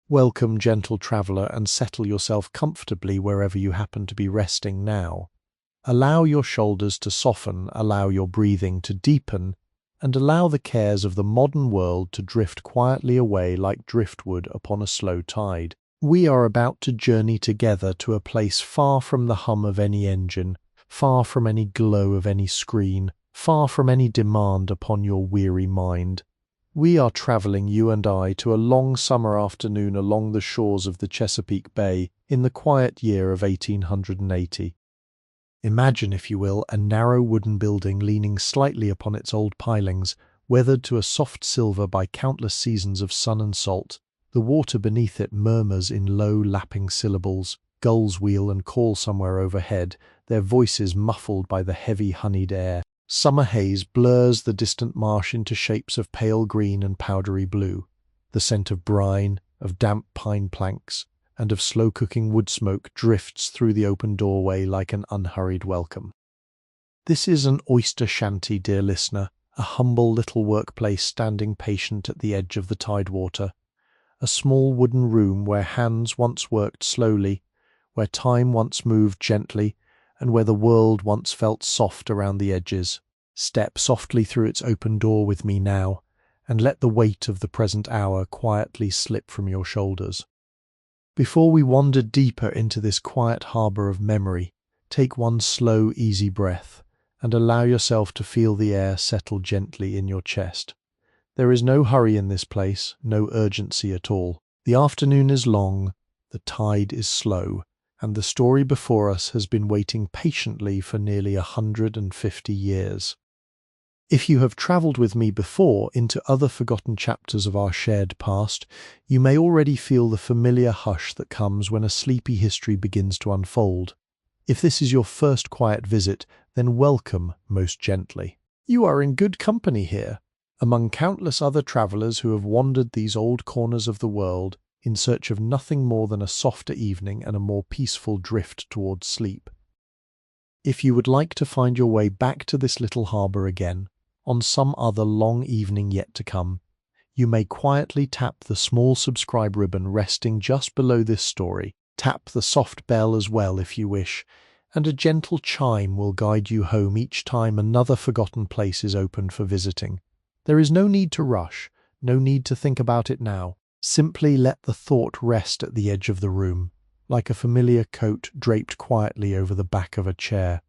Welcome, gentle traveller, and settle yourself comfortably wherever you happen to be resting now. Allow your shoulders to soften, allow your breathing to deepen, and allow the cares of the modern world to drift quietly away like driftwood upon a slow tide. We are about to journey together to a place far from the hum of any engine, far from any glow of any screen, far from any demand upon your weary mind. We are travelling, you and I, to a long summer afternoon along the shores of the Chesapeake Bay in the quiet year of 1880. Imagine, if you will, a narrow wooden building leaning slightly upon its old pilings, weathered to a soft silver by countless seasons of sun and salt. The water beneath it murmurs in low, lapping syllables. Gulls wheel and call somewhere overhead, their voices muffled by the heavy, honeyed air. Summer haze blurs the distant marsh into shapes of pale green and powdery blue. The scent of brine, of damp pine planks, and of slow-cooking wood smoke drifts through the open doorway like an unhurried welcome. This is an oyster shanty, dear listener, a humble little workplace standing patient at the edge of the tidewater. A small wooden room where hands once worked slowly, where time once moved gently, and where the world once felt soft around the edges. Step softly through its open door with me now, and let the weight of the present hour quietly slip from your shoulders. Before we wander deeper into this quiet harbour of memory, take one slow, easy breath, and allow yourself to feel the air settle gently in your chest. There is no hurry in this place, no urgency at all. The afternoon is long, the tide is slow, and the story before us has been waiting patiently for nearly 150 years. If you have travelled with me before into other forgotten chapters of our shared past, you may already feel the familiar hush that comes when a sleepy history begins to unfold. If this is your first quiet visit, then welcome most gently. You are in good company here, among countless other travellers who have wandered these old corners of the world in search of nothing more than a softer evening and a more peaceful drift towards sleep. If you would like to find your way back to this little harbour again, on some other long evening yet to come, you may quietly tap the small subscribe ribbon resting just below this story. Tap the soft bell as well if you wish, and a gentle chime will guide you home each time another forgotten place is open for visiting. There is no need to rush, no need to think about it now. Simply let the thought rest at the edge of the room, like a familiar coat draped quietly over the back of a chair.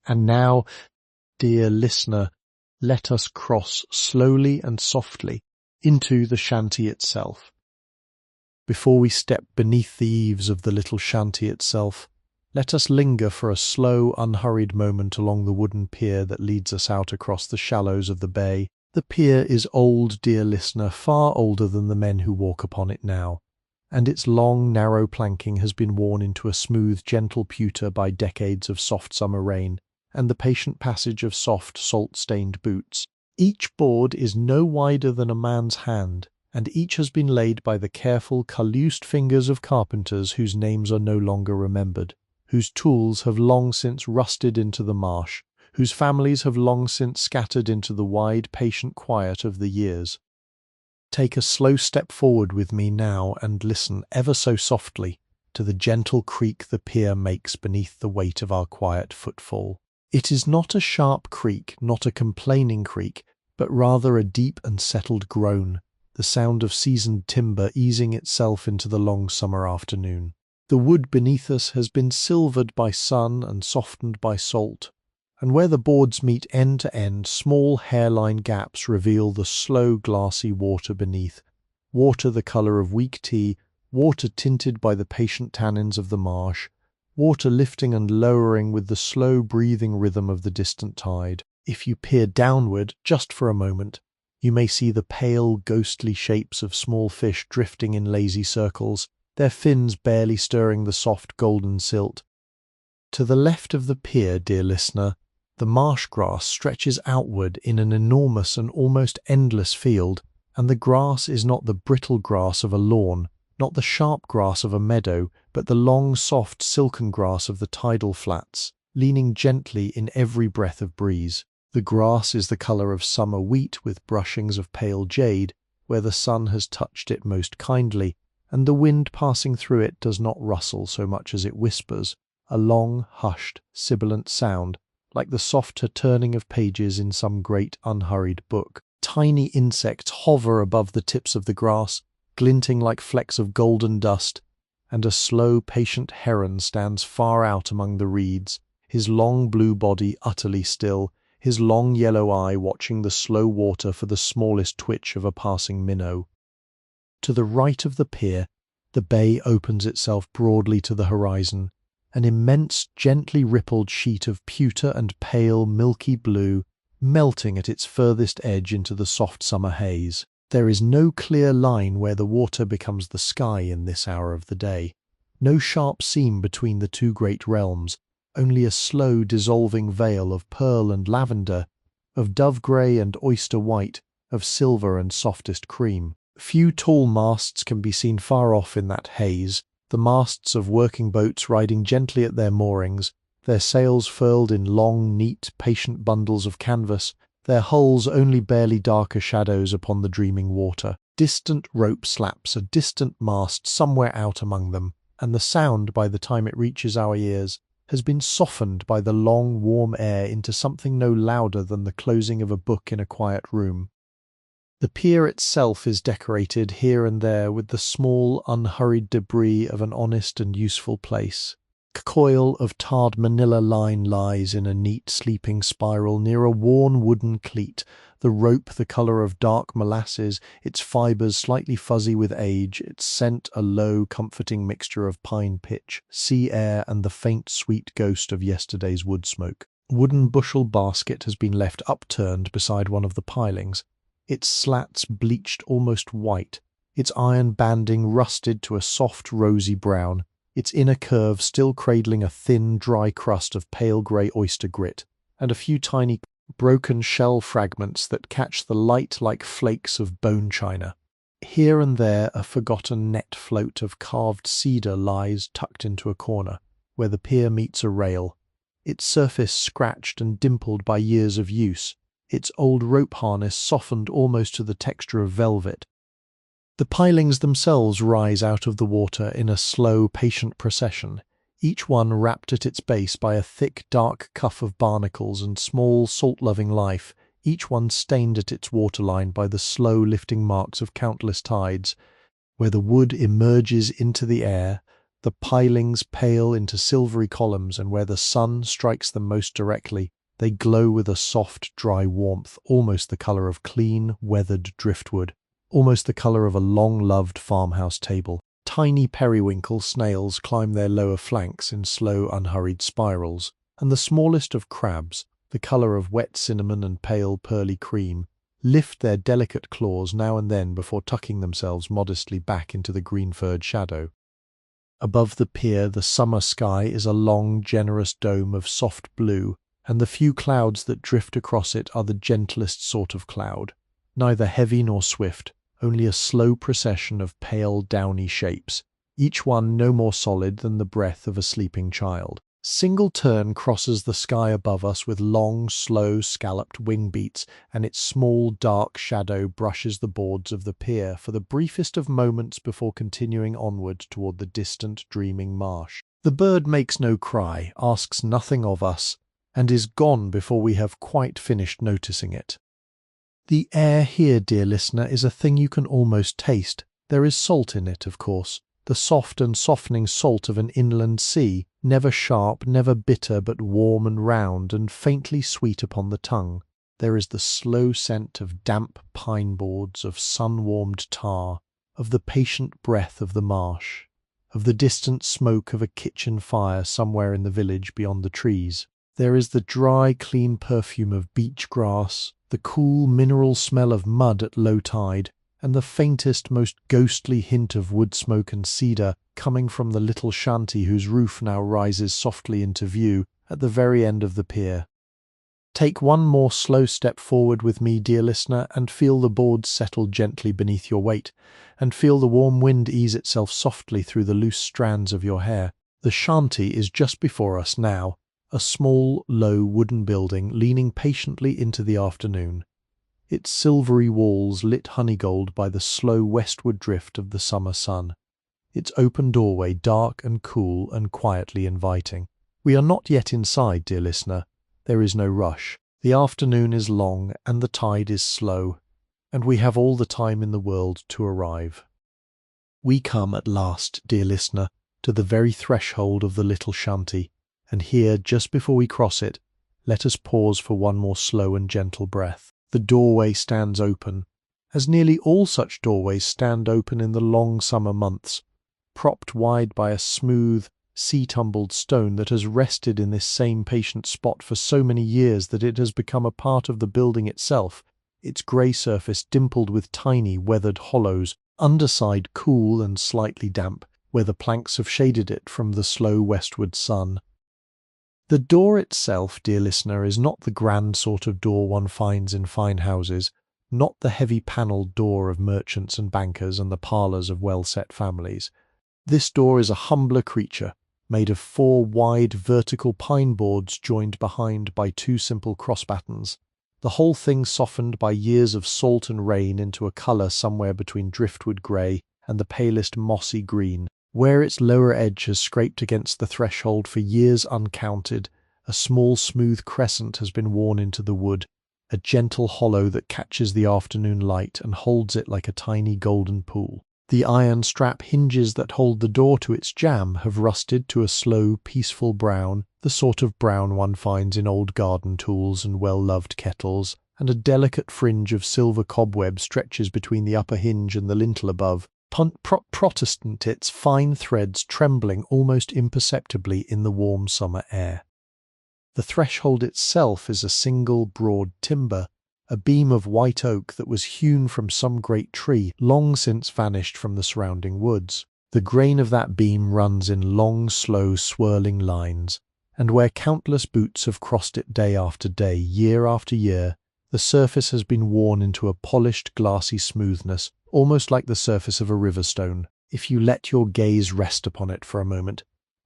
And now, dear listener, let us cross slowly and softly into the shanty itself. Before we step beneath the eaves of the little shanty itself, let us linger for a slow, unhurried moment along the wooden pier that leads us out across the shallows of the bay. The pier is old, dear listener, far older than the men who walk upon it now, and its long, narrow planking has been worn into a smooth, gentle pewter by decades of soft summer rain and the patient passage of soft, salt-stained boots. Each board is no wider than a man's hand, and each has been laid by the careful, calloused fingers of carpenters whose names are no longer remembered, whose tools have long since rusted into the marsh, whose families have long since scattered into the wide, patient quiet of the years. Take a slow step forward with me now and listen ever so softly to the gentle creak the pier makes beneath the weight of our quiet footfall. It is not a sharp creak, not a complaining creak, but rather a deep and settled groan, the sound of seasoned timber easing itself into the long summer afternoon. The wood beneath us has been silvered by sun and softened by salt, and where the boards meet end to end, small hairline gaps reveal the slow glassy water beneath, water the colour of weak tea, water tinted by the patient tannins of the marsh, water lifting and lowering with the slow breathing rhythm of the distant tide. If you peer downward just for a moment, you may see the pale, ghostly shapes of small fish drifting in lazy circles, their fins barely stirring the soft golden silt. To the left of the pier, dear listener, the marsh grass stretches outward in an enormous and almost endless field, and the grass is not the brittle grass of a lawn, not the sharp grass of a meadow, but the long, soft, silken grass of the tidal flats, leaning gently in every breath of breeze. The grass is the colour of summer wheat with brushings of pale jade, where the sun has touched it most kindly, and the wind passing through it does not rustle so much as it whispers, a long, hushed, sibilant sound, like the softer turning of pages in some great unhurried book. Tiny insects hover above the tips of the grass, glinting like flecks of golden dust, and a slow, patient heron stands far out among the reeds, his long blue body utterly still, his long yellow eye watching the slow water for the smallest twitch of a passing minnow. To the right of the pier, the bay opens itself broadly to the horizon, an immense, gently rippled sheet of pewter and pale, milky blue, melting at its furthest edge into the soft summer haze. There is no clear line where the water becomes the sky in this hour of the day, no sharp seam between the two great realms, only a slow dissolving veil of pearl and lavender, of dove-grey and oyster-white, of silver and softest cream. Few tall masts can be seen far off in that haze, the masts of working boats riding gently at their moorings, their sails furled in long, neat, patient bundles of canvas, their hulls only barely darker shadows upon the dreaming water. Distant rope slaps a distant mast somewhere out among them, and the sound, by the time it reaches our ears, has been softened by the long, warm air into something no louder than the closing of a book in a quiet room. The pier itself is decorated here and there with the small, unhurried debris of an honest and useful place. A coil of tarred manila line lies in a neat sleeping spiral near a worn wooden cleat, the rope the colour of dark molasses, its fibres slightly fuzzy with age, its scent a low, comforting mixture of pine pitch, sea air, and the faint, sweet ghost of yesterday's wood smoke. A wooden bushel basket has been left upturned beside one of the pilings, its slats bleached almost white, its iron banding rusted to a soft rosy brown, its inner curve still cradling a thin, dry crust of pale grey oyster grit, and a few tiny, broken shell fragments that catch the light like flakes of bone china. Here and there a forgotten net float of carved cedar lies tucked into a corner, where the pier meets a rail, its surface scratched and dimpled by years of use, its old rope harness softened almost to the texture of velvet. The pilings themselves rise out of the water in a slow, patient procession, each one wrapped at its base by a thick, dark cuff of barnacles and small, salt-loving life, each one stained at its waterline by the slow lifting marks of countless tides. Where the wood emerges into the air, the pilings pale into silvery columns, and where the sun strikes them most directly, they glow with a soft, dry warmth, almost the colour of clean, weathered driftwood, almost the colour of a long-loved farmhouse table. Tiny periwinkle snails climb their lower flanks in slow, unhurried spirals, and the smallest of crabs, the colour of wet cinnamon and pale pearly cream, lift their delicate claws now and then before tucking themselves modestly back into the green-furred shadow. Above the pier, the summer sky is a long, generous dome of soft blue, and the few clouds that drift across it are the gentlest sort of cloud, neither heavy nor swift, only a slow procession of pale, downy shapes, each one no more solid than the breath of a sleeping child. Single Tern crosses the sky above us with long, slow, scalloped wing beats, and its small, dark shadow brushes the boards of the pier for the briefest of moments before continuing onward toward the distant, dreaming marsh. The bird makes no cry, asks nothing of us, and is gone before we have quite finished noticing it. The air here, dear listener, is a thing you can almost taste. There is salt in it, of course, the soft and softening salt of an inland sea, never sharp, never bitter, but warm and round, and faintly sweet upon the tongue. There is the slow scent of damp pine boards, of sun-warmed tar, of the patient breath of the marsh, of the distant smoke of a kitchen fire somewhere in the village beyond the trees. There is the dry, clean perfume of beach grass, the cool, mineral smell of mud at low tide, and the faintest, most ghostly hint of wood smoke and cedar coming from the little shanty whose roof now rises softly into view at the very end of the pier. Take one more slow step forward with me, dear listener, and feel the boards settle gently beneath your weight, and feel the warm wind ease itself softly through the loose strands of your hair. The shanty is just before us now, a small, low wooden building leaning patiently into the afternoon, its silvery walls lit honeygold by the slow westward drift of the summer sun. its open doorway dark and cool and quietly inviting. We are not yet inside, dear listener. There is no rush. The afternoon is long and the tide is slow, and we have all the time in the world to arrive. We come at last, dear listener, to the very threshold of the little shanty, and here, just before we cross it, let us pause for one more slow and gentle breath. The doorway stands open, as nearly all such doorways stand open in the long summer months, propped wide by a smooth, sea-tumbled stone that has rested in this same patient spot for so many years that it has become a part of the building itself, its grey surface dimpled with tiny, weathered hollows, underside cool and slightly damp, where the planks have shaded it from the slow westward sun. The door itself, dear listener, is not the grand sort of door one finds in fine houses, not the heavy panelled door of merchants and bankers and the parlours of well-set families. This door is a humbler creature, made of 4 wide vertical pine boards joined behind by 2 simple cross-battens, the whole thing softened by years of salt and rain into a colour somewhere between driftwood grey and the palest mossy green. Where its lower edge has scraped against the threshold for years uncounted, a small smooth crescent has been worn into the wood, a gentle hollow that catches the afternoon light and holds it like a tiny golden pool. The iron strap hinges that hold the door to its jamb have rusted to a slow, peaceful brown, the sort of brown one finds in old garden tools and well-loved kettles, and a delicate fringe of silver cobweb stretches between the upper hinge and the lintel above, Protestant its fine threads trembling almost imperceptibly in the warm summer air. The threshold itself is a single broad timber, a beam of white oak that was hewn from some great tree, long since vanished from the surrounding woods. The grain of that beam runs in long, slow, swirling lines, and where countless boots have crossed it day after day, year after year, the surface has been worn into a polished, glassy smoothness, almost like the surface of a river stone. If you let your gaze rest upon it for a moment,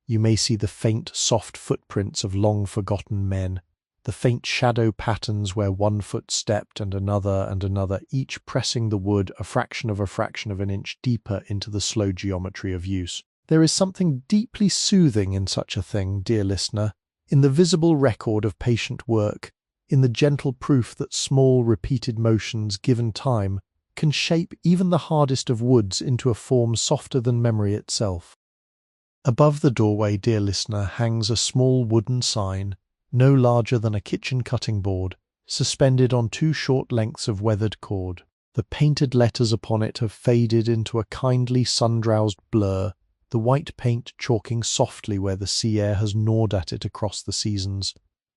you may see the faint, soft footprints of long-forgotten men, the faint shadow patterns where one foot stepped and another, each pressing the wood a fraction of an inch deeper into the slow geometry of use. There is something deeply soothing in such a thing, dear listener, in the visible record of patient work, in the gentle proof that small, repeated motions, given time, can shape even the hardest of woods into a form softer than memory itself. Above the doorway, dear listener, hangs a small wooden sign, no larger than a kitchen cutting board, suspended on 2 short lengths of weathered cord. The painted letters upon it have faded into a kindly sun-drowsed blur, the white paint chalking softly where the sea air has gnawed at it across the seasons.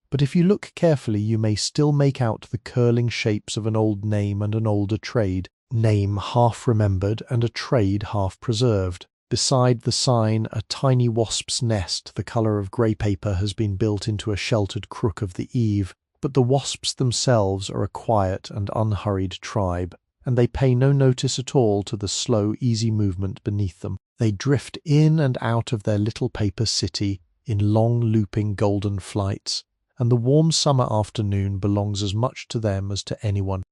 But if you look carefully, you may still make out the curling shapes of an old name and an older trade, name half remembered and a trade half preserved. Beside the sign, a tiny wasp's nest the colour of grey paper has been built into a sheltered crook of the eave, but the wasps themselves are a quiet and unhurried tribe, and they pay no notice at all to the slow, easy movement beneath them. They drift in and out of their little paper city in long, looping golden flights, and the warm summer afternoon belongs as much to them as to anyone.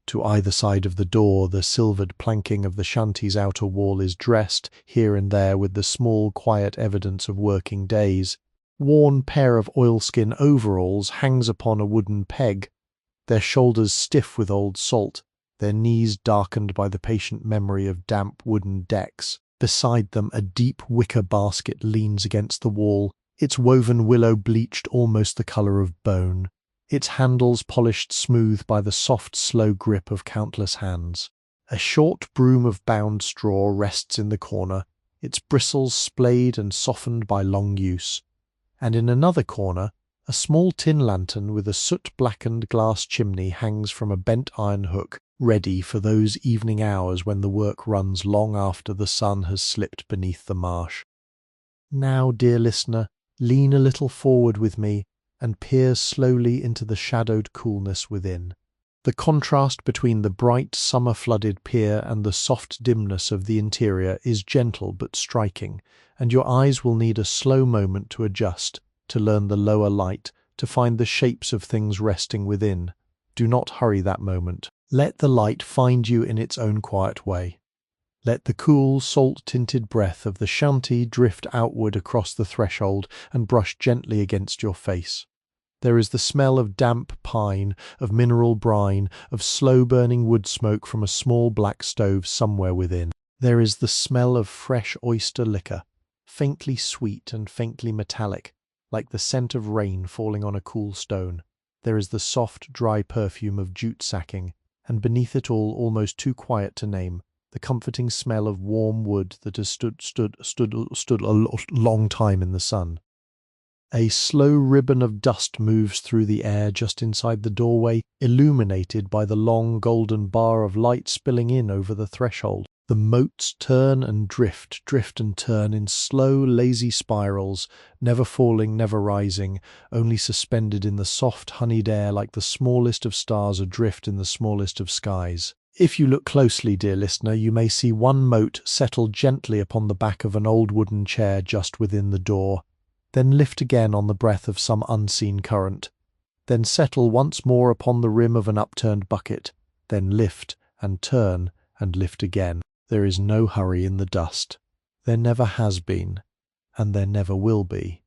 To either side of the door, the silvered planking of the shanty's outer wall is dressed, here and there, with the small, quiet evidence of working days. Worn pair of oilskin overalls hangs upon a wooden peg, their shoulders stiff with old salt, their knees darkened by the patient memory of damp wooden decks. Beside them, a deep wicker basket leans against the wall, its woven willow bleached almost the colour of bone, its handles polished smooth by the soft, slow grip of countless hands. A short broom of bound straw rests in the corner, its bristles splayed and softened by long use, and in another corner a small tin lantern with a soot-blackened glass chimney hangs from a bent iron hook, ready for those evening hours when the work runs long after the sun has slipped beneath the marsh. Now, dear listener, lean a little forward with me and peer slowly into the shadowed coolness within. The contrast between the bright, summer-flooded pier and the soft dimness of the interior is gentle but striking, and your eyes will need a slow moment to adjust, to learn the lower light, to find the shapes of things resting within. Do not hurry that moment. Let the light find you in its own quiet way. Let the cool, salt-tinted breath of the shanty drift outward across the threshold and brush gently against your face. There is the smell of damp pine, of mineral brine, of slow-burning wood smoke from a small black stove somewhere within. There is the smell of fresh oyster liquor, faintly sweet and faintly metallic, like the scent of rain falling on a cool stone. There is the soft, dry perfume of jute sacking, and beneath it all, almost too quiet to name, the comforting smell of warm wood that has stood a long time in the sun. A slow ribbon of dust moves through the air just inside the doorway, illuminated by the long golden bar of light spilling in over the threshold. The motes turn and drift and turn in slow, lazy spirals, never falling, never rising, only suspended in the soft, honeyed air like the smallest of stars adrift in the smallest of skies. If you look closely, dear listener, you may see one mote settle gently upon the back of an old wooden chair just within the door, then lift again on the breath of some unseen current, then settle once more upon the rim of an upturned bucket, then lift and turn and lift again. There is no hurry in the dust. There never has been, and there never will be.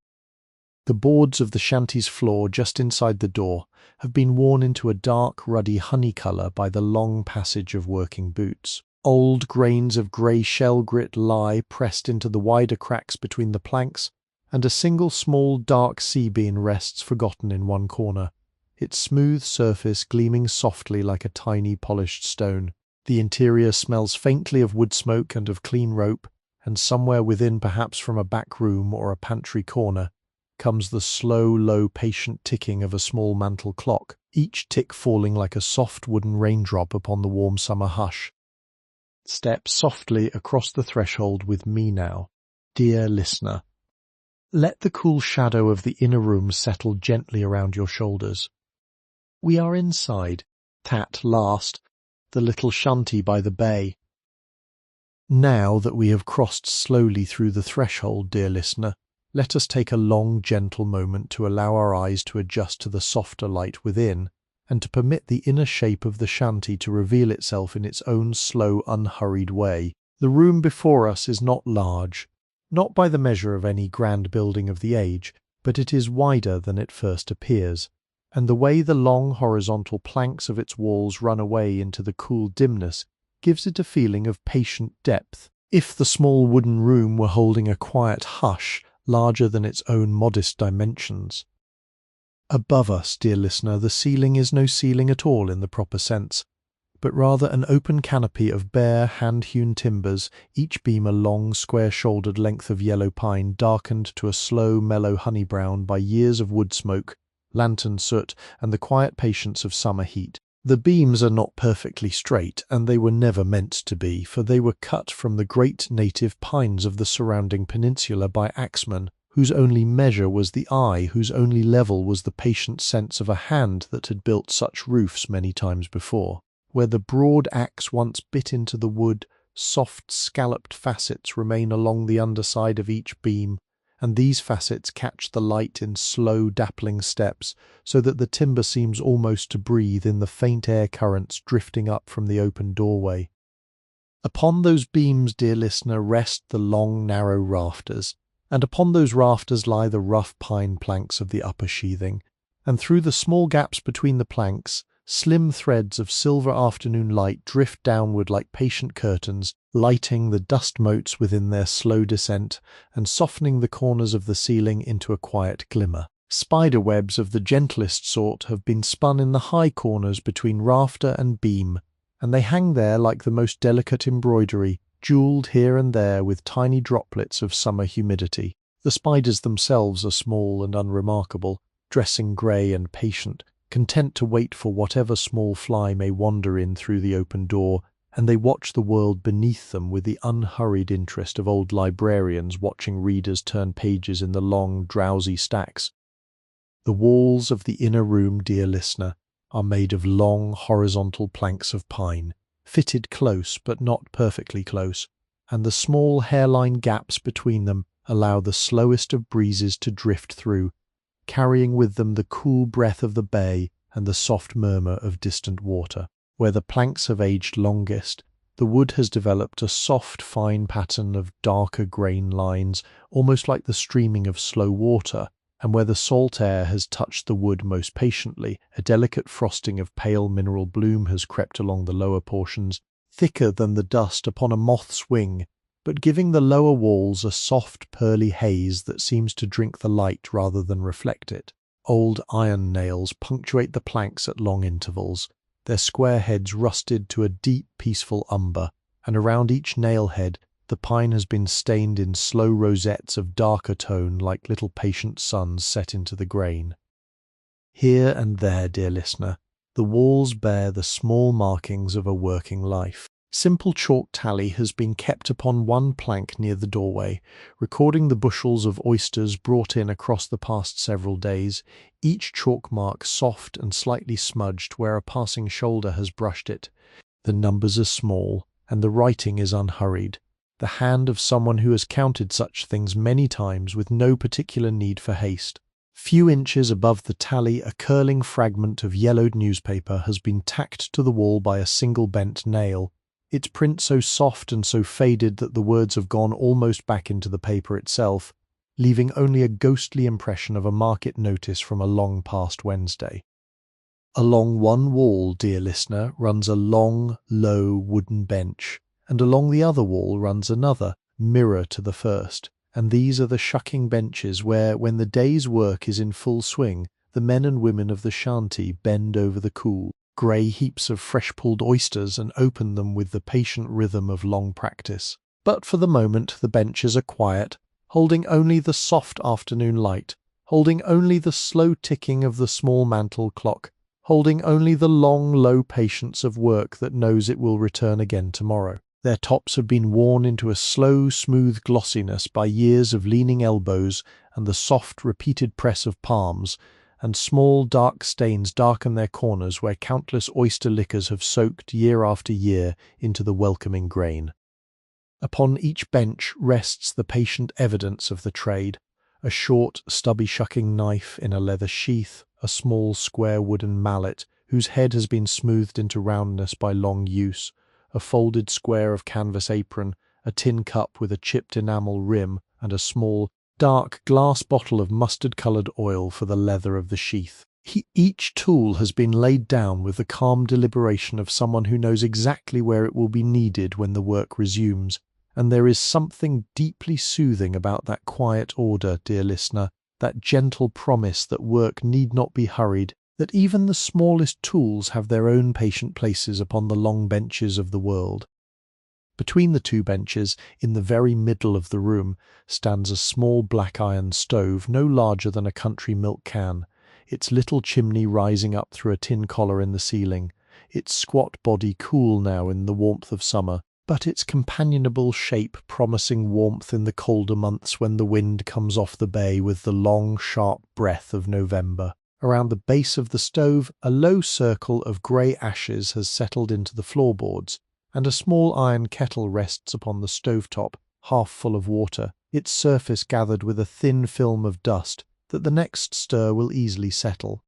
The boards of the shanty's floor just inside the door have been worn into a dark, ruddy honey colour by the long passage of working boots. Old grains of grey shell grit lie pressed into the wider cracks between the planks, and a single small dark sea bean rests forgotten in one corner, its smooth surface gleaming softly like a tiny polished stone. The interior smells faintly of wood smoke and of clean rope, and somewhere within, perhaps from a back room or a pantry corner, comes the slow, low, patient ticking of a small mantel clock, each tick falling like a soft wooden raindrop upon the warm summer hush. Step softly across the threshold with me now, dear listener. Let the cool shadow of the inner room settle gently around your shoulders. We are inside, at last, the little shanty by the bay. Now that we have crossed slowly through the threshold, dear listener, let us take a long, gentle moment to allow our eyes to adjust to the softer light within, and to permit the inner shape of the shanty to reveal itself in its own slow, unhurried way. The room before us is not large, not by the measure of any grand building of the age, but it is wider than it first appears, and the way the long horizontal planks of its walls run away into the cool dimness gives it a feeling of patient depth. If the small wooden room were holding a quiet hush larger than its own modest dimensions. Above us, dear listener, the ceiling is no ceiling at all in the proper sense, but rather an open canopy of bare, hand-hewn timbers, each beam a long, square-shouldered length of yellow pine darkened to a slow, mellow honey brown by years of wood smoke, lantern soot, and the quiet patience of summer heat. The beams are not perfectly straight, and they were never meant to be, for they were cut from the great native pines of the surrounding peninsula by axemen, whose only measure was the eye, whose only level was the patient sense of a hand that had built such roofs many times before. Where the broad axe once bit into the wood, soft scalloped facets remain along the underside of each beam, and these facets catch the light in slow, dappling steps, so that the timber seems almost to breathe in the faint air currents drifting up from the open doorway. Upon those beams, dear listener, rest the long, narrow rafters, and upon those rafters lie the rough pine planks of the upper sheathing, and through the small gaps between the planks, slim threads of silver afternoon light drift downward like patient curtains, lighting the dust motes within their slow descent and softening the corners of the ceiling into a quiet glimmer. Spider webs of the gentlest sort have been spun in the high corners between rafter and beam, and they hang there like the most delicate embroidery, jewelled here and there with tiny droplets of summer humidity. The spiders themselves are small and unremarkable, dressing grey and patient, content to wait for whatever small fly may wander in through the open door, and they watch the world beneath them with the unhurried interest of old librarians watching readers turn pages in the long, drowsy stacks. The walls of the inner room, dear listener, are made of long, horizontal planks of pine, fitted close but not perfectly close, and the small hairline gaps between them allow the slowest of breezes to drift through, carrying with them the cool breath of the bay and the soft murmur of distant water. Where the planks have aged longest, The wood has developed a soft, fine pattern of darker grain lines, almost like the streaming of slow water, and where the salt air has touched the wood most patiently, a delicate frosting of pale mineral bloom has crept along the lower portions, thicker than the dust upon a moth's wing, but giving the lower walls a soft, pearly haze that seems to drink the light rather than reflect it. Old iron nails punctuate the planks at long intervals, their square heads rusted to a deep, peaceful umber, and around each nail head the pine has been stained in slow rosettes of darker tone like little patient suns set into the grain. Here and there, dear listener, the walls bear the small markings of a working life. Simple chalk tally has been kept upon one plank near the doorway, recording the bushels of oysters brought in across the past several days, each chalk mark soft and slightly smudged where a passing shoulder has brushed it. The numbers are small, and the writing is unhurried, the hand of someone who has counted such things many times with no particular need for haste. Few inches above the tally, a curling fragment of yellowed newspaper has been tacked to the wall by a single bent nail, its print so soft and so faded that the words have gone almost back into the paper itself, leaving only a ghostly impression of a market notice from a long past Wednesday. Along one wall, dear listener, runs a long, low wooden bench, and along the other wall runs another, mirror to the first, and these are the shucking benches where, when the day's work is in full swing, the men and women of the Shanty bend over the cool, grey heaps of fresh-pulled oysters and open them with the patient rhythm of long practice. But for the moment the benches are quiet, holding only the soft afternoon light, holding only the slow ticking of the small mantel clock, holding only the long, low patience of work that knows it will return again tomorrow. Their tops have been worn into a slow, smooth glossiness by years of leaning elbows and the soft, repeated press of palms, and small, dark stains darken their corners where countless oyster liquors have soaked year after year into the welcoming grain. Upon each bench rests the patient evidence of the trade, a short, stubby shucking knife in a leather sheath, a small, square wooden mallet whose head has been smoothed into roundness by long use, a folded square of canvas apron, a tin cup with a chipped enamel rim, and a small, dark glass bottle of mustard-coloured oil for the leather of the sheath. Each tool has been laid down with the calm deliberation of someone who knows exactly where it will be needed when the work resumes, and there is something deeply soothing about that quiet order, dear listener, that gentle promise that work need not be hurried, that even the smallest tools have their own patient places upon the long benches of the world. Between the two benches, in the very middle of the room, stands a small black iron stove no larger than a country milk can, its little chimney rising up through a tin collar in the ceiling, its squat body cool now in the warmth of summer, but its companionable shape promising warmth in the colder months when the wind comes off the bay with the long, sharp breath of November. Around the base of the stove, a low circle of grey ashes has settled into the floorboards, and a small iron kettle rests upon the stove-top, half full of water, its surface gathered with a thin film of dust that the next stir will easily settle.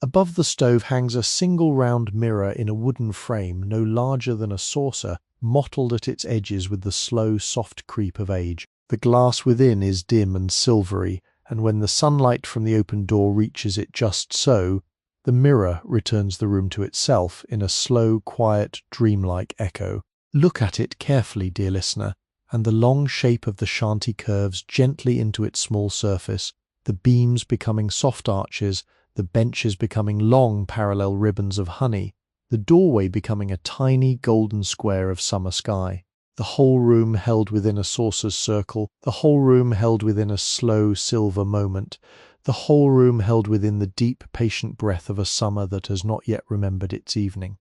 Above the stove hangs a single round mirror in a wooden frame no larger than a saucer, mottled at its edges with the slow, soft creep of age. The glass within is dim and silvery, and when the sunlight from the open door reaches it just so, the mirror returns the room to itself in a slow, quiet, dreamlike echo. Look at it carefully, dear listener, and the long shape of the shanty curves gently into its small surface, the beams becoming soft arches, the benches becoming long parallel ribbons of honey, the doorway becoming a tiny golden square of summer sky. The whole room held within a saucer's circle, the whole room held within a slow silver moment, the whole room held within the deep patient breath of a summer that has not yet remembered its evening.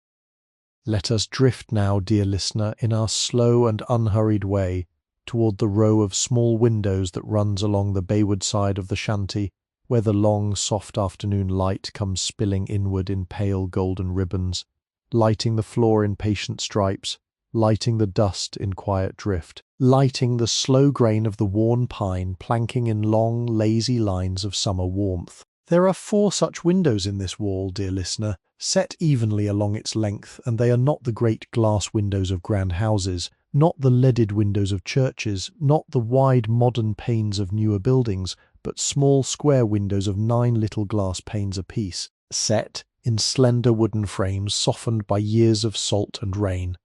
Let us drift now, dear listener, in our slow and unhurried way, toward the row of small windows that runs along the bayward side of the shanty, where the long, soft afternoon light comes spilling inward in pale golden ribbons, lighting the floor in patient stripes, lighting the dust in quiet drift, lighting the slow grain of the worn pine planking in long, lazy lines of summer warmth. There are 4 such windows in this wall, dear listener, set evenly along its length, and they are not the great glass windows of grand houses, not the leaded windows of churches, not the wide modern panes of newer buildings, but small square windows of 9 little glass panes apiece, set in slender wooden frames softened by years of salt and rain.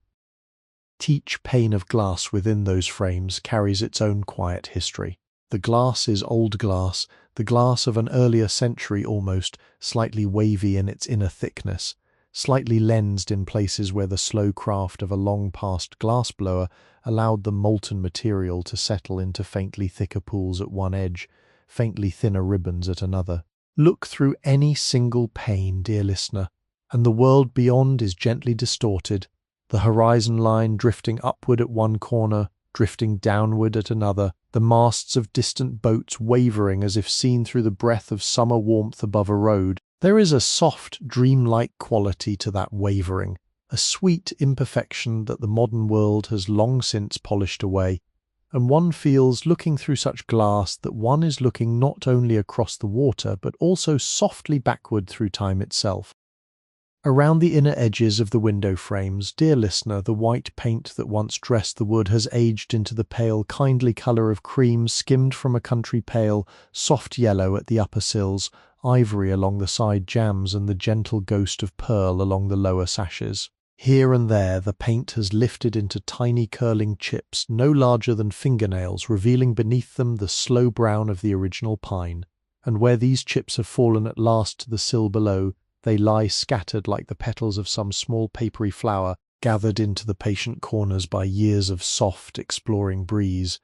Each pane of glass within those frames carries its own quiet history. The glass is old glass, the glass of an earlier century almost, slightly wavy in its inner thickness, slightly lensed in places where the slow craft of a long-past glass-blower allowed the molten material to settle into faintly thicker pools at one edge, faintly thinner ribbons at another. Look through any single pane, dear listener, and the world beyond is gently distorted, the horizon line drifting upward at one corner, drifting downward at another, the masts of distant boats wavering as if seen through the breath of summer warmth above a road. There is a soft, dreamlike quality to that wavering, a sweet imperfection that the modern world has long since polished away, and one feels, looking through such glass, that one is looking not only across the water, but also softly backward through time itself. Around the inner edges of the window frames, dear listener, the white paint that once dressed the wood has aged into the pale, kindly colour of cream skimmed from a country pail, soft yellow at the upper sills, ivory along the side jambs, and the gentle ghost of pearl along the lower sashes. Here and there the paint has lifted into tiny curling chips no larger than fingernails, revealing beneath them the slow brown of the original pine, and where these chips have fallen at last to the sill below, they lie scattered like the petals of some small papery flower, gathered into the patient corners by years of soft, exploring breeze.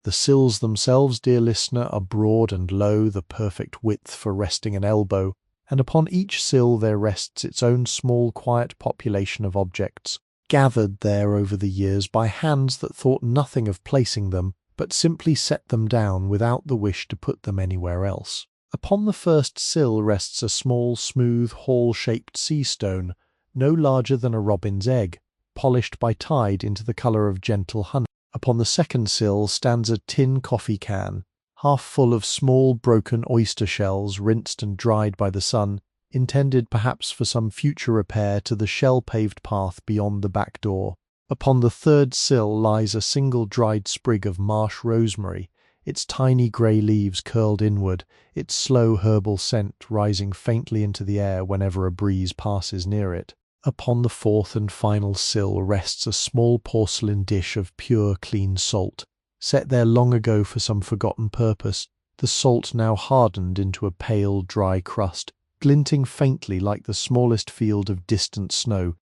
The sills themselves, dear listener, are broad and low, the perfect width for resting an elbow, and upon each sill there rests its own small, quiet population of objects, gathered there over the years by hands that thought nothing of placing them, but simply set them down without the wish to put them anywhere else. Upon the first sill rests a small, smooth, hall-shaped sea stone, no larger than a robin's egg, polished by tide into the colour of gentle honey. Upon the second sill stands a tin coffee can, half full of small broken oyster shells rinsed and dried by the sun, intended perhaps for some future repair to the shell-paved path beyond the back door. Upon the third sill lies a single dried sprig of marsh rosemary, its tiny grey leaves curled inward, its slow herbal scent rising faintly into the air whenever a breeze passes near it. Upon the fourth and final sill rests a small porcelain dish of pure, clean salt, set there long ago for some forgotten purpose, the salt now hardened into a pale, dry crust, glinting faintly like the smallest field of distant snow.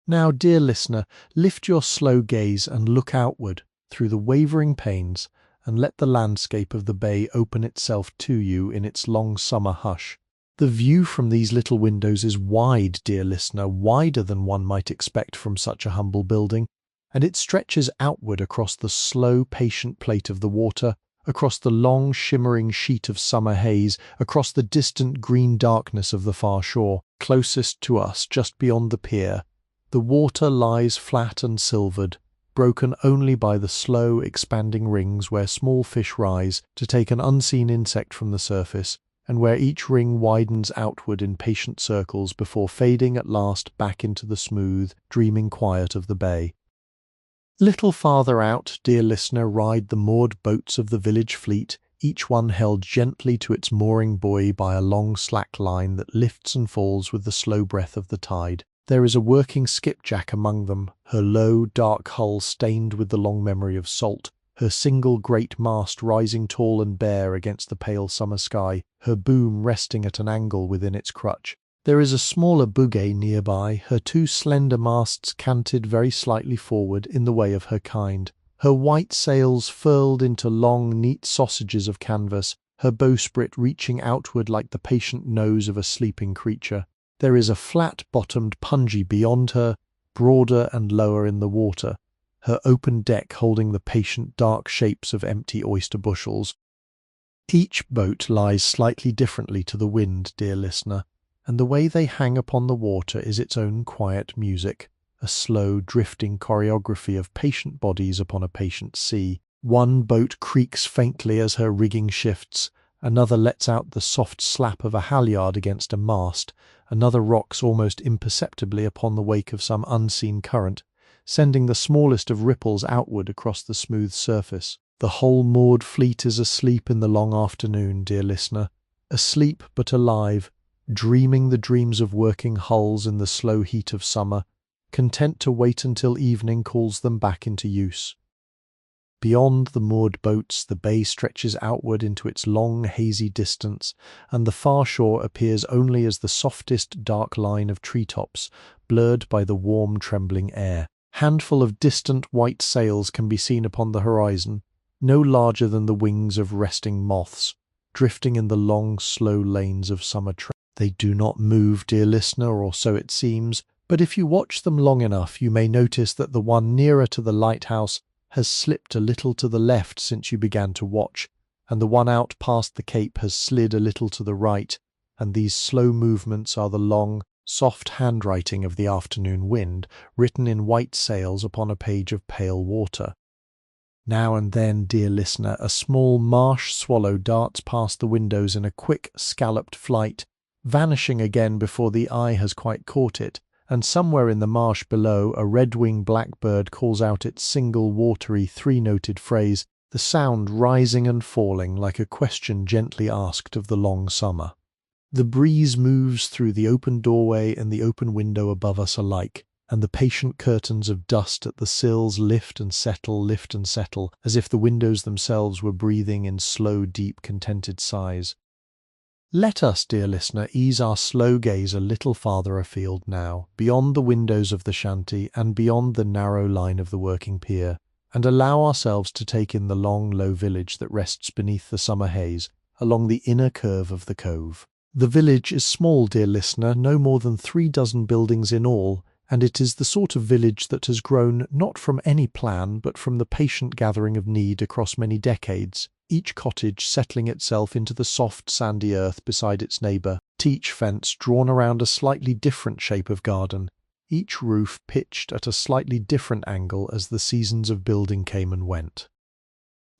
Now, dear listener, lift your slow gaze and look outward through the wavering panes, and let the landscape of the bay open itself to you in its long summer hush. The view from these little windows is wide, dear listener, wider than one might expect from such a humble building, and it stretches outward across the slow, patient plate of the water, across the long, shimmering sheet of summer haze, across the distant green darkness of the far shore. Closest to us, just beyond the pier, the water lies flat and silvered, broken only by the slow, expanding rings where small fish rise to take an unseen insect from the surface, and where each ring widens outward in patient circles before fading at last back into the smooth, dreaming quiet of the bay. Little farther out, dear listener, ride the moored boats of the village fleet, each one held gently to its mooring buoy by a long slack line that lifts and falls with the slow breath of the tide. There is a working skipjack among them, her low, dark hull stained with the long memory of salt, her single great mast rising tall and bare against the pale summer sky, her boom resting at an angle within its crutch. There is a smaller bugey nearby, her 2 slender masts canted very slightly forward in the way of her kind, her white sails furled into long, neat sausages of canvas, her bowsprit reaching outward like the patient nose of a sleeping creature. There is a flat-bottomed pungy beyond her, broader and lower in the water, her open deck holding the patient dark shapes of empty oyster bushels. Each boat lies slightly differently to the wind, dear listener, and the way they hang upon the water is its own quiet music, a slow, drifting choreography of patient bodies upon a patient sea. One boat creaks faintly as her rigging shifts, Another lets out the soft slap of a halyard against a mast. Another rocks almost imperceptibly upon the wake of some unseen current, sending the smallest of ripples outward across the smooth surface. The whole moored fleet is asleep in the long afternoon, dear listener, asleep but alive, dreaming the dreams of working hulls in the slow heat of summer, content to wait until evening calls them back into use. Beyond the moored boats, the bay stretches outward into its long, hazy distance, and the far shore appears only as the softest dark line of treetops, blurred by the warm, trembling air. Handful of distant white sails can be seen upon the horizon, no larger than the wings of resting moths, drifting in the long, slow lanes of summer travel. They do not move, dear listener, or so it seems, but if you watch them long enough, you may notice that the one nearer to the lighthouse has slipped a little to the left since you began to watch, and the one out past the cape has slid a little to the right, and these slow movements are the long, soft handwriting of the afternoon wind, written in white sails upon a page of pale water. Now and then, dear listener, a small marsh swallow darts past the windows in a quick, scalloped flight, vanishing again before the eye has quite caught it, and somewhere in the marsh below a red-winged blackbird calls out its single watery three-noted phrase, the sound rising and falling like a question gently asked of the long summer. The breeze moves through the open doorway and the open window above us alike, and the patient curtains of dust at the sills lift and settle, as if the windows themselves were breathing in slow, deep, contented sighs. Let us, dear listener, ease our slow gaze a little farther afield now, beyond the windows of the shanty and beyond the narrow line of the working pier, and allow ourselves to take in the long, low village that rests beneath the summer haze along the inner curve of the cove. The village is small, dear listener, no more than 36 buildings in all, and it is the sort of village that has grown not from any plan but from the patient gathering of need across many decades, each cottage settling itself into the soft sandy earth beside its neighbour, each fence drawn around a slightly different shape of garden, each roof pitched at a slightly different angle as the seasons of building came and went.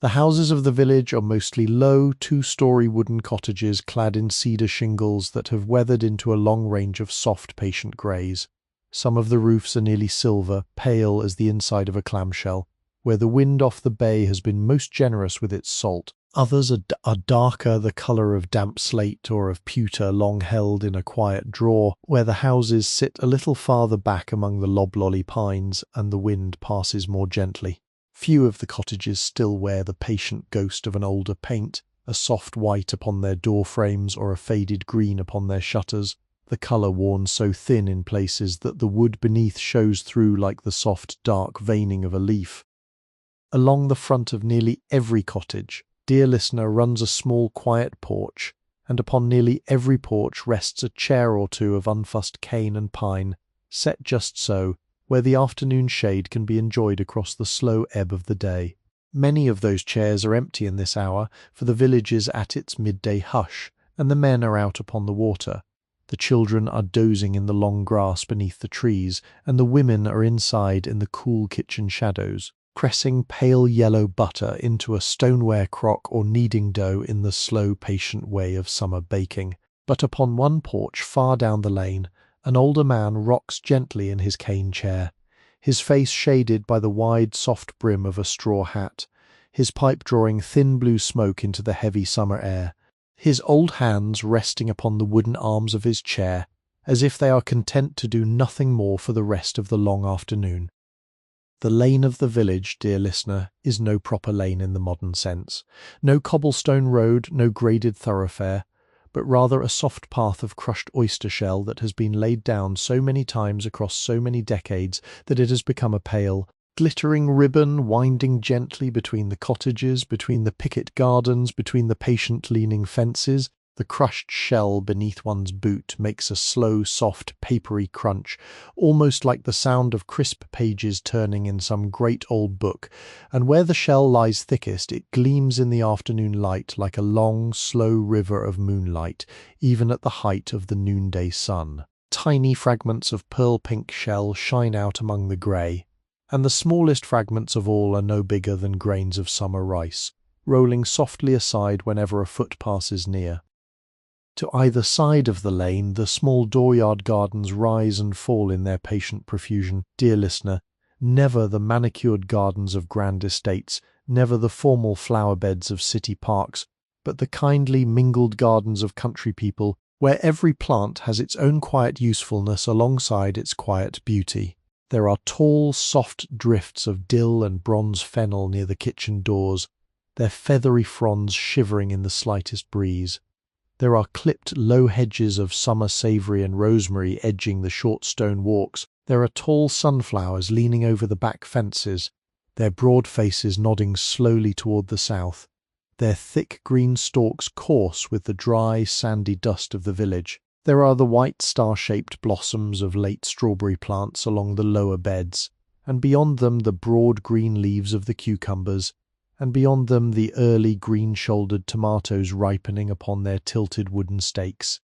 The houses of the village are mostly low, 2-story wooden cottages clad in cedar shingles that have weathered into a long range of soft, patient greys. Some of the roofs are nearly silver, pale as the inside of a clamshell, where the wind off the bay has been most generous with its salt. Others are darker, the colour of damp slate or of pewter long held in a quiet drawer, where the houses sit a little farther back among the loblolly pines and the wind passes more gently. Few of the cottages still wear the patient ghost of an older paint, a soft white upon their door frames or a faded green upon their shutters, the colour worn so thin in places that the wood beneath shows through like the soft dark veining of a leaf. Along the front of nearly every cottage, dear listener, runs a small quiet porch, and upon nearly every porch rests a chair or two of unfussed cane and pine, set just so, where the afternoon shade can be enjoyed across the slow ebb of the day. Many of those chairs are empty in this hour, for the village is at its midday hush, and the men are out upon the water. The children are dozing in the long grass beneath the trees, and the women are inside in the cool kitchen shadows, pressing pale yellow butter into a stoneware crock or kneading dough in the slow, patient way of summer baking. But upon one porch far down the lane, an older man rocks gently in his cane chair, his face shaded by the wide, soft brim of a straw hat, his pipe drawing thin blue smoke into the heavy summer air, his old hands resting upon the wooden arms of his chair, as if they are content to do nothing more for the rest of the long afternoon. The lane of the village, dear listener, is no proper lane in the modern sense, no cobblestone road, no graded thoroughfare, but rather a soft path of crushed oyster shell that has been laid down so many times across so many decades that it has become a pale, glittering ribbon winding gently between the cottages, between the picket gardens, between the patient-leaning fences. The crushed shell beneath one's boot makes a slow, soft, papery crunch, almost like the sound of crisp pages turning in some great old book, and where the shell lies thickest it gleams in the afternoon light like a long, slow river of moonlight, even at the height of the noonday sun. Tiny fragments of pearl-pink shell shine out among the grey, and the smallest fragments of all are no bigger than grains of summer rice, rolling softly aside whenever a foot passes near. To either side of the lane, the small dooryard gardens rise and fall in their patient profusion. Dear listener, never the manicured gardens of grand estates, never the formal flower beds of city parks, but the kindly mingled gardens of country people, where every plant has its own quiet usefulness alongside its quiet beauty. There are tall, soft drifts of dill and bronze fennel near the kitchen doors, their feathery fronds shivering in the slightest breeze. There are clipped low hedges of summer savory and rosemary edging the short stone walks. There are tall sunflowers leaning over the back fences, their broad faces nodding slowly toward the south, their thick green stalks coarse with the dry, sandy dust of the village. There are the white star-shaped blossoms of late strawberry plants along the lower beds, and beyond them the broad green leaves of the cucumbers, and beyond them the early green-shouldered tomatoes ripening upon their tilted wooden stakes.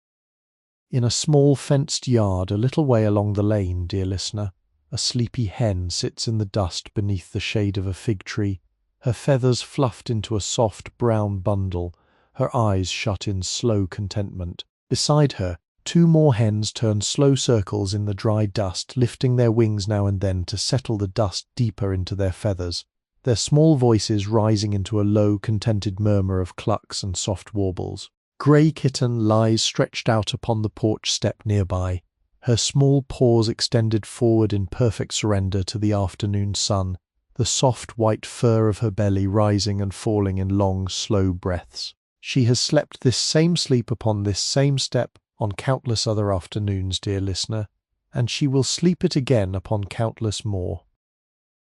In a small fenced yard a little way along the lane, dear listener, a sleepy hen sits in the dust beneath the shade of a fig tree, her feathers fluffed into a soft brown bundle, her eyes shut in slow contentment. Beside her, 2 more hens turn slow circles in the dry dust, lifting their wings now and then to settle the dust deeper into their feathers, their small voices rising into a low, contented murmur of clucks and soft warbles. Grey Kitten lies stretched out upon the porch step nearby, her small paws extended forward in perfect surrender to the afternoon sun, the soft white fur of her belly rising and falling in long, slow breaths. She has slept this same sleep upon this same step on countless other afternoons, dear listener, and she will sleep it again upon countless more.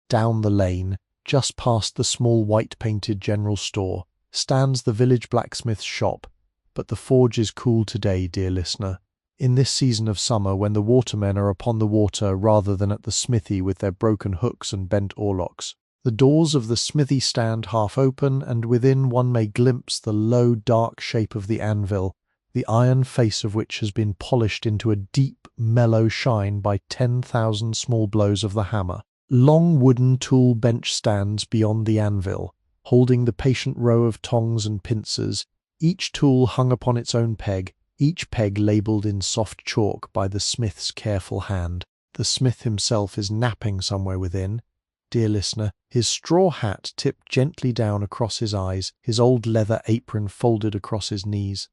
Down the lane, just past the small white-painted general store, stands the village blacksmith's shop, but the forge is cool today, dear listener, in this season of summer when the watermen are upon the water rather than at the smithy with their broken hooks and bent oarlocks. The doors of the smithy stand half open, and within one may glimpse the low, dark shape of the anvil, the iron face of which has been polished into a deep, mellow shine by 10,000 small blows of the hammer. Long wooden tool bench stands beyond the anvil, holding the patient row of tongs and pincers, each tool hung upon its own peg, each peg labelled in soft chalk by the smith's careful hand. The smith himself is napping somewhere within, dear listener, his straw hat tipped gently down across his eyes, his old leather apron folded across his knees.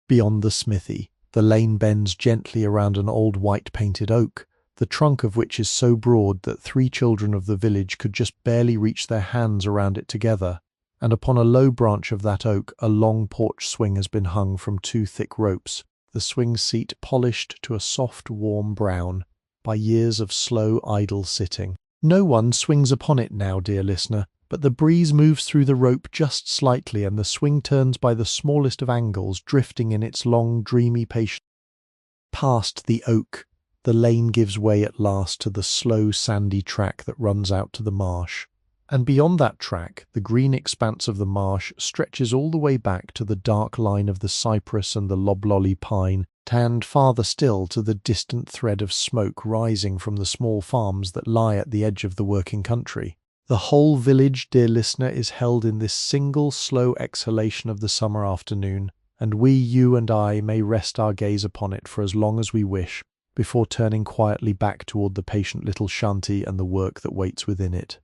Beyond the smithy, the lane bends gently around an old white-painted oak, the trunk of which is so broad that 3 children of the village could just barely reach their hands around it together, and upon a low branch of that oak a long porch swing has been hung from 2 thick ropes, the swing seat polished to a soft, warm brown by years of slow, idle sitting. No one swings upon it now, dear listener, but the breeze moves through the rope just slightly, and the swing turns by the smallest of angles, drifting in its long, dreamy patience. Past the oak, the lane gives way at last to the slow, sandy track that runs out to the marsh. And beyond that track, the green expanse of the marsh stretches all the way back to the dark line of the cypress and the loblolly pine, and farther still to the distant thread of smoke rising from the small farms that lie at the edge of the working country. The whole village, dear listener, is held in this single slow exhalation of the summer afternoon, and we, you and I, may rest our gaze upon it for as long as we wish, before turning quietly back toward the patient little shanty and the work that waits within it.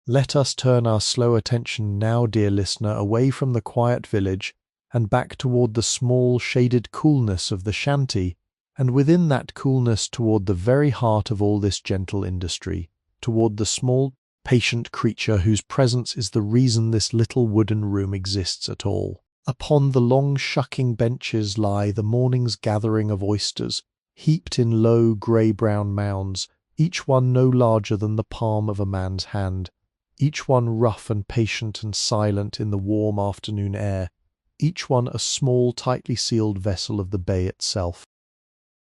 Let us turn our slow attention now, dear listener, away from the quiet village and back toward the small, shaded coolness of the shanty, and within that coolness toward the very heart of all this gentle industry, toward the small, patient creature whose presence is the reason this little wooden room exists at all. Upon the long shucking benches lie the morning's gathering of oysters, heaped in low, grey-brown mounds, each one no larger than the palm of a man's hand, each one rough and patient and silent in the warm afternoon air, each one a small, tightly sealed vessel of the bay itself.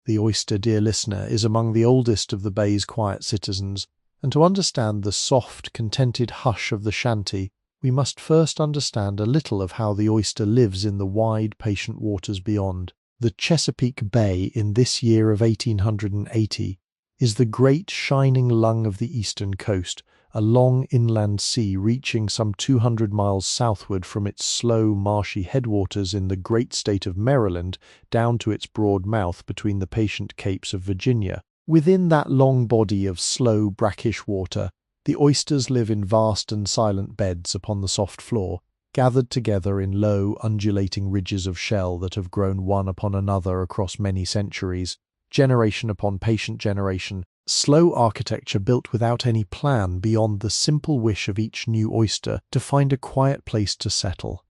The oyster, dear listener, is among the oldest of the bay's quiet citizens, and to understand the soft, contented hush of the shanty, we must first understand a little of how the oyster lives in the wide, patient waters beyond. The Chesapeake Bay in this year of 1880 is the great shining lung of the eastern coast, a long inland sea reaching some 200 miles southward from its slow, marshy headwaters in the great state of Maryland down to its broad mouth between the patient capes of Virginia. Within that long body of slow, brackish water, the oysters live in vast and silent beds upon the soft floor, gathered together in low, undulating ridges of shell that have grown one upon another across many centuries, generation upon patient generation, slow architecture built without any plan beyond the simple wish of each new oyster to find a quiet place to settle.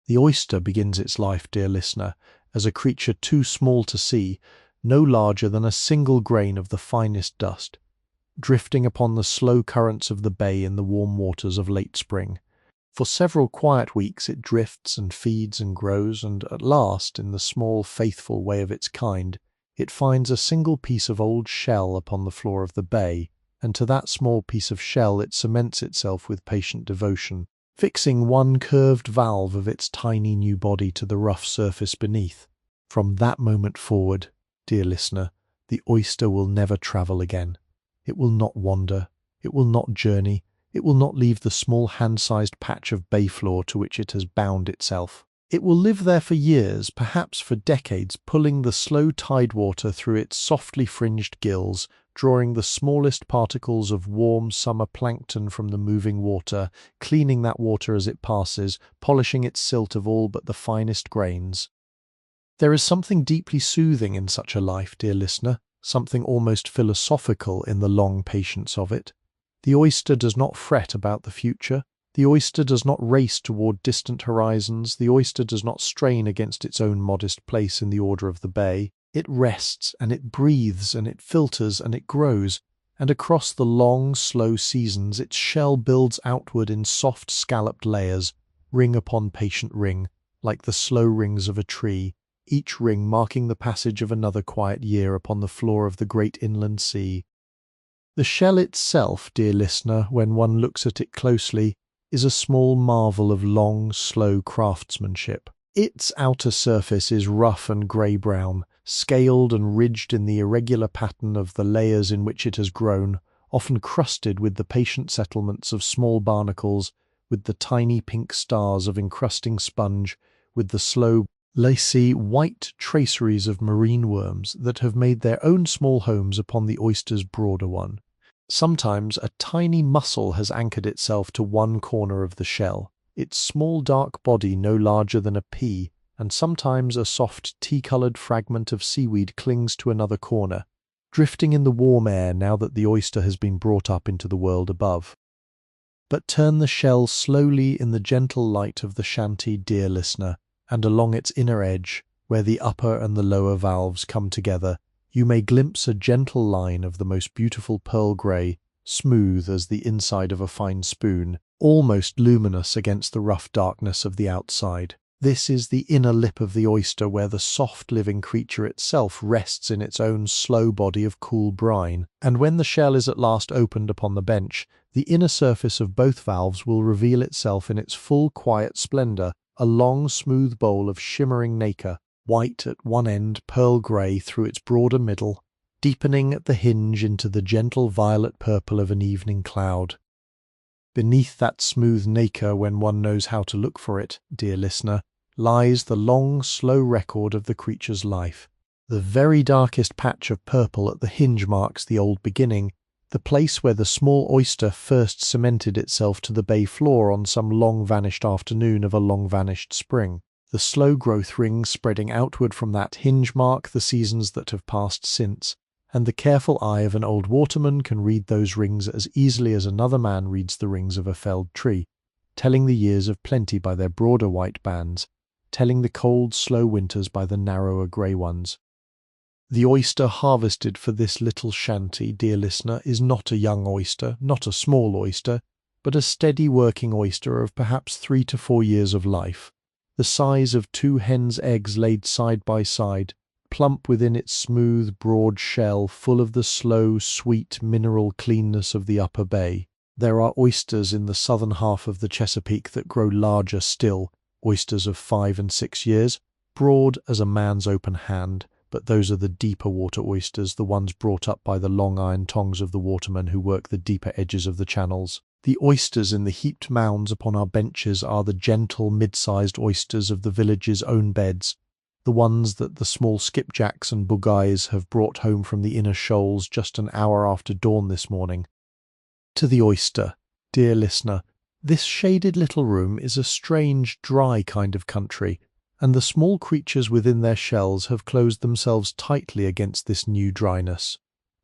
The oyster begins its life, dear listener, as a creature too small to see, no larger than a single grain of the finest dust, drifting upon the slow currents of the bay in the warm waters of late spring. For several quiet weeks it drifts and feeds and grows, and at last, in the small, faithful way of its kind, it finds a single piece of old shell upon the floor of the bay, and to that small piece of shell it cements itself with patient devotion, fixing one curved valve of its tiny new body to the rough surface beneath. From that moment forward, dear listener, the oyster will never travel again. It will not wander, it will not journey, it will not leave the small hand-sized patch of bay floor to which it has bound itself. It will live there for years, perhaps for decades, pulling the slow tidewater through its softly fringed gills, drawing the smallest particles of warm summer plankton from the moving water, cleaning that water as it passes, polishing its silt of all but the finest grains. There is something deeply soothing in such a life, dear listener, something almost philosophical in the long patience of it. The oyster does not fret about the future. The oyster does not race toward distant horizons. The oyster does not strain against its own modest place in the order of the bay. It rests, and it breathes, and it filters, and it grows, and across the long, slow seasons its shell builds outward in soft scalloped layers, ring upon patient ring, like the slow rings of a tree, each ring marking the passage of another quiet year upon the floor of the great inland sea. The shell itself, dear listener, when one looks at it closely, is a small marvel of long, slow craftsmanship. Its outer surface is rough and grey-brown, scaled and ridged in the irregular pattern of the layers in which it has grown, often crusted with the patient settlements of small barnacles, with the tiny pink stars of encrusting sponge, with the slow, lacy, white traceries of marine worms that have made their own small homes upon the oyster's broader one. Sometimes a tiny mussel has anchored itself to one corner of the shell, its small dark body no larger than a pea, and sometimes a soft tea-coloured fragment of seaweed clings to another corner, drifting in the warm air now that the oyster has been brought up into the world above. But turn the shell slowly in the gentle light of the shanty, dear listener, and along its inner edge, where the upper and the lower valves come together, you may glimpse a gentle line of the most beautiful pearl grey, smooth as the inside of a fine spoon, almost luminous against the rough darkness of the outside. This is the inner lip of the oyster, where the soft living creature itself rests in its own slow body of cool brine, and when the shell is at last opened upon the bench, the inner surface of both valves will reveal itself in its full quiet splendour, a long smooth bowl of shimmering nacre, white at one end, pearl grey through its broader middle, deepening at the hinge into the gentle violet purple of an evening cloud. Beneath that smooth nacre, when one knows how to look for it, dear listener, lies the long, slow record of the creature's life. The very darkest patch of purple at the hinge marks the old beginning, the place where the small oyster first cemented itself to the bay floor on some long-vanished afternoon of a long-vanished spring. The slow growth rings spreading outward from that hinge mark the seasons that have passed since, and the careful eye of an old waterman can read those rings as easily as another man reads the rings of a felled tree, telling the years of plenty by their broader white bands, telling the cold, slow winters by the narrower grey ones. The oyster harvested for this little shanty, dear listener, is not a young oyster, not a small oyster, but a steady working oyster of perhaps 3 to 4 years of life, the size of 2 hens' eggs laid side by side, plump within its smooth, broad shell, full of the slow, sweet, mineral cleanness of the upper bay. There are oysters in the southern half of the Chesapeake that grow larger still, oysters of 5 and 6 years, broad as a man's open hand, but those are the deeper water oysters, the ones brought up by the long iron tongs of the watermen who work the deeper edges of the channels. The oysters in the heaped mounds upon our benches are the gentle, mid-sized oysters of the village's own beds, the ones that the small skipjacks and bugais have brought home from the inner shoals just an hour after dawn this morning. To the oyster, dear listener, this shaded little room is a strange, dry kind of country, and the small creatures within their shells have closed themselves tightly against this new dryness,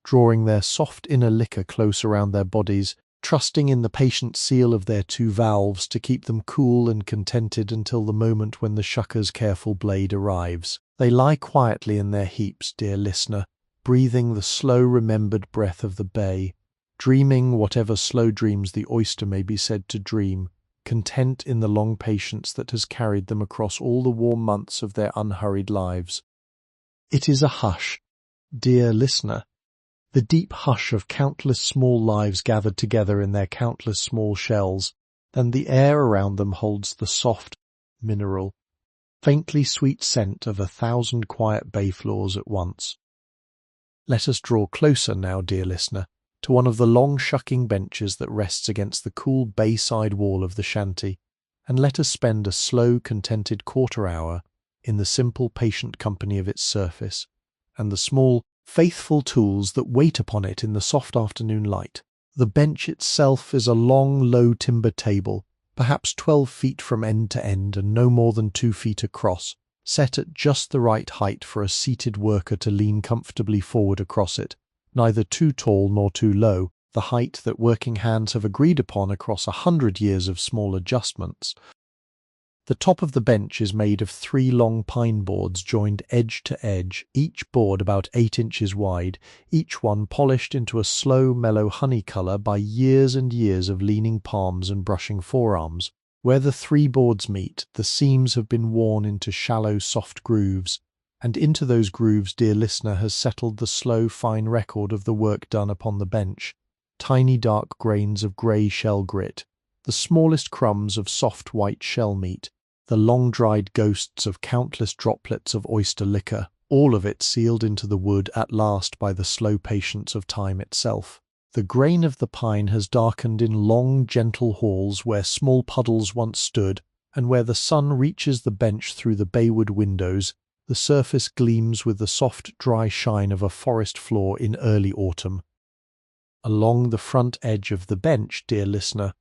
drawing their soft inner liquor close around their bodies, trusting in the patient seal of their two valves to keep them cool and contented until the moment when the shucker's careful blade arrives. They lie quietly in their heaps, dear listener, breathing the slow remembered breath of the bay, dreaming whatever slow dreams the oyster may be said to dream, content in the long patience that has carried them across all the warm months of their unhurried lives. It is a hush, dear listener, the deep hush of countless small lives gathered together in their countless small shells, and the air around them holds the soft, mineral, faintly sweet scent of 1,000 quiet bay floors at once. Let us draw closer now, dear listener, to one of the long shucking benches that rests against the cool bayside wall of the shanty, and let us spend a slow, contented quarter-hour in the simple, patient company of its surface, and the small, faithful tools that wait upon it in the soft afternoon light. The bench itself is a long, low timber table, perhaps 12 feet from end to end and no more than 2 feet across, set at just the right height for a seated worker to lean comfortably forward across it, neither too tall nor too low, the height that working hands have agreed upon across 100 years of small adjustments. The top of the bench is made of 3 long pine boards joined edge to edge, each board about 8 inches wide, each one polished into a slow, mellow honey colour by years and years of leaning palms and brushing forearms. Where the 3 boards meet, the seams have been worn into shallow, soft grooves, and into those grooves, dear listener, has settled the slow, fine record of the work done upon the bench, tiny dark grains of grey shell grit, the smallest crumbs of soft white shell meat, the long-dried ghosts of countless droplets of oyster liquor, all of it sealed into the wood at last by the slow patience of time itself. The grain of the pine has darkened in long, gentle halls where small puddles once stood, and where the sun reaches the bench through the baywood windows, the surface gleams with the soft, dry shine of a forest floor in early autumn. Along the front edge of the bench, dear listener,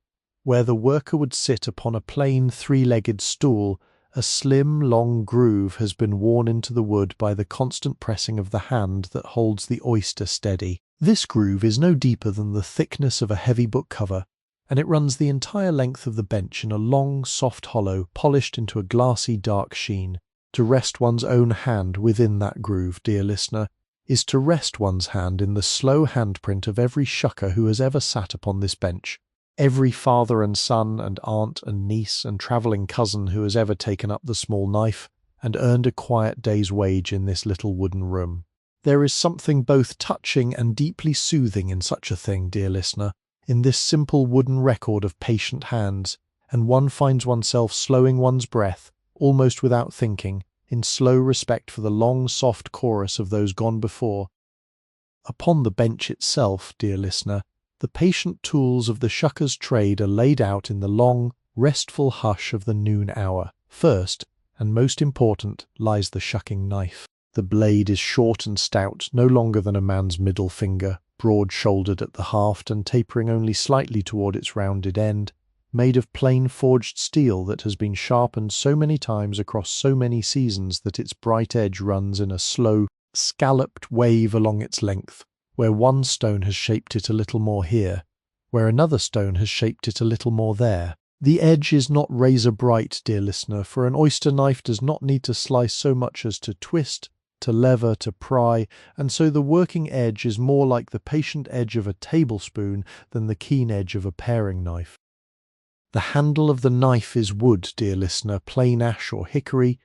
where the worker would sit upon a plain 3-legged stool, a slim, long groove has been worn into the wood by the constant pressing of the hand that holds the oyster steady. This groove is no deeper than the thickness of a heavy book cover, and it runs the entire length of the bench in a long, soft hollow, polished into a glassy, dark sheen. To rest one's own hand within that groove, dear listener, is to rest one's hand in the slow handprint of every shucker who has ever sat upon this bench, every father and son and aunt and niece and travelling cousin who has ever taken up the small knife and earned a quiet day's wage in this little wooden room. There is something both touching and deeply soothing in such a thing, dear listener, in this simple wooden record of patient hands, and one finds oneself slowing one's breath, almost without thinking, in slow respect for the long, soft chorus of those gone before. Upon the bench itself, dear listener, the patient tools of the shucker's trade are laid out in the long, restful hush of the noon hour. First, and most important, lies the shucking knife. The blade is short and stout, no longer than a man's middle finger, broad-shouldered at the haft and tapering only slightly toward its rounded end, made of plain forged steel that has been sharpened so many times across so many seasons that its bright edge runs in a slow, scalloped wave along its length, where one stone has shaped it a little more here, where another stone has shaped it a little more there. The edge is not razor bright, dear listener, for an oyster knife does not need to slice so much as to twist, to lever, to pry, and so the working edge is more like the patient edge of a tablespoon than the keen edge of a paring knife. The handle of the knife is wood, dear listener, plain ash or hickory,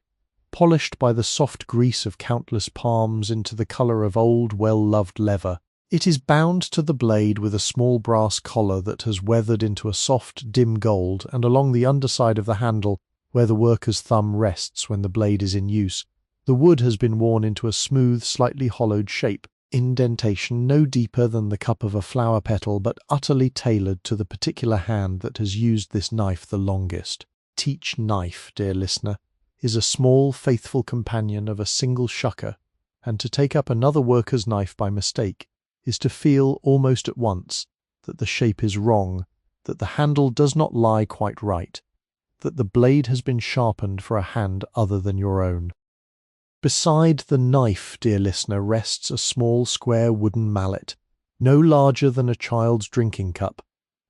polished by the soft grease of countless palms into the colour of old, well-loved leather. It is bound to the blade with a small brass collar that has weathered into a soft, dim gold, and along the underside of the handle, where the worker's thumb rests when the blade is in use, The wood has been worn into a smooth, slightly hollowed shape, indentation no deeper than the cup of a flower petal but utterly tailored to the particular hand that has used this knife the longest. Each knife, dear listener, is a small, faithful companion of a single shucker, and to take up another worker's knife by mistake is to feel almost at once that the shape is wrong, that the handle does not lie quite right, that the blade has been sharpened for a hand other than your own. Beside the knife, dear listener, rests a small square wooden mallet, no larger than a child's drinking cup,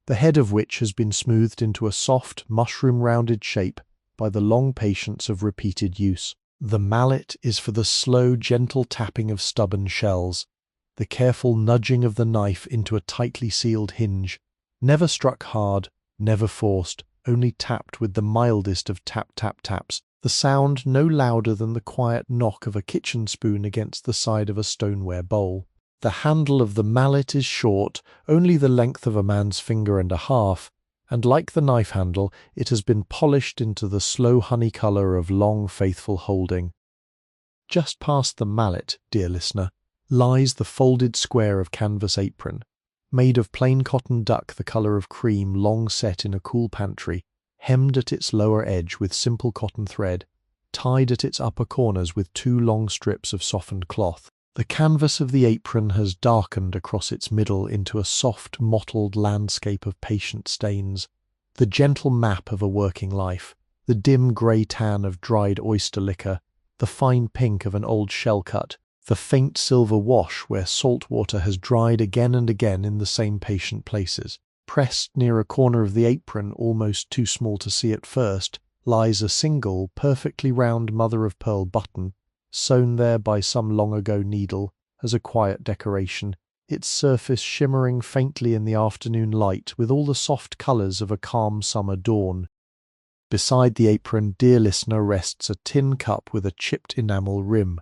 the head of which has been smoothed into a soft, mushroom-rounded shape by the long patience of repeated use. The mallet is for the slow, gentle tapping of stubborn shells, the careful nudging of the knife into a tightly sealed hinge, never struck hard, never forced, only tapped with the mildest of tap-tap-taps, the sound no louder than the quiet knock of a kitchen spoon against the side of a stoneware bowl. The handle of the mallet is short, only the length of a man's finger and a half, and like the knife handle, it has been polished into the slow honey colour of long, faithful holding. Just past the mallet, dear listener, lies the folded square of canvas apron, made of plain cotton duck the colour of cream long set in a cool pantry, hemmed at its lower edge with simple cotton thread, tied at its upper corners with 2 long strips of softened cloth. The canvas of the apron has darkened across its middle into a soft, mottled landscape of patient stains, the gentle map of a working life, the dim grey tan of dried oyster liquor, the fine pink of an old shell cut, the faint silver wash where salt water has dried again and again in the same patient places. Pressed near a corner of the apron, almost too small to see at first, lies a single, perfectly round mother-of-pearl button, sewn there by some long-ago needle, as a quiet decoration, its surface shimmering faintly in the afternoon light with all the soft colours of a calm summer dawn. Beside the apron, dear listener, rests a tin cup with a chipped enamel rim,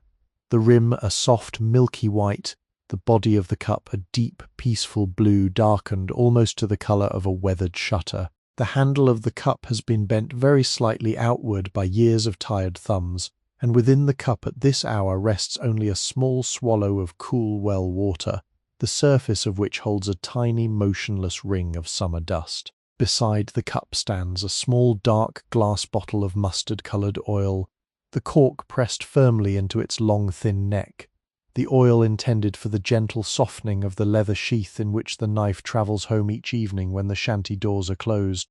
the rim a soft milky white, the body of the cup a deep, peaceful blue darkened almost to the colour of a weathered shutter. The handle of the cup has been bent very slightly outward by years of tired thumbs, and within the cup at this hour rests only a small swallow of cool well water, the surface of which holds a tiny motionless ring of summer dust. Beside the cup stands a small dark glass bottle of mustard-coloured oil, the cork pressed firmly into its long thin neck, the oil intended for the gentle softening of the leather sheath in which the knife travels home each evening when the shanty doors are closed.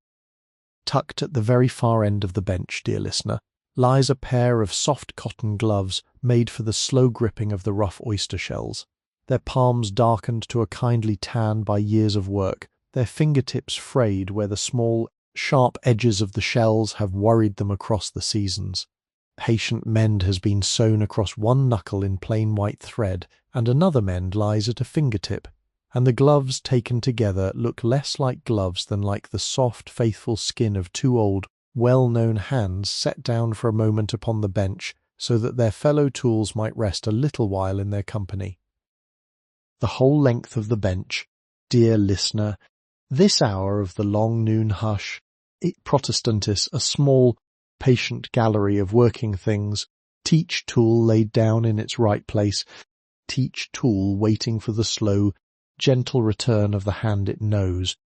Tucked at the very far end of the bench, dear listener, lies a pair of soft cotton gloves made for the slow gripping of the rough oyster shells, their palms darkened to a kindly tan by years of work, their fingertips frayed where the small, sharp edges of the shells have worried them across the seasons. Patient mend has been sewn across one knuckle in plain white thread, and another mend lies at a fingertip, and the gloves taken together look less like gloves than like the soft, faithful skin of 2 old, well-known hands set down for a moment upon the bench so that their fellow tools might rest a little while in their company. The whole length of the bench, dear listener, this hour of the long noon hush, Protestantis, a small, patient gallery of working things, teach tool laid down in its right place, teach tool waiting for the slow, gentle return of the hand it knows.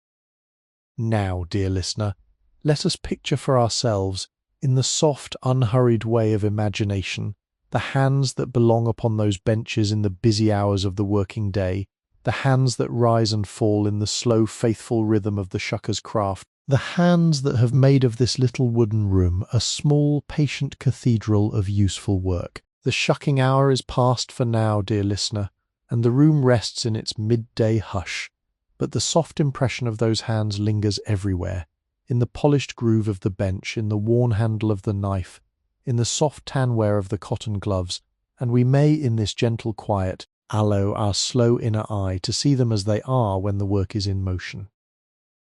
Now, dear listener, let us picture for ourselves, in the soft, unhurried way of imagination, the hands that belong upon those benches in the busy hours of the working day, the hands that rise and fall in the slow, faithful rhythm of the shucker's craft, the hands that have made of this little wooden room a small, patient cathedral of useful work. The shucking hour is past for now, dear listener, and the room rests in its midday hush, but the soft impression of those hands lingers everywhere, in the polished groove of the bench, in the worn handle of the knife, in the soft tanware of the cotton gloves, and we may, in this gentle quiet, allow our slow inner eye to see them as they are when the work is in motion.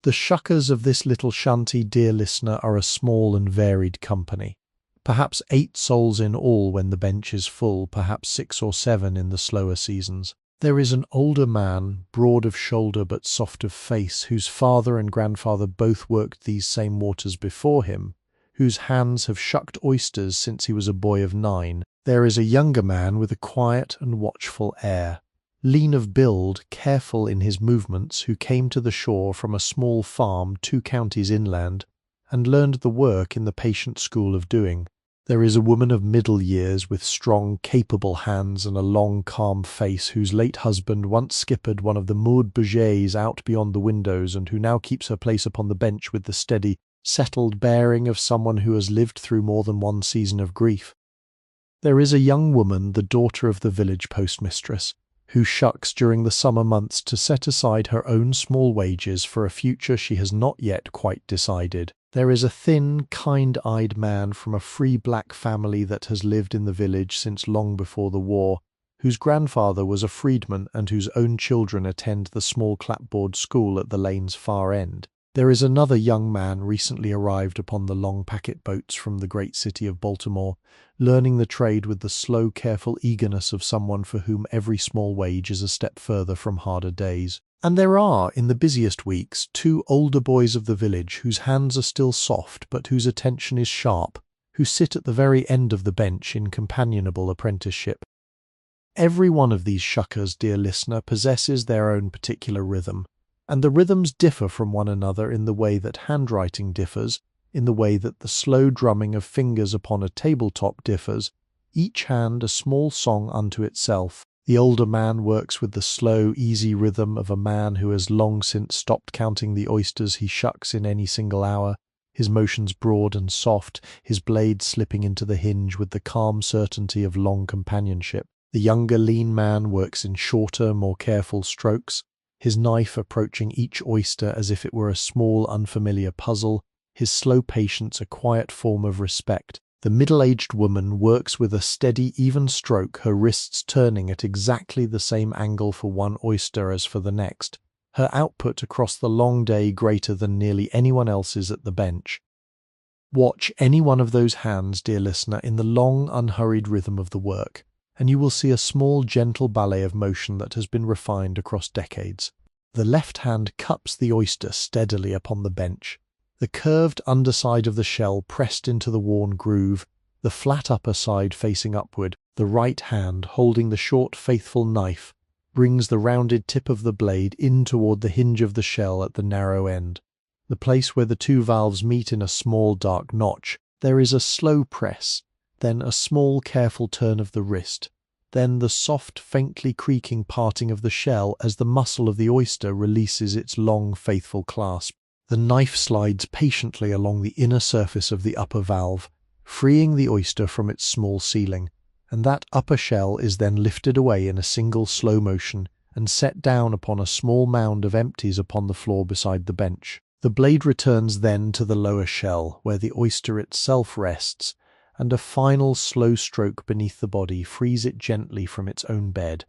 The shuckers of this little shanty, dear listener, are a small and varied company. Perhaps 8 souls in all when the bench is full, perhaps 6 or 7 in the slower seasons. There is an older man, broad of shoulder but soft of face, whose father and grandfather both worked these same waters before him, whose hands have shucked oysters since he was a boy of 9. There is a younger man with a quiet and watchful air, lean of build, careful in his movements, who came to the shore from a small farm 2 counties inland, and learned the work in the patient school of doing. There is a woman of middle years with strong, capable hands and a long, calm face, whose late husband once skippered one of the moored bougies out beyond the windows, and who now keeps her place upon the bench with the steady, settled bearing of someone who has lived through more than one season of grief. There is a young woman, the daughter of the village postmistress, who shucks during the summer months to set aside her own small wages for a future she has not yet quite decided. There is a thin, kind-eyed man from a free black family that has lived in the village since long before the war, whose grandfather was a freedman and whose own children attend the small clapboard school at the lane's far end. There is another young man recently arrived upon the long packet boats from the great city of Baltimore, learning the trade with the slow, careful eagerness of someone for whom every small wage is a step further from harder days. And there are, in the busiest weeks, 2 older boys of the village whose hands are still soft but whose attention is sharp, who sit at the very end of the bench in companionable apprenticeship. Every one of these shuckers, dear listener, possesses their own particular rhythm, and the rhythms differ from one another in the way that handwriting differs, in the way that the slow drumming of fingers upon a tabletop differs, each hand a small song unto itself. The older man works with the slow, easy rhythm of a man who has long since stopped counting the oysters he shucks in any single hour, his motions broad and soft, his blade slipping into the hinge with the calm certainty of long companionship. The younger lean man works in shorter, more careful strokes, his knife approaching each oyster as if it were a small, unfamiliar puzzle, his slow patience a quiet form of respect. The middle-aged woman works with a steady, even stroke, her wrists turning at exactly the same angle for one oyster as for the next, her output across the long day greater than nearly anyone else's at the bench. Watch any one of those hands, dear listener, in the long, unhurried rhythm of the work, and you will see a small, gentle ballet of motion that has been refined across decades. The left hand cups the oyster steadily upon the bench, the curved underside of the shell pressed into the worn groove, the flat upper side facing upward. The right hand, holding the short, faithful knife, brings the rounded tip of the blade in toward the hinge of the shell at the narrow end, the place where the 2 valves meet in a small, dark notch. There is a slow press, then a small, careful turn of the wrist, then the soft, faintly creaking parting of the shell as the muscle of the oyster releases its long, faithful clasp. The knife slides patiently along the inner surface of the upper valve, freeing the oyster from its small sealing, and that upper shell is then lifted away in a single slow motion and set down upon a small mound of empties upon the floor beside the bench. The blade returns then to the lower shell, where the oyster itself rests, and a final slow stroke beneath the body frees it gently from its own bed.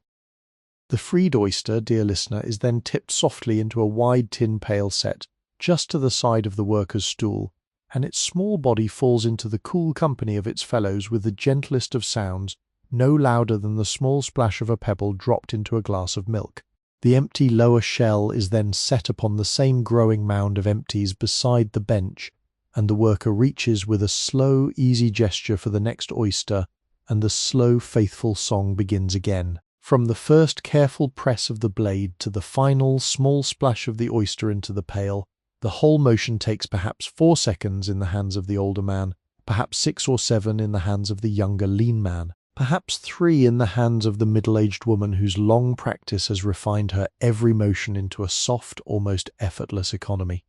The freed oyster, dear listener, is then tipped softly into a wide tin pail set just to the side of the worker's stool, and its small body falls into the cool company of its fellows with the gentlest of sounds, no louder than the small splash of a pebble dropped into a glass of milk. The empty lower shell is then set upon the same growing mound of empties beside the bench, and the worker reaches with a slow, easy gesture for the next oyster, and the slow, faithful song begins again. From the first careful press of the blade to the final small splash of the oyster into the pail, the whole motion takes perhaps 4 seconds in the hands of the older man, perhaps 6 or 7 in the hands of the younger lean man, perhaps 3 in the hands of the middle-aged woman whose long practice has refined her every motion into a soft, almost effortless economy.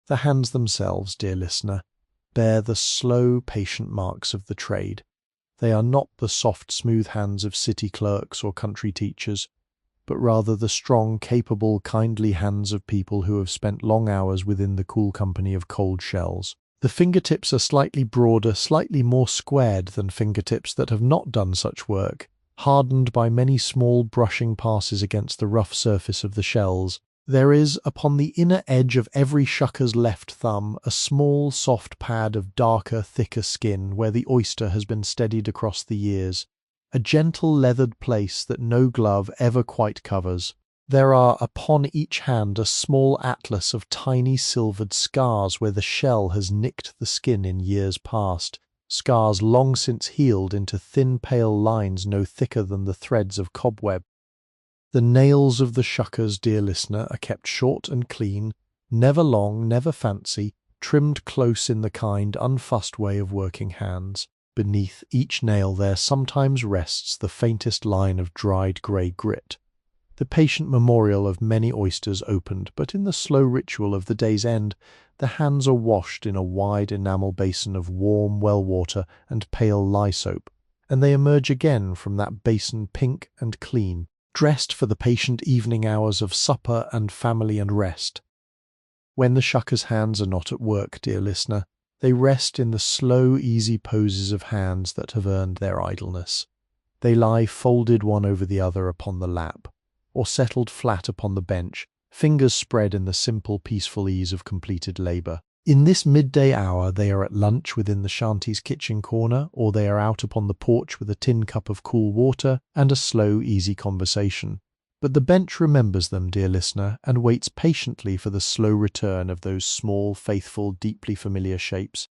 The hands themselves, dear listener, bear the slow, patient marks of the trade. They are not the soft, smooth hands of city clerks or country teachers, but rather the strong, capable, kindly hands of people who have spent long hours within the cool company of cold shells. The fingertips are slightly broader, slightly more squared than fingertips that have not done such work, hardened by many small brushing passes against the rough surface of the shells. There is, upon the inner edge of every shucker's left thumb, a small, soft pad of darker, thicker skin where the oyster has been steadied across the years, a gentle leathered place that no glove ever quite covers. There are upon each hand a small atlas of tiny silvered scars where the shell has nicked the skin in years past, scars long since healed into thin pale lines no thicker than the threads of cobweb. The nails of the shuckers, dear listener, are kept short and clean, never long, never fancy, trimmed close in the kind, unfussed way of working hands. Beneath each nail there sometimes rests the faintest line of dried grey grit, the patient memorial of many oysters opened, but in the slow ritual of the day's end, the hands are washed in a wide enamel basin of warm well water and pale lye soap, and they emerge again from that basin pink and clean, dressed for the patient evening hours of supper and family and rest. When the shucker's hands are not at work, dear listener, they rest in the slow, easy poses of hands that have earned their idleness. They lie folded one over the other upon the lap, or settled flat upon the bench, fingers spread in the simple, peaceful ease of completed labour. In this midday hour they are at lunch within the shanty's kitchen corner, or they are out upon the porch with a tin cup of cool water and a slow, easy conversation. But the bench remembers them, dear listener, and waits patiently for the slow return of those small, faithful, deeply familiar shapes.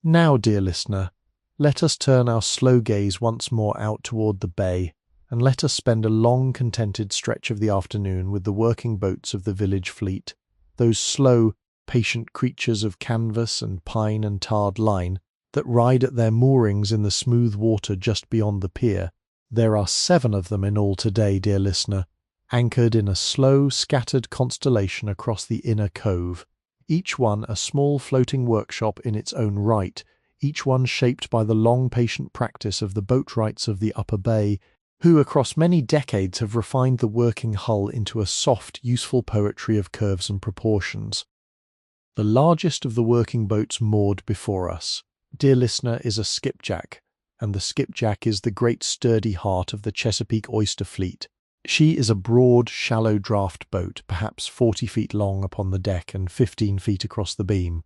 Now, dear listener, let us turn our slow gaze once more out toward the bay, and let us spend a long, contented stretch of the afternoon with the working boats of the village fleet, those slow, patient creatures of canvas and pine and tarred line that ride at their moorings in the smooth water just beyond the pier. There are 7 of them in all today, dear listener, anchored in a slow, scattered constellation across the inner cove, each one a small floating workshop in its own right, each one shaped by the long, patient practice of the boatwrights of the upper bay, who across many decades have refined the working hull into a soft, useful poetry of curves and proportions. The largest of the working boats moored before us, dear listener, is a skipjack, and the skipjack is the great sturdy heart of the Chesapeake Oyster fleet. She is a broad, shallow draught boat, perhaps 40 feet long upon the deck and 15 feet across the beam,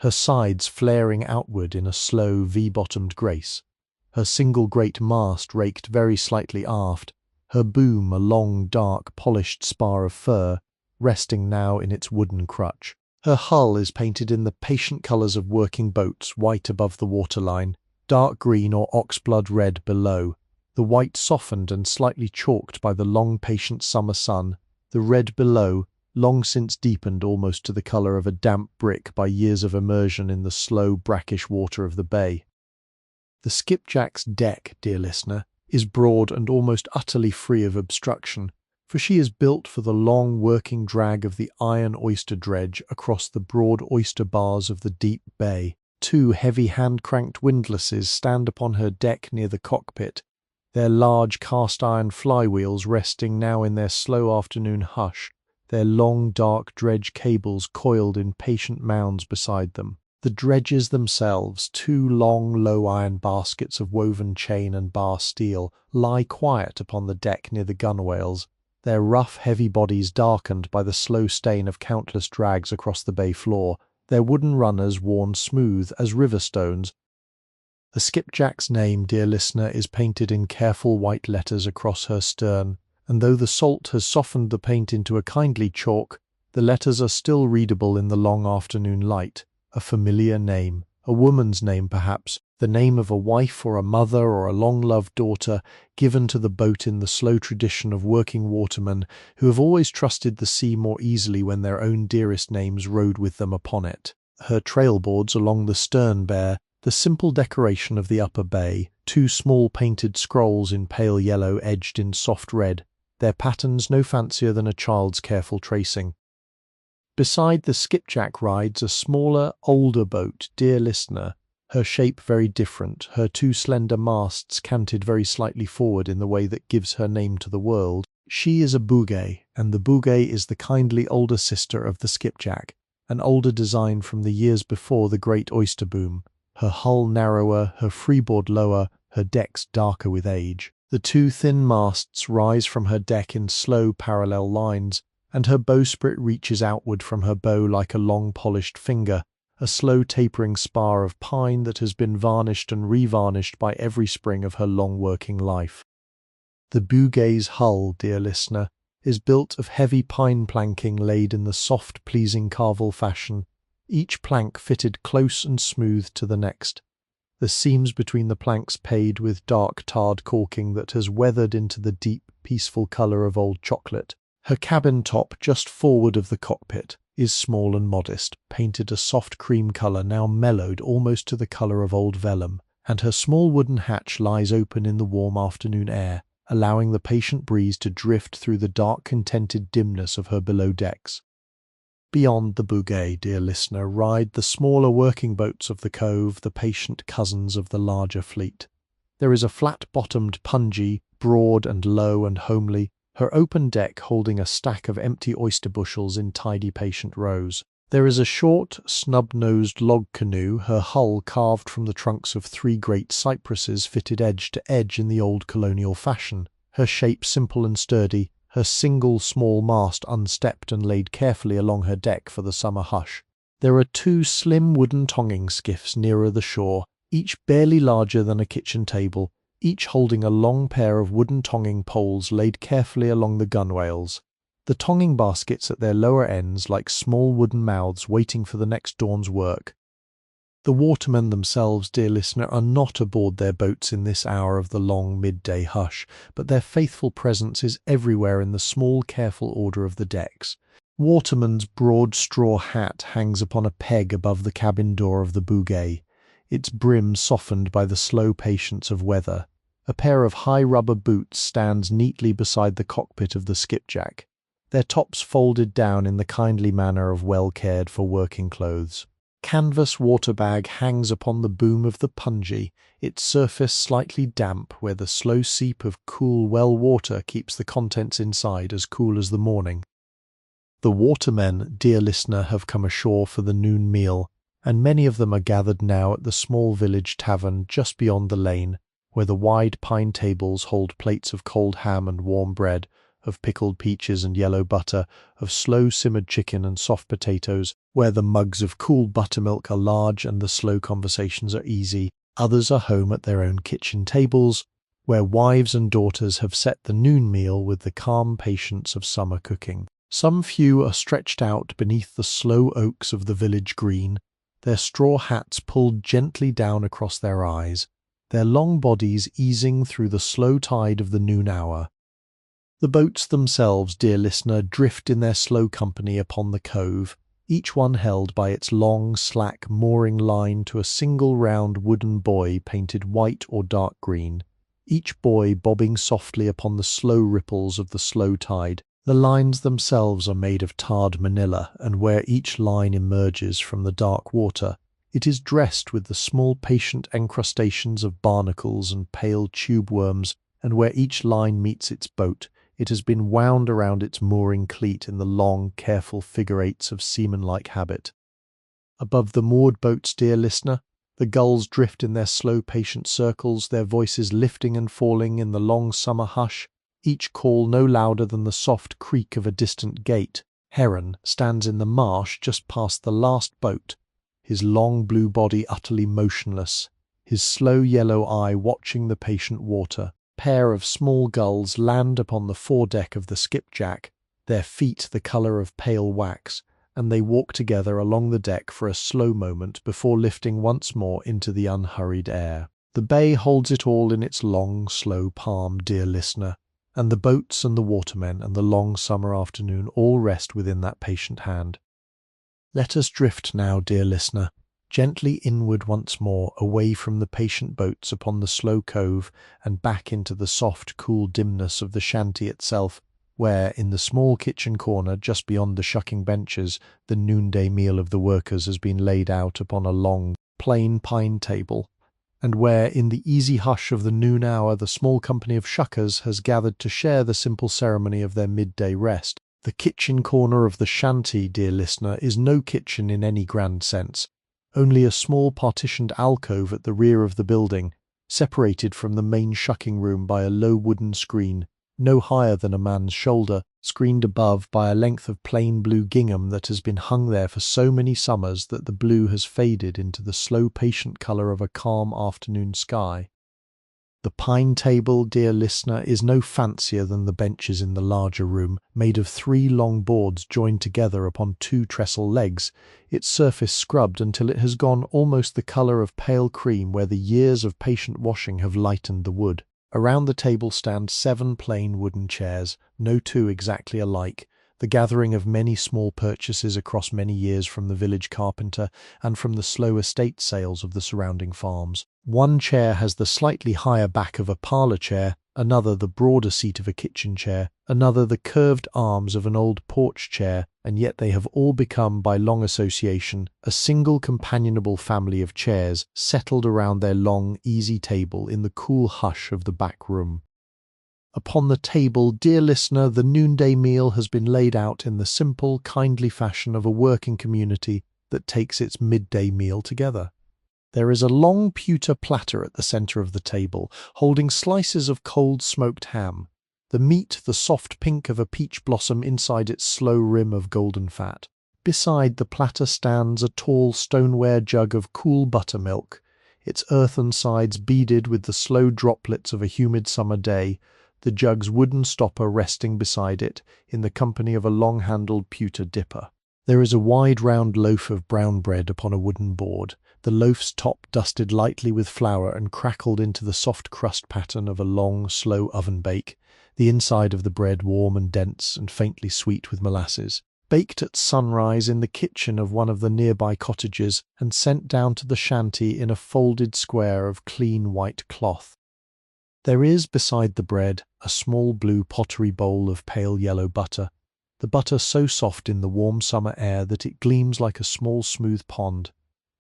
her sides flaring outward in a slow V-bottomed grace, her single great mast raked very slightly aft, her boom a long, dark, polished spar of fir, resting now in its wooden crutch. Her hull is painted in the patient colours of working boats, white above the waterline, dark green or oxblood red below, the white softened and slightly chalked by the long patient summer sun, the red below, long since deepened almost to the colour of a damp brick by years of immersion in the slow brackish water of the bay. The skipjack's deck, dear listener, is broad and almost utterly free of obstruction, for she is built for the long working drag of the iron oyster dredge across the broad oyster bars of the deep bay. 2 heavy hand-cranked windlasses stand upon her deck near the cockpit, their large cast-iron flywheels resting now in their slow afternoon hush, their long dark dredge cables coiled in patient mounds beside them. The dredges themselves, 2 long low iron baskets of woven chain and bar steel, lie quiet upon the deck near the gunwales, their rough heavy bodies darkened by the slow stain of countless drags across the bay floor, their wooden runners worn smooth as river stones. The skipjack's name, dear listener, is painted in careful white letters across her stern, and though the salt has softened the paint into a kindly chalk, the letters are still readable in the long afternoon light. A familiar name, a woman's name perhaps, the name of a wife or a mother or a long-loved daughter, given to the boat in the slow tradition of working watermen who have always trusted the sea more easily when their own dearest names rode with them upon it. Her trailboards along the stern bear the simple decoration of the upper bay, 2 small painted scrolls in pale yellow edged in soft red, their patterns no fancier than a child's careful tracing. Beside the skipjack rides a smaller, older boat, dear listener, her shape very different, her 2 slender masts canted very slightly forward in the way that gives her name to the world. She is a bougay, and the bougay is the kindly older sister of the skipjack, an older design from the years before the great oyster boom, her hull narrower, her freeboard lower, her decks darker with age. The 2 thin masts rise from her deck in slow parallel lines, and her bowsprit reaches outward from her bow like a long polished finger, a slow tapering spar of pine that has been varnished and revarnished by every spring of her long working life. The bougay's hull, dear listener, is built of heavy pine planking laid in the soft, pleasing carvel fashion, each plank fitted close and smooth to the next. the seams between the planks paid with dark tarred caulking that has weathered into the deep, peaceful colour of old chocolate. Her cabin top, just forward of the cockpit, is small and modest, painted a soft cream colour now mellowed almost to the colour of old vellum, and her small wooden hatch lies open in the warm afternoon air, allowing the patient breeze to drift through the dark contented dimness of her below decks. Beyond the bouquet, dear listener, ride the smaller working boats of the cove, the patient cousins of the larger fleet. There is a flat-bottomed pungy, broad and low and homely, her open deck holding a stack of empty oyster bushels in tidy patient rows. There is a short, snub-nosed log canoe, her hull carved from the trunks of 3 great cypresses fitted edge to edge in the old colonial fashion, her shape simple and sturdy, her single small mast unstepped and laid carefully along her deck for the summer hush. There are 2 slim wooden tonging skiffs nearer the shore, each barely larger than a kitchen table, each holding a long pair of wooden tonging poles laid carefully along the gunwales. The tonging baskets at their lower ends like small wooden mouths waiting for the next dawn's work. The watermen themselves, dear listener, are not aboard their boats in this hour of the long midday hush, but their faithful presence is everywhere in the small careful order of the decks. Waterman's broad straw hat hangs upon a peg above the cabin door of the bouquet, its brim softened by the slow patience of weather. A pair of high rubber boots stands neatly beside the cockpit of the skipjack, their tops folded down in the kindly manner of well-cared-for working clothes. Canvas water bag hangs upon the boom of the pungy, its surface slightly damp where the slow seep of cool well water keeps the contents inside as cool as the morning. The watermen, dear listener, have come ashore for the noon meal, and many of them are gathered now at the small village tavern just beyond the lane, where the wide pine tables hold plates of cold ham and warm bread, of pickled peaches and yellow butter, of slow-simmered chicken and soft potatoes, where the mugs of cool buttermilk are large and the slow conversations are easy. Others are home at their own kitchen tables, where wives and daughters have set the noon meal with the calm patience of summer cooking. Some few are stretched out beneath the slow oaks of the village green, their straw hats pulled gently down across their eyes, their long bodies easing through the slow tide of the noon hour. The boats themselves, dear listener, drift in their slow company upon the cove, each one held by its long, slack mooring line to a single round wooden buoy painted white or dark green, each buoy bobbing softly upon the slow ripples of the slow tide. The lines themselves are made of tarred manila, and where each line emerges from the dark water, it is dressed with the small patient encrustations of barnacles and pale tube worms, and where each line meets its boat, it has been wound around its mooring cleat in the long, careful figure-eights of seaman-like habit. Above the moored boats, dear listener, the gulls drift in their slow, patient circles, their voices lifting and falling in the long summer hush, each call no louder than the soft creak of a distant gate. Heron stands in the marsh just past the last boat, his long blue body utterly motionless, his slow yellow eye watching the patient water. Pair of small gulls land upon the foredeck of the skipjack, their feet the colour of pale wax, and they walk together along the deck for a slow moment before lifting once more into the unhurried air. The bay holds it all in its long, slow palm, dear listener, and the boats and the watermen and the long summer afternoon all rest within that patient hand. Let us drift now, dear listener, gently inward once more, away from the patient boats upon the slow cove and back into the soft, cool dimness of the shanty itself, where, in the small kitchen corner just beyond the shucking benches, the noonday meal of the workers has been laid out upon a long, plain pine table, and where, in the easy hush of the noon hour, the small company of shuckers has gathered to share the simple ceremony of their midday rest. The kitchen corner of the shanty, dear listener, is no kitchen in any grand sense, only a small partitioned alcove at the rear of the building, separated from the main shucking room by a low wooden screen, no higher than a man's shoulder, screened above by a length of plain blue gingham that has been hung there for so many summers that the blue has faded into the slow patient colour of a calm afternoon sky. The pine table, dear listener, is no fancier than the benches in the larger room, made of 3 long boards joined together upon 2 trestle legs, its surface scrubbed until it has gone almost the colour of pale cream where the years of patient washing have lightened the wood. Around the table stand 7 plain wooden chairs, no 2 exactly alike, the gathering of many small purchases across many years from the village carpenter and from the slow estate sales of the surrounding farms. One chair has the slightly higher back of a parlour chair, another the broader seat of a kitchen chair, another the curved arms of an old porch chair, and yet they have all become, by long association, a single companionable family of chairs settled around their long, easy table in the cool hush of the back room. Upon the table, dear listener, the noonday meal has been laid out in the simple, kindly fashion of a working community that takes its midday meal together. There is a long pewter platter at the centre of the table, holding slices of cold smoked ham, the meat the soft pink of a peach blossom inside its slow rim of golden fat. Beside the platter stands a tall stoneware jug of cool buttermilk, its earthen sides beaded with the slow droplets of a humid summer day, the jug's wooden stopper resting beside it in the company of a long-handled pewter dipper. There is a wide round loaf of brown bread upon a wooden board, the loaf's top dusted lightly with flour and crackled into the soft crust pattern of a long, slow oven bake, the inside of the bread warm and dense and faintly sweet with molasses. Baked at sunrise in the kitchen of one of the nearby cottages and sent down to the shanty in a folded square of clean white cloth. There is, beside the bread, a small blue pottery bowl of pale yellow butter, the butter so soft in the warm summer air that it gleams like a small smooth pond,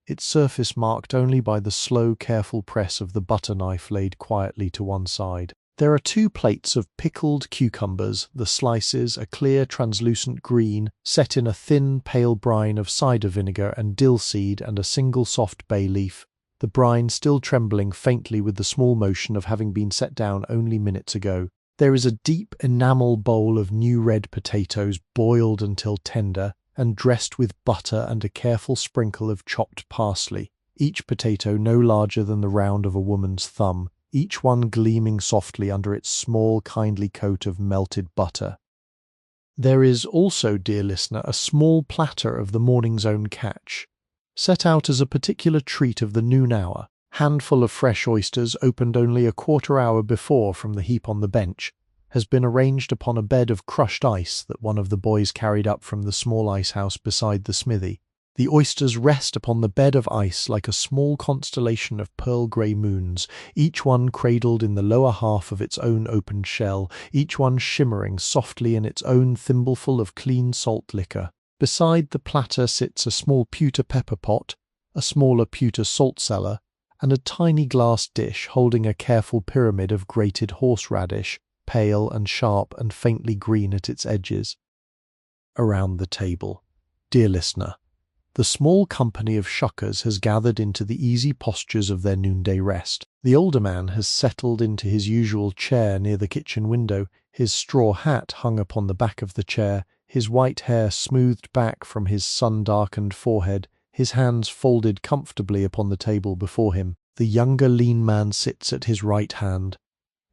its surface marked only by the slow, careful press of the butter knife laid quietly to one side. There are 2 plates of pickled cucumbers, the slices, a clear, translucent green, set in a thin, pale brine of cider vinegar and dill seed and a single soft bay leaf, the brine still trembling faintly with the small motion of having been set down only minutes ago. There is a deep enamel bowl of new red potatoes boiled until tender and dressed with butter and a careful sprinkle of chopped parsley, each potato no larger than the round of a woman's thumb, each one gleaming softly under its small, kindly coat of melted butter. There is also, dear listener, a small platter of the morning's own catch, set out as a particular treat of the noon hour, handful of fresh oysters opened only a quarter hour before from the heap on the bench, has been arranged upon a bed of crushed ice that one of the boys carried up from the small ice house beside the smithy. The oysters rest upon the bed of ice like a small constellation of pearl-grey moons, each one cradled in the lower half of its own opened shell, each one shimmering softly in its own thimbleful of clean salt liquor. Beside the platter sits a small pewter pepper pot, a smaller pewter salt cellar, and a tiny glass dish holding a careful pyramid of grated horseradish, pale and sharp and faintly green at its edges. Around the table, dear listener, the small company of shuckers has gathered into the easy postures of their noonday rest. The older man has settled into his usual chair near the kitchen window, his straw hat hung upon the back of the chair, his white hair smoothed back from his sun-darkened forehead, his hands folded comfortably upon the table before him. The younger lean man sits at his right hand,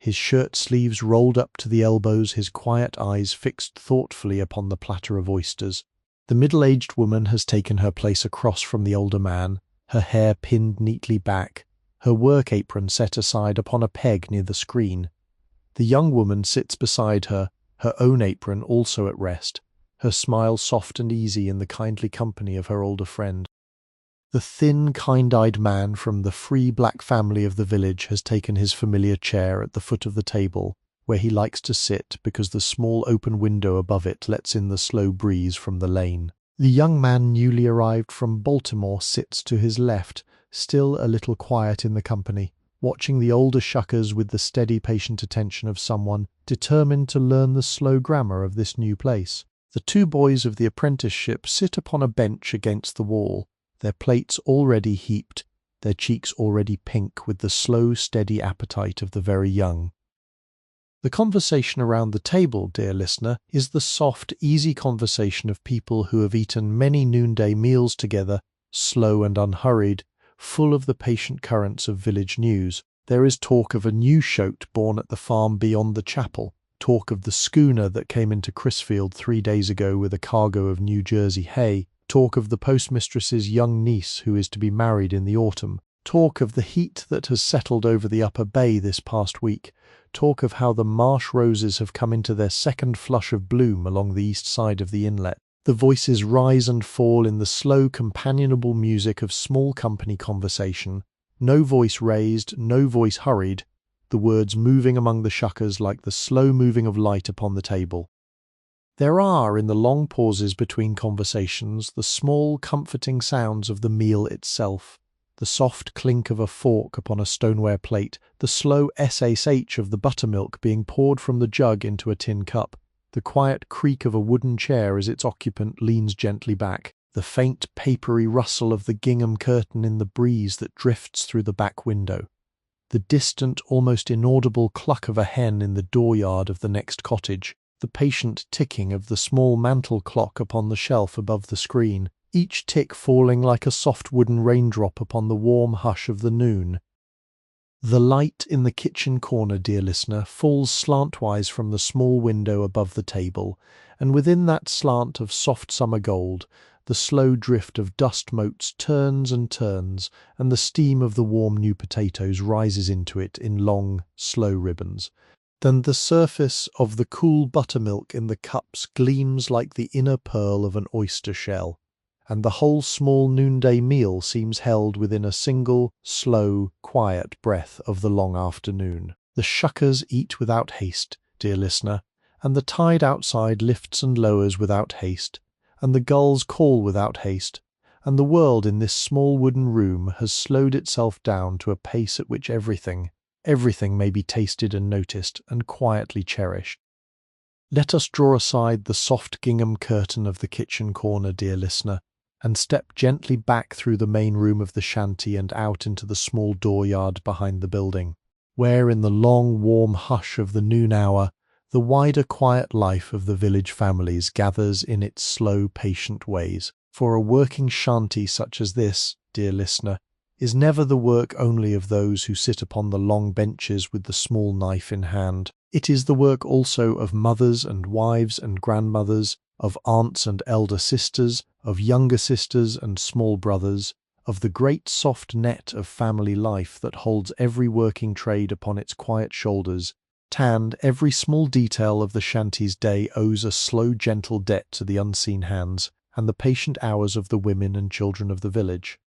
his shirt sleeves rolled up to the elbows, his quiet eyes fixed thoughtfully upon the platter of oysters. The middle-aged woman has taken her place across from the older man, her hair pinned neatly back, her work apron set aside upon a peg near the screen. The young woman sits beside her, her own apron also at rest, her smile soft and easy in the kindly company of her older friend. The thin, kind-eyed man from the free black family of the village has taken his familiar chair at the foot of the table, where he likes to sit because the small open window above it lets in the slow breeze from the lane. The young man newly arrived from Baltimore sits to his left, still a little quiet in the company, watching the older shuckers with the steady, patient attention of someone determined to learn the slow grammar of this new place. The 2 boys of the apprenticeship sit upon a bench against the wall, their plates already heaped, their cheeks already pink with the slow, steady appetite of the very young. The conversation around the table, dear listener, is the soft, easy conversation of people who have eaten many noonday meals together, slow and unhurried, full of the patient currents of village news. There is talk of a new shoat born at the farm beyond the chapel, talk of the schooner that came into Crisfield 3 days ago with a cargo of New Jersey hay, talk of the postmistress's young niece who is to be married in the autumn, talk of the heat that has settled over the upper bay this past week, talk of how the marsh roses have come into their second flush of bloom along the east side of the inlet. The voices rise and fall in the slow, companionable music of small company conversation, no voice raised, no voice hurried, the words moving among the shuckers like the slow moving of light upon the table. There are, in the long pauses between conversations, the small, comforting sounds of the meal itself, the soft clink of a fork upon a stoneware plate, the slow ssh of the buttermilk being poured from the jug into a tin cup, the quiet creak of a wooden chair as its occupant leans gently back, the faint papery rustle of the gingham curtain in the breeze that drifts through the back window, the distant, almost inaudible cluck of a hen in the dooryard of the next cottage, the patient ticking of the small mantel clock upon the shelf above the screen, each tick falling like a soft wooden raindrop upon the warm hush of the noon. The light in the kitchen corner, dear listener, falls slantwise from the small window above the table, and within that slant of soft summer gold, the slow drift of dust motes turns and turns, and the steam of the warm new potatoes rises into it in long, slow ribbons. Then the surface of the cool buttermilk in the cups gleams like the inner pearl of an oyster shell, and the whole small noonday meal seems held within a single, slow, quiet breath of the long afternoon. The shuckers eat without haste, dear listener, and the tide outside lifts and lowers without haste, and the gulls call without haste, and the world in this small wooden room has slowed itself down to a pace at which everything may be tasted and noticed and quietly cherished. Let us draw aside the soft gingham curtain of the kitchen corner, dear listener, and step gently back through the main room of the shanty and out into the small dooryard behind the building, where in the long, warm hush of the noon hour, the wider quiet life of the village families gathers in its slow, patient ways. For a working shanty such as this, dear listener, is never the work only of those who sit upon the long benches with the small knife in hand. It is the work also of mothers and wives and grandmothers, of aunts and elder sisters, of younger sisters and small brothers, of the great soft net of family life that holds every working trade upon its quiet shoulders. Tanned, every small detail of the shanty's day owes a slow, gentle debt to the unseen hands and the patient hours of the women and children of the village.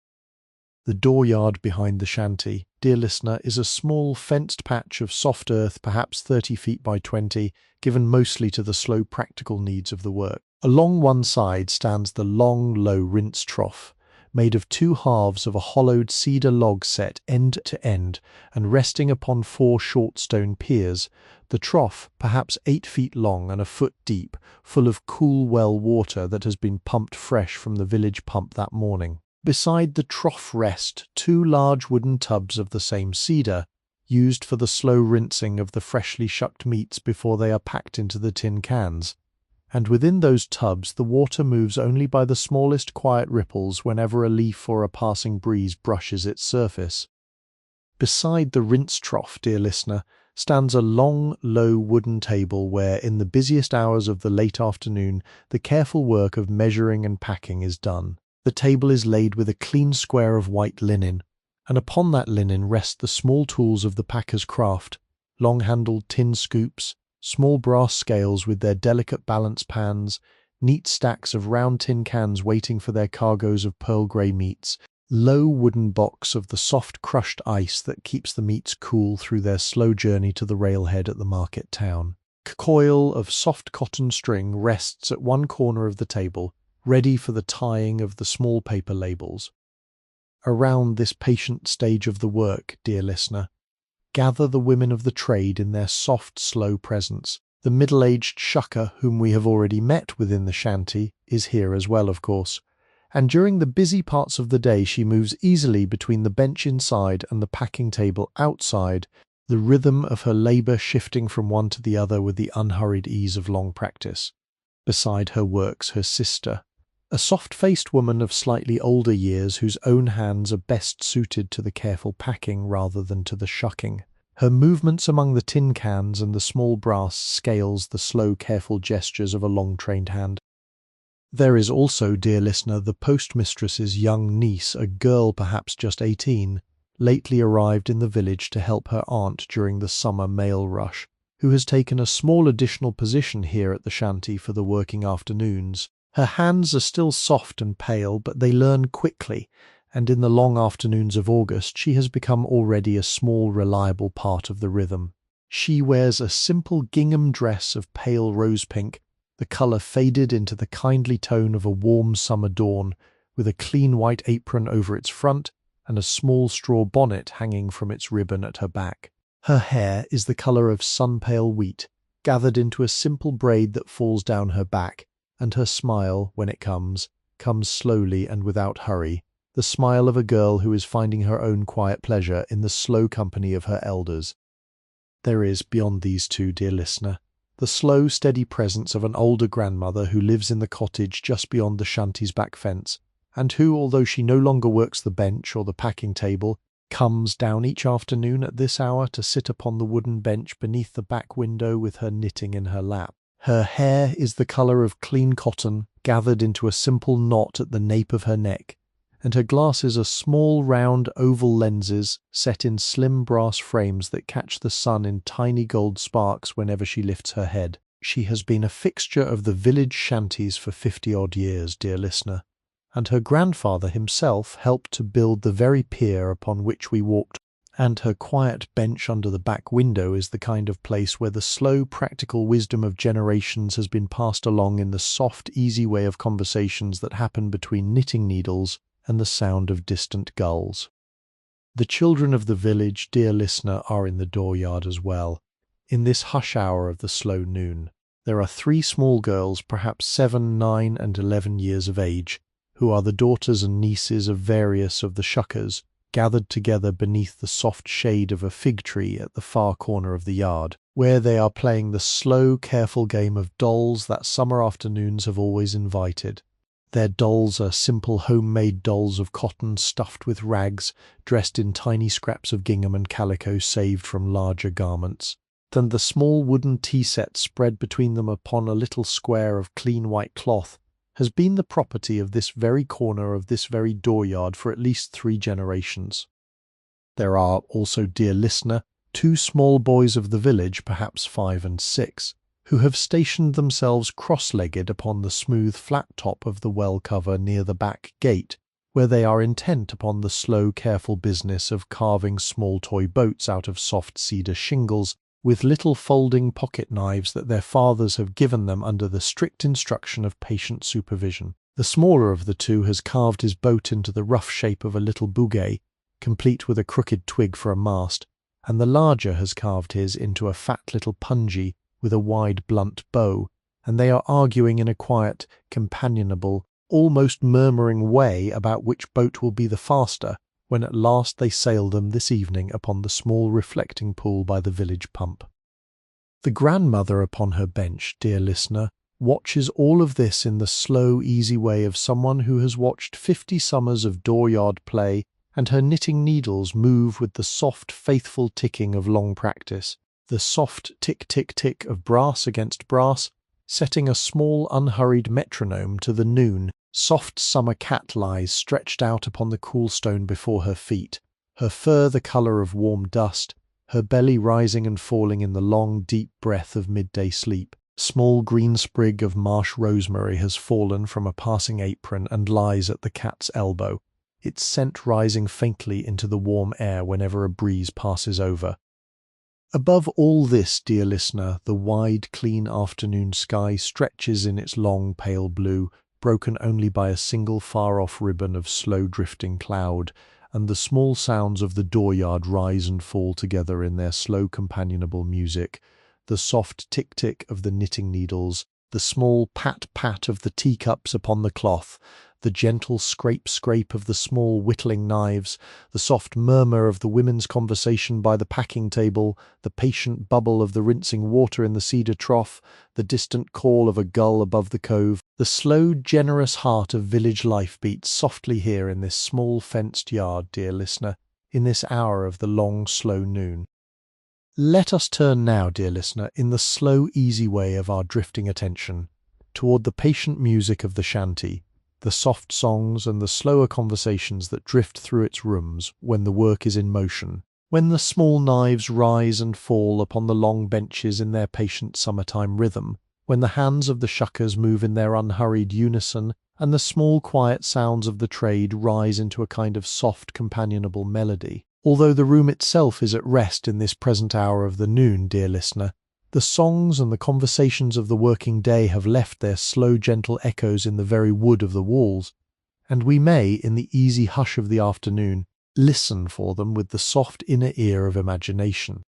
The dooryard behind the shanty, dear listener, is a small fenced patch of soft earth, perhaps 30 feet by 20, given mostly to the slow practical needs of the work. Along one side stands the long, low rinse trough, made of 2 halves of a hollowed cedar log set end to end and resting upon 4 short stone piers, the trough, perhaps 8 feet long and a foot deep, full of cool well water that has been pumped fresh from the village pump that morning. Beside the trough rest 2 large wooden tubs of the same cedar, used for the slow rinsing of the freshly shucked meats before they are packed into the tin cans, and within those tubs the water moves only by the smallest quiet ripples whenever a leaf or a passing breeze brushes its surface. Beside the rinse trough, dear listener, stands a long, low wooden table where, in the busiest hours of the late afternoon, the careful work of measuring and packing is done. The table is laid with a clean square of white linen, and upon that linen rest the small tools of the packer's craft, long-handled tin scoops, small brass scales with their delicate balance pans, neat stacks of round tin cans waiting for their cargoes of pearl-grey meats, low wooden box of the soft crushed ice that keeps the meats cool through their slow journey to the railhead at the market town. A coil of soft cotton string rests at one corner of the table, ready for the tying of the small paper labels. Around this patient stage of the work, dear listener, gather the women of the trade in their soft, slow presence. The middle-aged shucker, whom we have already met within the shanty, is here as well, of course, and during the busy parts of the day she moves easily between the bench inside and the packing table outside, the rhythm of her labour shifting from one to the other with the unhurried ease of long practice. Beside her works her sister, A soft-faced woman of slightly older years whose own hands are best suited to the careful packing rather than to the shucking. Her movements among the tin cans and the small brass scales the slow, careful gestures of a long-trained hand. There is also, dear listener, the postmistress's young niece, a girl perhaps just 18, lately arrived in the village to help her aunt during the summer mail rush, who has taken a small additional position here at the shanty for the working afternoons. Her hands are still soft and pale, but they learn quickly, and in the long afternoons of August she has become already a small, reliable part of the rhythm. She wears a simple gingham dress of pale rose pink, the colour faded into the kindly tone of a warm summer dawn, with a clean white apron over its front and a small straw bonnet hanging from its ribbon at her back. Her hair is the colour of sun-pale wheat, gathered into a simple braid that falls down her back, and her smile, when it comes slowly and without hurry, the smile of a girl who is finding her own quiet pleasure in the slow company of her elders. There is, beyond these two, dear listener, the slow, steady presence of an older grandmother who lives in the cottage just beyond the shanty's back fence, and who, although she no longer works the bench or the packing table, comes down each afternoon at this hour to sit upon the wooden bench beneath the back window with her knitting in her lap. Her hair is the colour of clean cotton, gathered into a simple knot at the nape of her neck, and her glasses are small, round, oval lenses set in slim brass frames that catch the sun in tiny gold sparks whenever she lifts her head. She has been a fixture of the village shanties for 50-odd years, dear listener, and her grandfather himself helped to build the very pier upon which we walked, and her quiet bench under the back window is the kind of place where the slow, practical wisdom of generations has been passed along in the soft, easy way of conversations that happen between knitting needles and the sound of distant gulls. The children of the village, dear listener, are in the dooryard as well. In this hush hour of the slow noon, there are 3 small girls, perhaps 7, 9, and 11 years of age, who are the daughters and nieces of various of the shuckers, gathered together beneath the soft shade of a fig tree at the far corner of the yard, where they are playing the slow, careful game of dolls that summer afternoons have always invited. Their dolls are simple homemade dolls of cotton stuffed with rags, dressed in tiny scraps of gingham and calico saved from larger garments. Then the small wooden tea set spread between them upon a little square of clean white cloth has been the property of this very corner of this very dooryard for at least 3 generations. There are also, dear listener, 2 small boys of the village, perhaps 5 and 6, who have stationed themselves cross-legged upon the smooth flat top of the well cover near the back gate, where they are intent upon the slow, careful business of carving small toy boats out of soft cedar shingles with little folding pocket knives that their fathers have given them under the strict instruction of patient supervision. The smaller of the 2 has carved his boat into the rough shape of a little bouquet, complete with a crooked twig for a mast, and the larger has carved his into a fat little pungy with a wide blunt bow, and they are arguing in a quiet, companionable, almost murmuring way about which boat will be the faster, when at last they sail them this evening upon the small reflecting pool by the village pump. The grandmother upon her bench, dear listener, watches all of this in the slow, easy way of someone who has watched 50 summers of dooryard play, and her knitting needles move with the soft, faithful ticking of long practice, the soft tick-tick-tick of brass against brass, setting a small, unhurried metronome to the noon. Soft summer cat lies stretched out upon the cool stone before her feet, her fur the colour of warm dust, her belly rising and falling in the long, deep breath of midday sleep. Small green sprig of marsh rosemary has fallen from a passing apron and lies at the cat's elbow, its scent rising faintly into the warm air whenever a breeze passes over. Above all this, dear listener, the wide, clean afternoon sky stretches in its long, pale blue, broken only by a single far-off ribbon of slow-drifting cloud, and the small sounds of the dooryard rise and fall together in their slow companionable music, the soft tick-tick of the knitting needles, the small pat-pat of the teacups upon the cloth, the gentle scrape-scrape of the small whittling knives, the soft murmur of the women's conversation by the packing table, the patient bubble of the rinsing water in the cedar trough, the distant call of a gull above the cove. The slow, generous heart of village life beats softly here in this small fenced yard, dear listener, in this hour of the long, slow noon. Let us turn now, dear listener, in the slow, easy way of our drifting attention, toward the patient music of the shanty, the soft songs and the slower conversations that drift through its rooms when the work is in motion, when the small knives rise and fall upon the long benches in their patient summertime rhythm, when the hands of the shuckers move in their unhurried unison, and the small quiet sounds of the trade rise into a kind of soft companionable melody. Although the room itself is at rest in this present hour of the noon, dear listener, the songs and the conversations of the working day have left their slow, gentle echoes in the very wood of the walls, and we may, in the easy hush of the afternoon, listen for them with the soft inner ear of imagination.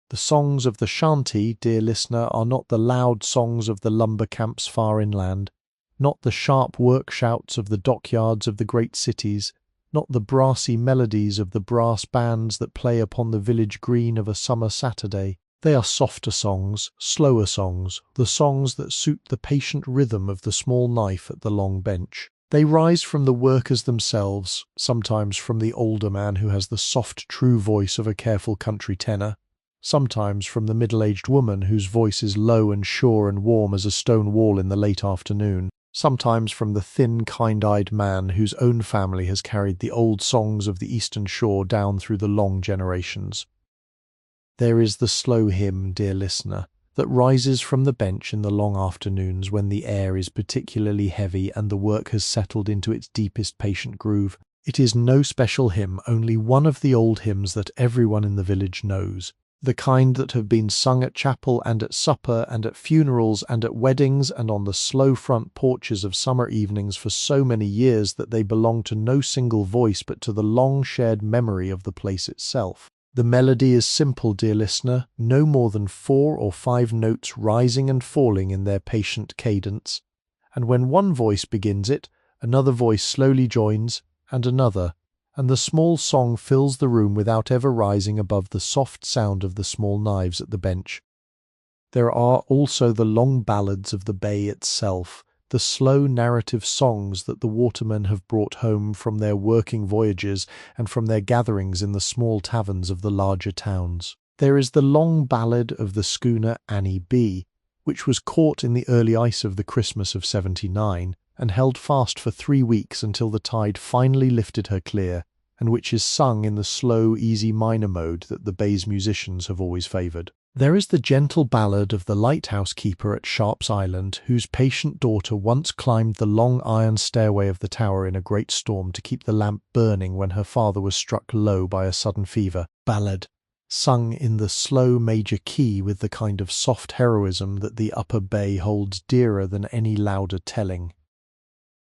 The songs of the shanty, dear listener, are not the loud songs of the lumber camps far inland, not the sharp work shouts of the dockyards of the great cities, not the brassy melodies of the brass bands that play upon the village green of a summer Saturday. They are softer songs, slower songs, the songs that suit the patient rhythm of the small knife at the long bench. They rise from the workers themselves, sometimes from the older man who has the soft, true voice of a careful country tenor, sometimes from the middle-aged woman whose voice is low and sure and warm as a stone wall in the late afternoon, sometimes from the thin, kind-eyed man whose own family has carried the old songs of the eastern shore down through the long generations. There is the slow hymn, dear listener, that rises from the bench in the long afternoons when the air is particularly heavy and the work has settled into its deepest patient groove. It is no special hymn, only one of the old hymns that everyone in the village knows, the kind that have been sung at chapel and at supper and at funerals and at weddings and on the slow front porches of summer evenings for so many years that they belong to no single voice but to the long shared memory of the place itself. The melody is simple, dear listener, no more than 4 or 5 notes rising and falling in their patient cadence, and when one voice begins it, another voice slowly joins, and another, and the small song fills the room without ever rising above the soft sound of the small knives at the bench. There are also the long ballads of the bay itself, the slow narrative songs that the watermen have brought home from their working voyages and from their gatherings in the small taverns of the larger towns. There is the long ballad of the schooner Annie B, which was caught in the early ice of the Christmas of '79 and held fast for 3 weeks until the tide finally lifted her clear, and which is sung in the slow, easy minor mode that the bay's musicians have always favoured. There is the gentle ballad of the lighthouse keeper at Sharp's Island, whose patient daughter once climbed the long iron stairway of the tower in a great storm to keep the lamp burning when her father was struck low by a sudden fever. Ballad, sung in the slow major key with the kind of soft heroism that the upper bay holds dearer than any louder telling.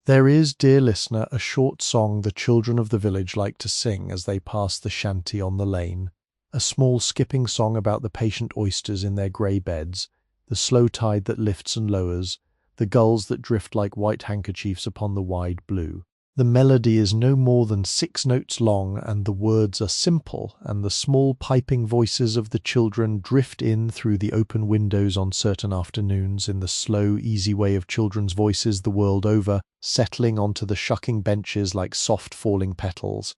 There is, dear listener, a short song the children of the village like to sing as they pass the shanty on the lane, a small skipping song about the patient oysters in their grey beds, the slow tide that lifts and lowers, the gulls that drift like white handkerchiefs upon the wide blue. The melody is no more than 6 notes long, and the words are simple, and the small piping voices of the children drift in through the open windows on certain afternoons in the slow, easy way of children's voices the world over, settling onto the shucking benches like soft falling petals.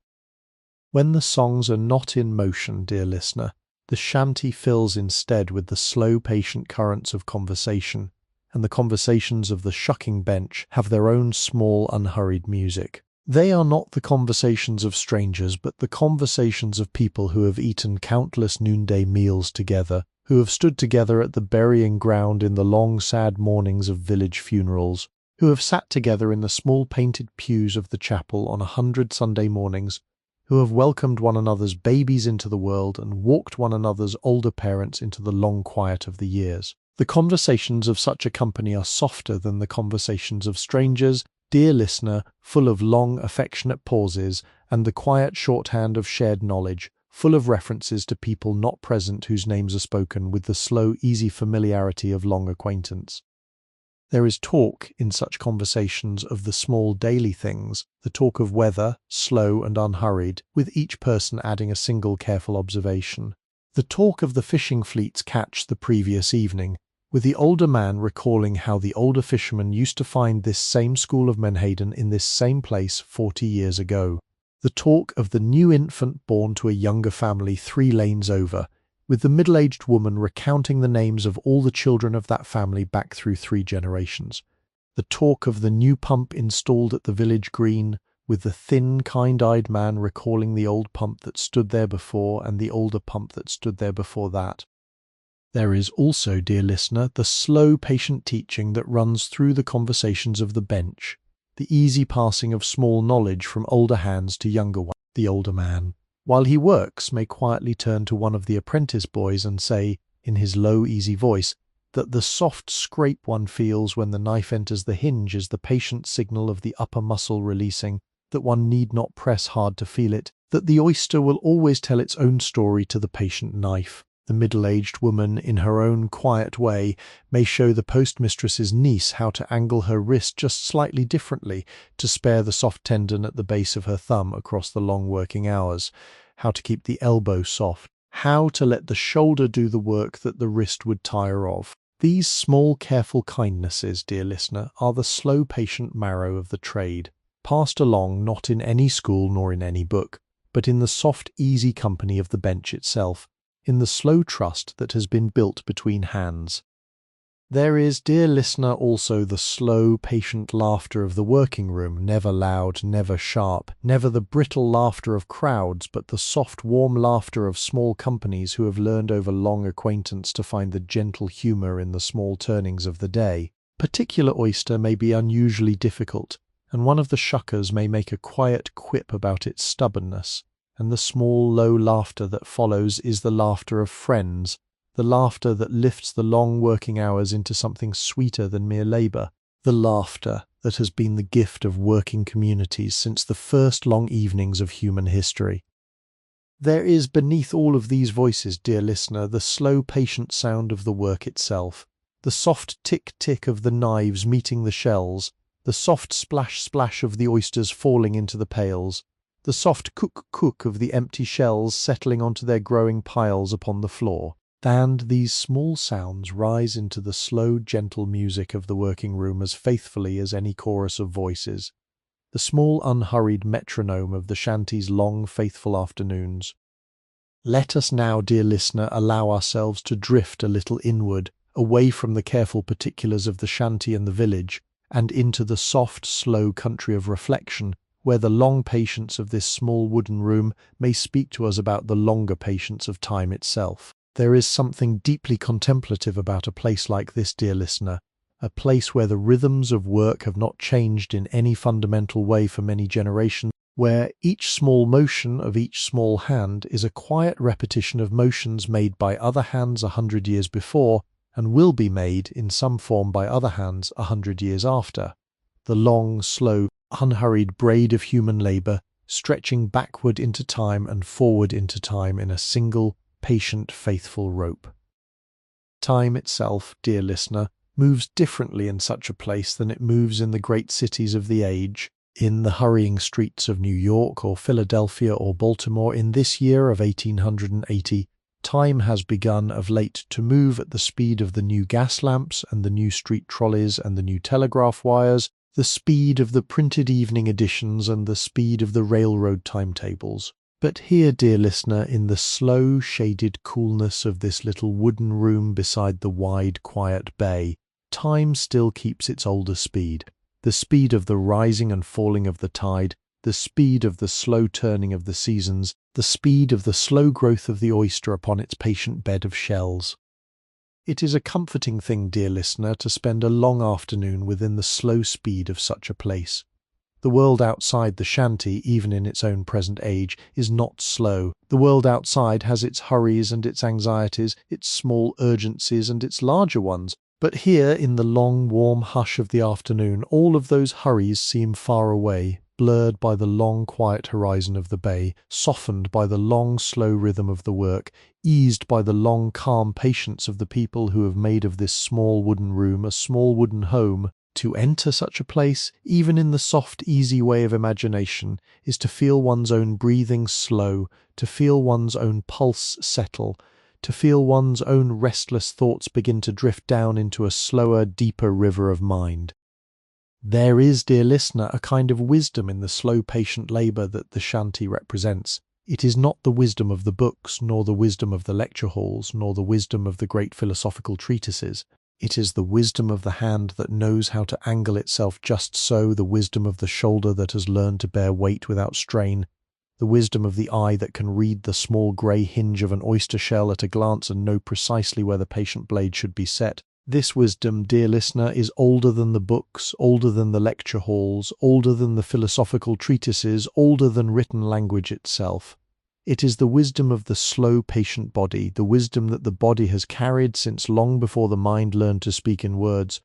When the songs are not in motion, dear listener, the shanty fills instead with the slow, patient currents of conversation, and the conversations of the shucking bench have their own small, unhurried music. They are not the conversations of strangers, but the conversations of people who have eaten countless noonday meals together, who have stood together at the burying ground in the long, sad mornings of village funerals, who have sat together in the small painted pews of the chapel on 100 Sunday mornings, who have welcomed one another's babies into the world and walked one another's older parents into the long quiet of the years. The conversations of such a company are softer than the conversations of strangers, dear listener, full of long, affectionate pauses, and the quiet shorthand of shared knowledge, full of references to people not present whose names are spoken with the slow, easy familiarity of long acquaintance. There is talk in such conversations of the small daily things, the talk of weather, slow and unhurried, with each person adding a single careful observation. The talk of the fishing fleet's catch the previous evening, with the older man recalling how the older fishermen used to find this same school of menhaden in this same place 40 years ago. The talk of the new infant born to a younger family 3 lanes over, with the middle-aged woman recounting the names of all the children of that family back through 3 generations. The talk of the new pump installed at the village green, with the thin, kind-eyed man recalling the old pump that stood there before and the older pump that stood there before that. There is also, dear listener, the slow, patient teaching that runs through the conversations of the bench, the easy passing of small knowledge from older hands to younger ones. The older man, while he works, may quietly turn to one of the apprentice boys and say, in his low, easy voice, that the soft scrape one feels when the knife enters the hinge is the patient signal of the upper muscle releasing, that one need not press hard to feel it, that the oyster will always tell its own story to the patient knife. The middle-aged woman, in her own quiet way, may show the postmistress's niece how to angle her wrist just slightly differently to spare the soft tendon at the base of her thumb across the long working hours, how to keep the elbow soft, how to let the shoulder do the work that the wrist would tire of. These small, careful kindnesses, dear listener, are the slow, patient marrow of the trade, passed along not in any school nor in any book, but in the soft, easy company of the bench itself, in the slow trust that has been built between hands. There is, dear listener, also the slow, patient laughter of the working room, never loud, never sharp, never the brittle laughter of crowds, but the soft, warm laughter of small companies who have learned over long acquaintance to find the gentle humour in the small turnings of the day. Particular oyster may be unusually difficult, and one of the shuckers may make a quiet quip about its stubbornness, and the small, low laughter that follows is the laughter of friends, the laughter that lifts the long working hours into something sweeter than mere labour, the laughter that has been the gift of working communities since the first long evenings of human history. There is beneath all of these voices, dear listener, the slow, patient sound of the work itself, the soft tick-tick of the knives meeting the shells, the soft splash-splash of the oysters falling into the pails, the soft cook-cook of the empty shells settling onto their growing piles upon the floor. And these small sounds rise into the slow, gentle music of the working room as faithfully as any chorus of voices, the small, unhurried metronome of the shanty's long, faithful afternoons. Let us now, dear listener, allow ourselves to drift a little inward, away from the careful particulars of the shanty and the village, and into the soft, slow country of reflection, where the long patience of this small wooden room may speak to us about the longer patience of time itself. There is something deeply contemplative about a place like this, dear listener, a place where the rhythms of work have not changed in any fundamental way for many generations, where each small motion of each small hand is a quiet repetition of motions made by other hands 100 years before, and will be made in some form by other hands 100 years after. The long, slow, unhurried braid of human labour, stretching backward into time and forward into time in a single, patient, faithful rope. Time itself, dear listener, moves differently in such a place than it moves in the great cities of the age, in the hurrying streets of New York or Philadelphia or Baltimore in this year of 1880. Time has begun of late to move at the speed of the new gas lamps and the new street trolleys and the new telegraph wires, the speed of the printed evening editions and the speed of the railroad timetables. But here, dear listener, in the slow, shaded coolness of this little wooden room beside the wide, quiet bay, time still keeps its older speed, the speed of the rising and falling of the tide, the speed of the slow turning of the seasons, the speed of the slow growth of the oyster upon its patient bed of shells. It is a comforting thing, dear listener, to spend a long afternoon within the slow speed of such a place. The world outside the shanty, even in its own present age, is not slow. The world outside has its hurries and its anxieties, its small urgencies and its larger ones. But here, in the long, warm hush of the afternoon, all of those hurries seem far away, blurred by the long, quiet horizon of the bay, softened by the long, slow rhythm of the work, eased by the long, calm patience of the people who have made of this small wooden room a small wooden home. To enter such a place, even in the soft, easy way of imagination, is to feel one's own breathing slow, to feel one's own pulse settle, to feel one's own restless thoughts begin to drift down into a slower, deeper river of mind. There is, dear listener, a kind of wisdom in the slow, patient labour that the shanty represents. It is not the wisdom of the books, nor the wisdom of the lecture halls, nor the wisdom of the great philosophical treatises. It is the wisdom of the hand that knows how to angle itself just so, the wisdom of the shoulder that has learned to bear weight without strain, the wisdom of the eye that can read the small grey hinge of an oyster shell at a glance and know precisely where the patient blade should be set. This wisdom, dear listener, is older than the books, older than the lecture halls, older than the philosophical treatises, older than written language itself. It is the wisdom of the slow, patient body, the wisdom that the body has carried since long before the mind learned to speak in words.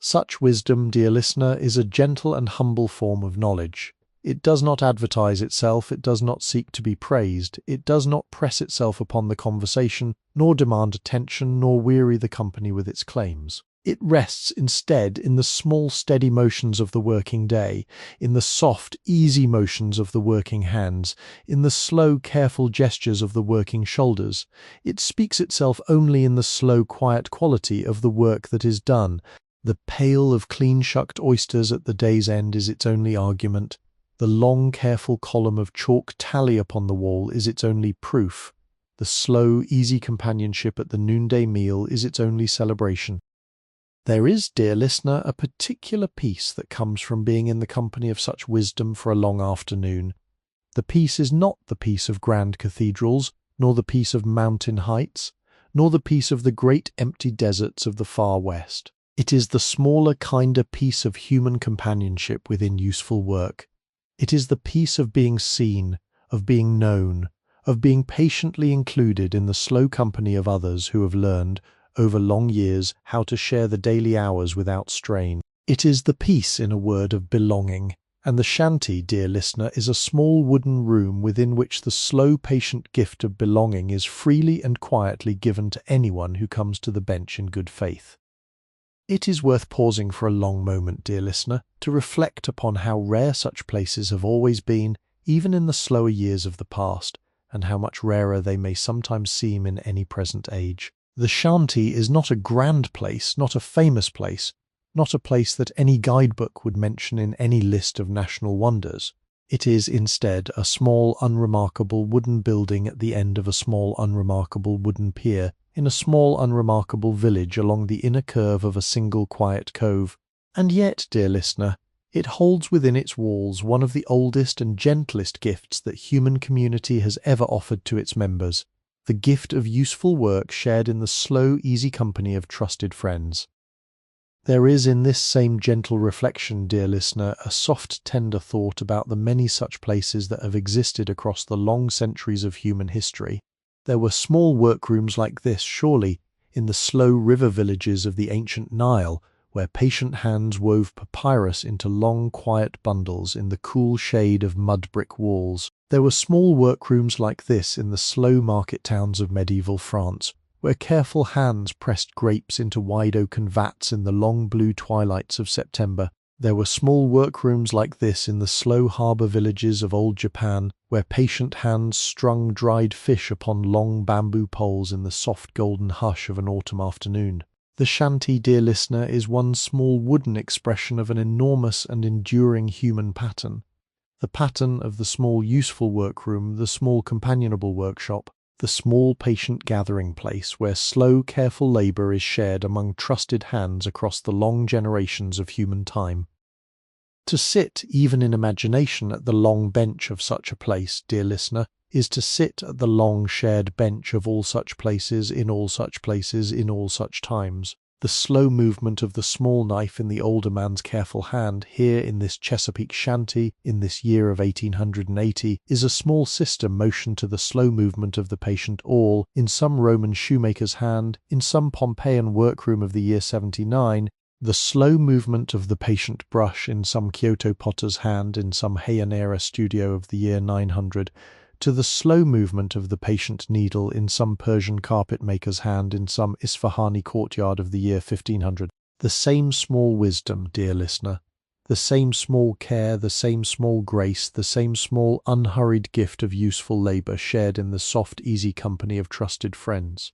Such wisdom, dear listener, is a gentle and humble form of knowledge. It does not advertise itself, it does not seek to be praised, it does not press itself upon the conversation, nor demand attention, nor weary the company with its claims. It rests instead in the small steady motions of the working day, in the soft easy motions of the working hands, in the slow careful gestures of the working shoulders. It speaks itself only in the slow quiet quality of the work that is done. The pail of clean shucked oysters at the day's end is its only argument. The long careful column of chalk tally upon the wall is its only proof. The slow easy companionship at the noonday meal is its only celebration. There is, dear listener, a particular peace that comes from being in the company of such wisdom for a long afternoon. The peace is not the peace of grand cathedrals, nor the peace of mountain heights, nor the peace of the great empty deserts of the far west. It is the smaller, kinder peace of human companionship within useful work. It is the peace of being seen, of being known, of being patiently included in the slow company of others who have learned, over long years, how to share the daily hours without strain. It is the peace, in a word, of belonging, and the shanty, dear listener, is a small wooden room within which the slow, patient gift of belonging is freely and quietly given to anyone who comes to the bench in good faith. It is worth pausing for a long moment, dear listener, to reflect upon how rare such places have always been, even in the slower years of the past, and how much rarer they may sometimes seem in any present age. The shanty is not a grand place, not a famous place, not a place that any guidebook would mention in any list of national wonders. It is instead a small, unremarkable wooden building at the end of a small, unremarkable wooden pier, in a small, unremarkable village along the inner curve of a single quiet cove. And yet, dear listener, it holds within its walls one of the oldest and gentlest gifts that human community has ever offered to its members, the gift of useful work shared in the slow, easy company of trusted friends. There is in this same gentle reflection, dear listener, a soft, tender thought about the many such places that have existed across the long centuries of human history. There were small workrooms like this, surely, in the slow river villages of the ancient Nile, where patient hands wove papyrus into long, quiet bundles in the cool shade of mud-brick walls. There were small workrooms like this in the slow market towns of medieval France, where careful hands pressed grapes into wide oaken vats in the long blue twilights of September. There were small workrooms like this in the slow harbour villages of old Japan, where patient hands strung dried fish upon long bamboo poles in the soft golden hush of an autumn afternoon. The shanty, dear listener, is one small wooden expression of an enormous and enduring human pattern. The pattern of the small useful workroom, the small companionable workshop, the small patient gathering place where slow careful labour is shared among trusted hands across the long generations of human time. To sit, even in imagination, at the long bench of such a place, dear listener, is to sit at the long shared bench of all such places, in all such places, in all such times. The slow movement of the small knife in the older man's careful hand, here in this Chesapeake shanty, in this year of 1880, is a small sister motion to the slow movement of the patient awl, in some Roman shoemaker's hand, in some Pompeian workroom of the year 79, The slow movement of the patient brush in some Kyoto potter's hand in some Heian-era studio of the year 900, to the slow movement of the patient needle in some Persian carpet-maker's hand in some Isfahani courtyard of the year 1500. The same small wisdom, dear listener, the same small care, the same small grace, the same small unhurried gift of useful labour shared in the soft, easy company of trusted friends.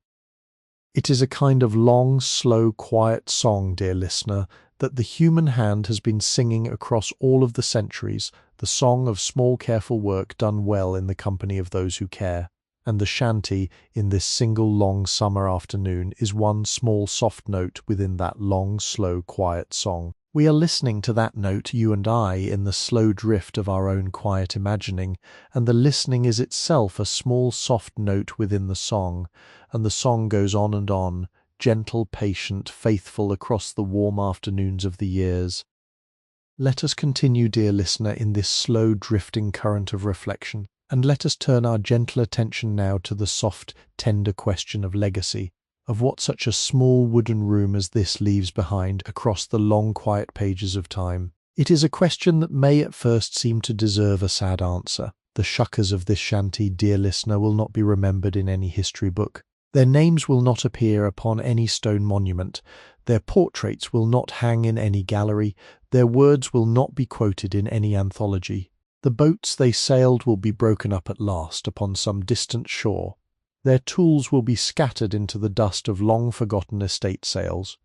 It is a kind of long, slow, quiet song, dear listener, that the human hand has been singing across all of the centuries, the song of small, careful work done well in the company of those who care. And the shanty, in this single long summer afternoon, is one small soft note within that long, slow, quiet song. We are listening to that note, you and I, in the slow drift of our own quiet imagining, and the listening is itself a small soft note within the song, and the song goes on, gentle, patient, faithful across the warm afternoons of the years. Let us continue, dear listener, in this slow drifting current of reflection, and let us turn our gentle attention now to the soft, tender question of legacy, of what such a small wooden room as this leaves behind across the long quiet pages of time. It is a question that may at first seem to deserve a sad answer. The shuckers of this shanty, dear listener, will not be remembered in any history book. Their names will not appear upon any stone monument. Their portraits will not hang in any gallery. Their words will not be quoted in any anthology. The boats they sailed will be broken up at last upon some distant shore. Their tools will be scattered into the dust of long-forgotten estate sales.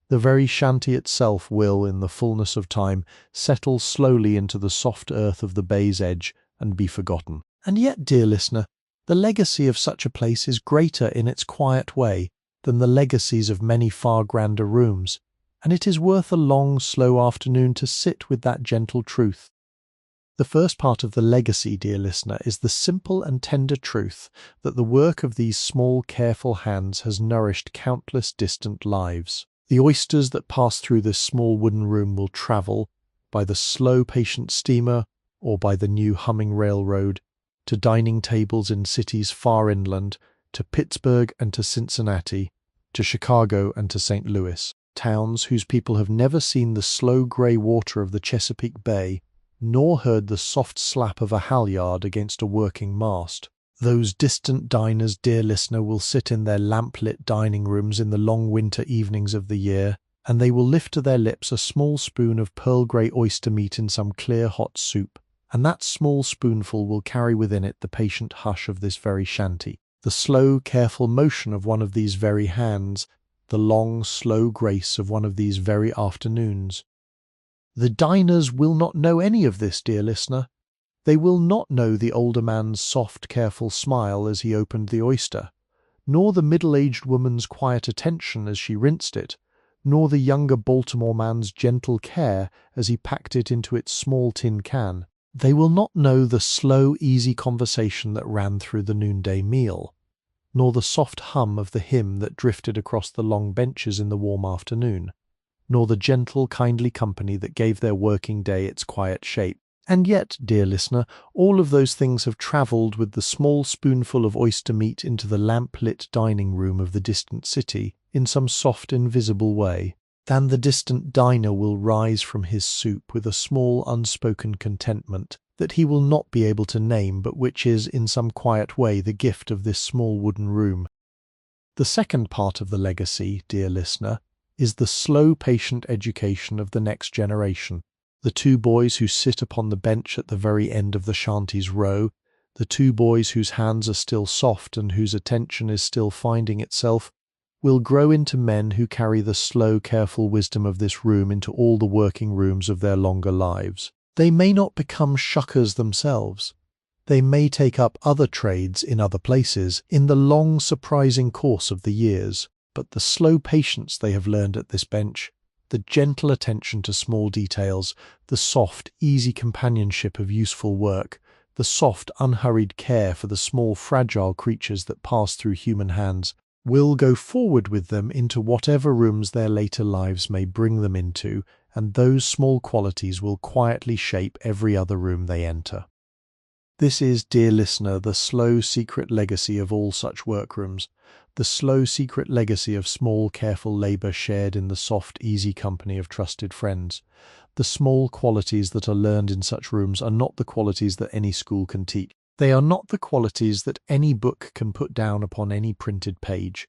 The very shanty itself will, in the fullness of time, settle slowly into the soft earth of the bay's edge and be forgotten. And yet, dear listener, the legacy of such a place is greater in its quiet way than the legacies of many far grander rooms, and it is worth a long, slow afternoon to sit with that gentle truth. The first part of the legacy, dear listener, is the simple and tender truth that the work of these small, careful hands has nourished countless distant lives. The oysters that pass through this small wooden room will travel, by the slow, patient steamer or by the new humming railroad, to dining tables in cities far inland, to Pittsburgh and to Cincinnati, to Chicago and to St. Louis, towns whose people have never seen the slow grey water of the Chesapeake Bay, nor heard the soft slap of a halyard against a working mast. Those distant diners, dear listener, will sit in their lamp-lit dining rooms in the long winter evenings of the year, and they will lift to their lips a small spoon of pearl-grey oyster meat in some clear hot soup, and that small spoonful will carry within it the patient hush of this very shanty, the slow, careful motion of one of these very hands, the long, slow grace of one of these very afternoons. The diners will not know any of this, dear listener. They will not know the older man's soft, careful smile as he opened the oyster, nor the middle-aged woman's quiet attention as she rinsed it, nor the younger Baltimore man's gentle care as he packed it into its small tin can. They will not know the slow, easy conversation that ran through the noonday meal, nor the soft hum of the hymn that drifted across the long benches in the warm afternoon, nor the gentle, kindly company that gave their working day its quiet shape. And yet, dear listener, all of those things have travelled with the small spoonful of oyster meat into the lamp-lit dining room of the distant city in some soft, invisible way. Then the distant diner will rise from his soup with a small, unspoken contentment that he will not be able to name, but which is, in some quiet way, the gift of this small wooden room. The second part of the legacy, dear listener, is the slow, patient education of the next generation. The two boys who sit upon the bench at the very end of the shanty's row, the two boys whose hands are still soft and whose attention is still finding itself, will grow into men who carry the slow, careful wisdom of this room into all the working rooms of their longer lives. They may not become shuckers themselves. They may take up other trades in other places in the long, surprising course of the years, but the slow patience they have learned at this bench, the gentle attention to small details, the soft, easy companionship of useful work, the soft, unhurried care for the small, fragile creatures that pass through human hands, will go forward with them into whatever rooms their later lives may bring them into, and those small qualities will quietly shape every other room they enter. This is, dear listener, the slow secret legacy of all such workrooms, the slow secret legacy of small careful labour shared in the soft easy company of trusted friends. The small qualities that are learned in such rooms are not the qualities that any school can teach. They are not the qualities that any book can put down upon any printed page.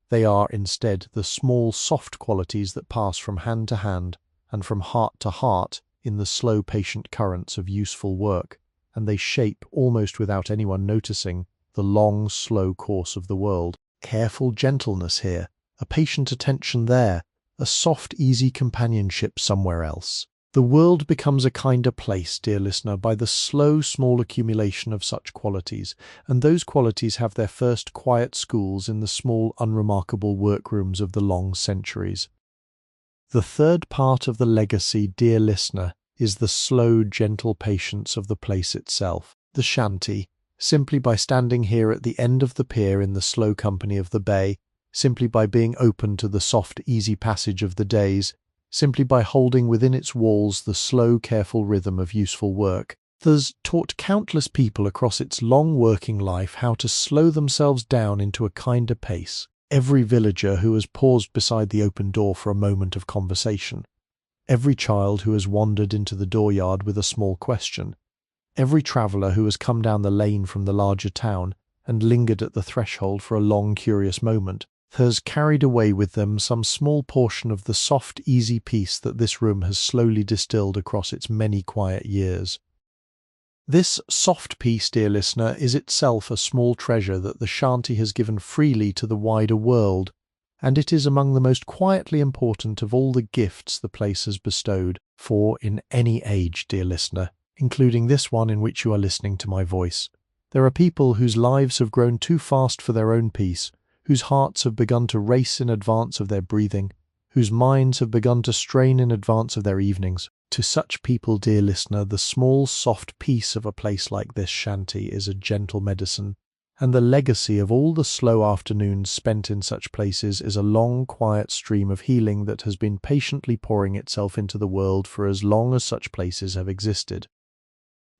They are, instead, the small soft qualities that pass from hand to hand and from heart to heart in the slow patient currents of useful work, and they shape, almost without anyone noticing, the long, slow course of the world. Careful gentleness here, a patient attention there, a soft, easy companionship somewhere else. The world becomes a kinder place, dear listener, by the slow, small accumulation of such qualities, and those qualities have their first quiet schools in the small, unremarkable workrooms of the long centuries. The third part of the legacy, dear listener, is the slow, gentle patience of the place itself, the shanty. Simply by standing here at the end of the pier in the slow company of the bay, simply by being open to the soft, easy passage of the days, simply by holding within its walls the slow, careful rhythm of useful work, thus taught countless people across its long working life how to slow themselves down into a kinder pace. Every villager who has paused beside the open door for a moment of conversation, every child who has wandered into the dooryard with a small question, every traveller who has come down the lane from the larger town and lingered at the threshold for a long, curious moment, has carried away with them some small portion of the soft, easy peace that this room has slowly distilled across its many quiet years. This soft peace, dear listener, is itself a small treasure that the shanty has given freely to the wider world, and it is among the most quietly important of all the gifts the place has bestowed, for in any age, dear listener, including this one in which you are listening to my voice, there are people whose lives have grown too fast for their own peace, whose hearts have begun to race in advance of their breathing, whose minds have begun to strain in advance of their evenings. To such people, dear listener, the small, soft peace of a place like this shanty is a gentle medicine, and the legacy of all the slow afternoons spent in such places is a long, quiet stream of healing that has been patiently pouring itself into the world for as long as such places have existed.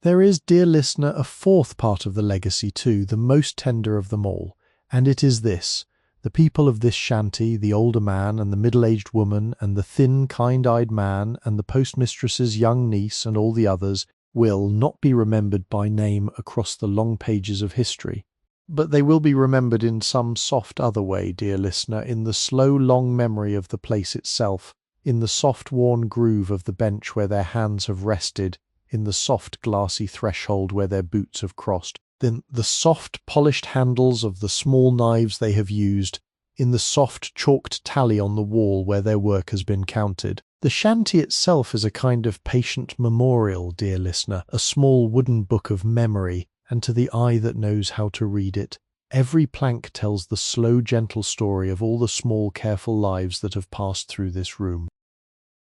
There is, dear listener, a fourth part of the legacy too, the most tender of them all, and it is this: the people of this shanty, the older man and the middle-aged woman and the thin, kind-eyed man and the postmistress's young niece and all the others, will not be remembered by name across the long pages of history, but they will be remembered in some soft other way, dear listener, in the slow, long memory of the place itself, in the soft, worn groove of the bench where their hands have rested, in the soft, glassy threshold where their boots have crossed, then the soft, polished handles of the small knives they have used, in the soft, chalked tally on the wall where their work has been counted. The shanty itself is a kind of patient memorial, dear listener, a small wooden book of memory, and to the eye that knows how to read it, every plank tells the slow, gentle story of all the small, careful lives that have passed through this room.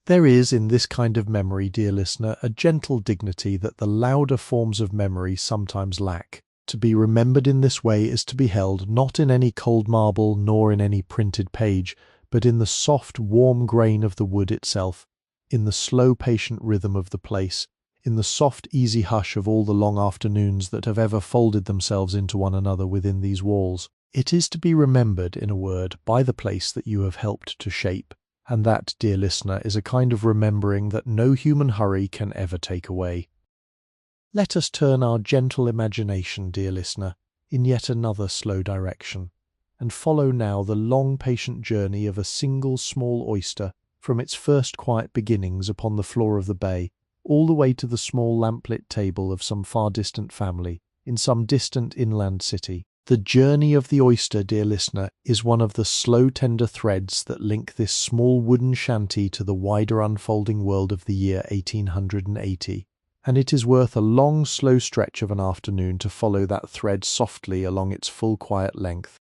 There is in this kind of memory, dear listener, a gentle dignity that the louder forms of memory sometimes lack. To be remembered in this way is to be held not in any cold marble nor in any printed page, but in the soft, warm grain of the wood itself, in the slow, patient rhythm of the place, in the soft, easy hush of all the long afternoons that have ever folded themselves into one another within these walls. It is to be remembered, in a word, by the place that you have helped to shape. And that, dear listener, is a kind of remembering that no human hurry can ever take away. Let us turn our gentle imagination, dear listener, in yet another slow direction, and follow now the long, patient journey of a single small oyster from its first quiet beginnings upon the floor of the bay, all the way to the small lamplit table of some far distant family, in some distant inland city. The journey of the oyster, dear listener, is one of the slow, tender threads that link this small wooden shanty to the wider unfolding world of the year 1880, and it is worth a long, slow stretch of an afternoon to follow that thread softly along its full quiet length.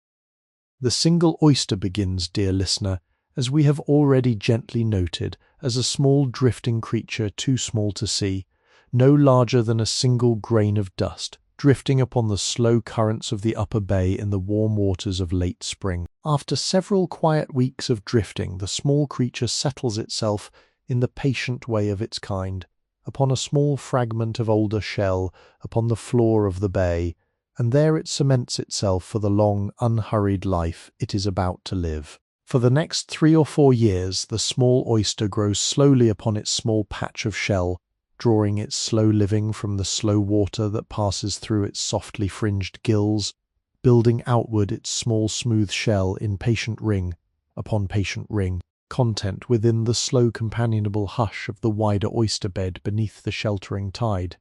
The single oyster begins, dear listener, as we have already gently noted, as a small drifting creature too small to see, no larger than a single grain of dust, drifting upon the slow currents of the upper bay in the warm waters of late spring. After several quiet weeks of drifting, the small creature settles itself in the patient way of its kind, upon a small fragment of older shell upon the floor of the bay, and there it cements itself for the long, unhurried life it is about to live. For the next 3 or 4 years, the small oyster grows slowly upon its small patch of shell, drawing its slow living from the slow water that passes through its softly fringed gills, building outward its small smooth shell in patient ring upon patient ring, content within the slow companionable hush of the wider oyster bed beneath the sheltering tide.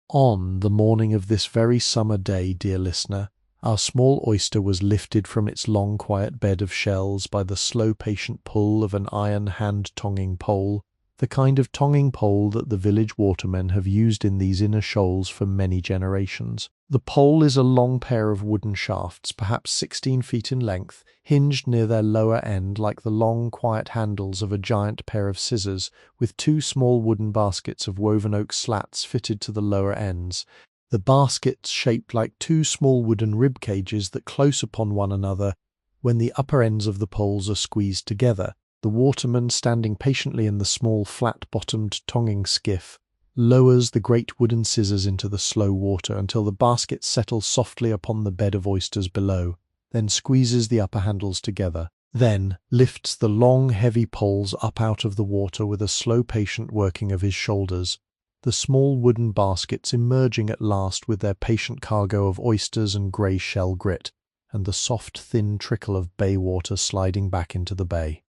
On the morning of this very summer day, dear listener, our small oyster was lifted from its long quiet bed of shells by the slow patient pull of an iron hand-tonging pole, the kind of tonging pole that the village watermen have used in these inner shoals for many generations. The pole is a long pair of wooden shafts, perhaps 16 feet in length, hinged near their lower end like the long, quiet handles of a giant pair of scissors, with 2 small wooden baskets of woven oak slats fitted to the lower ends. The baskets shaped like 2 small wooden rib cages that close upon one another when the upper ends of the poles are squeezed together. The waterman, standing patiently in the small flat-bottomed tonging skiff, lowers the great wooden scissors into the slow water until the basket settles softly upon the bed of oysters below, then squeezes the upper handles together, then lifts the long, heavy poles up out of the water with a slow, patient working of his shoulders, the small wooden baskets emerging at last with their patient cargo of oysters and grey shell grit, and the soft, thin trickle of bay water sliding back into the bay.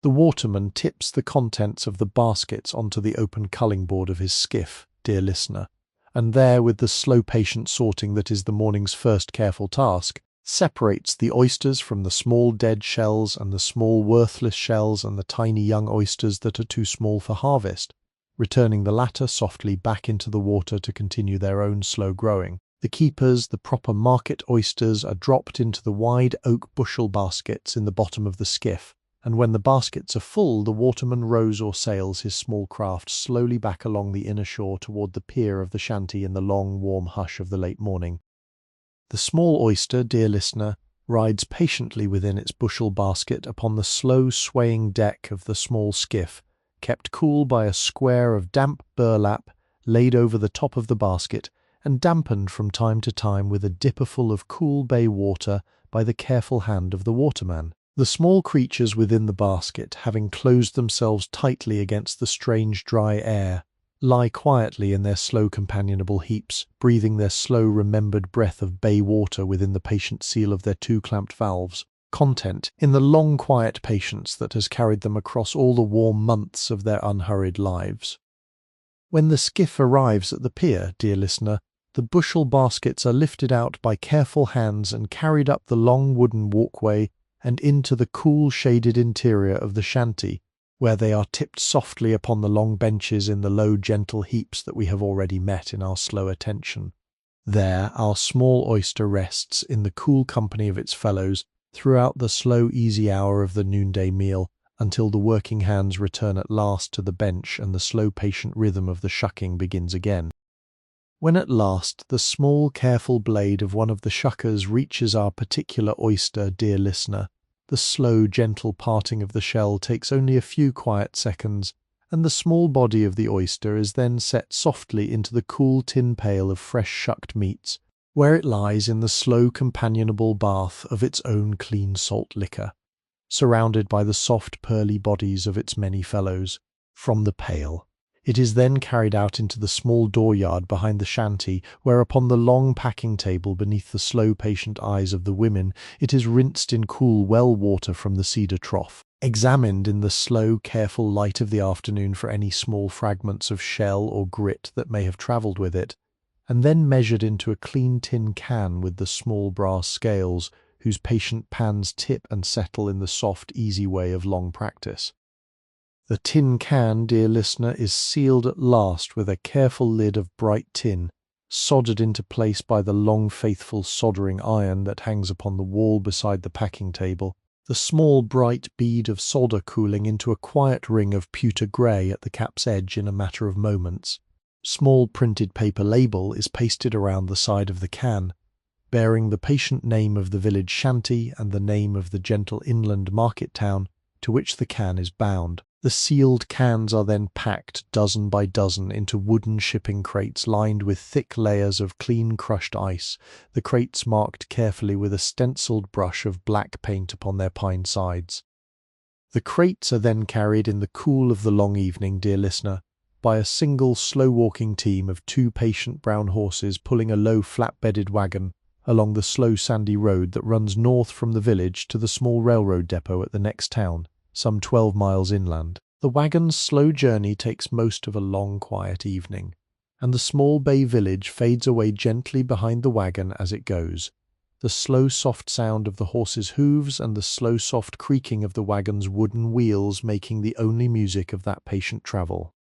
The waterman tips the contents of the baskets onto the open culling board of his skiff, dear listener, and there, with the slow patient sorting that is the morning's first careful task, separates the oysters from the small dead shells and the small worthless shells and the tiny young oysters that are too small for harvest, returning the latter softly back into the water to continue their own slow growing. The keepers, the proper market oysters, are dropped into the wide oak bushel baskets in the bottom of the skiff, and when the baskets are full, the waterman rows or sails his small craft slowly back along the inner shore toward the pier of the shanty in the long, warm hush of the late morning. The small oyster, dear listener, rides patiently within its bushel basket upon the slow swaying deck of the small skiff, kept cool by a square of damp burlap laid over the top of the basket, and dampened from time to time with a dipperful of cool bay water by the careful hand of the waterman. The small creatures within the basket, having closed themselves tightly against the strange dry air, lie quietly in their slow companionable heaps, breathing their slow remembered breath of bay water within the patient seal of their 2 clamped valves, content in the long quiet patience that has carried them across all the warm months of their unhurried lives. When the skiff arrives at the pier, dear listener, the bushel baskets are lifted out by careful hands and carried up the long wooden walkway and into the cool shaded interior of the shanty, where they are tipped softly upon the long benches in the low gentle heaps that we have already met in our slow attention. There our small oyster rests in the cool company of its fellows throughout the slow easy hour of the noonday meal, until the working hands return at last to the bench and the slow patient rhythm of the shucking begins again. When at last the small careful blade of one of the shuckers reaches our particular oyster, dear listener, the slow gentle parting of the shell takes only a few quiet seconds, and the small body of the oyster is then set softly into the cool tin pail of fresh shucked meats, where it lies in the slow companionable bath of its own clean salt liquor, surrounded by the soft pearly bodies of its many fellows. From the pail it is then carried out into the small dooryard behind the shanty, where upon the long packing table beneath the slow patient eyes of the women it is rinsed in cool well water from the cedar trough, examined in the slow careful light of the afternoon for any small fragments of shell or grit that may have travelled with it, and then measured into a clean tin can with the small brass scales, whose patient pans tip and settle in the soft easy way of long practice. The tin can, dear listener, is sealed at last with a careful lid of bright tin, soldered into place by the long faithful soldering iron that hangs upon the wall beside the packing table, the small bright bead of solder cooling into a quiet ring of pewter grey at the cap's edge in a matter of moments. Small printed paper label is pasted around the side of the can, bearing the patient name of the village shanty and the name of the gentle inland market town to which the can is bound. The sealed cans are then packed dozen by dozen into wooden shipping crates lined with thick layers of clean crushed ice, the crates marked carefully with a stenciled brush of black paint upon their pine sides. The crates are then carried in the cool of the long evening, dear listener, by a single slow-walking team of 2 patient brown horses pulling a low flat-bedded wagon along the slow sandy road that runs north from the village to the small railroad depot at the next town, some 12 miles inland. The wagon's slow journey takes most of a long, quiet evening, and the small bay village fades away gently behind the wagon as it goes, the slow, soft sound of the horses' hooves and the slow, soft creaking of the wagon's wooden wheels making the only music of that patient travel.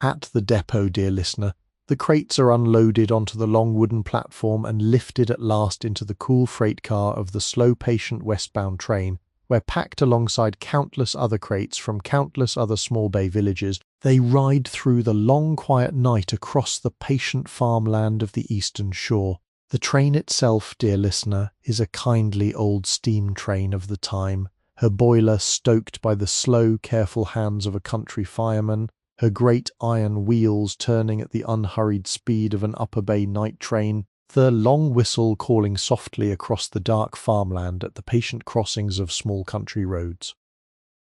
At the depot, dear listener, the crates are unloaded onto the long wooden platform and lifted at last into the cool freight car of the slow, patient westbound train, where, packed alongside countless other crates from countless other small bay villages, they ride through the long, quiet night across the patient farmland of the eastern shore. The train itself, dear listener, is a kindly old steam train of the time, her boiler stoked by the slow, careful hands of a country fireman, her great iron wheels turning at the unhurried speed of an upper bay night train, the long whistle calling softly across the dark farmland at the patient crossings of small country roads.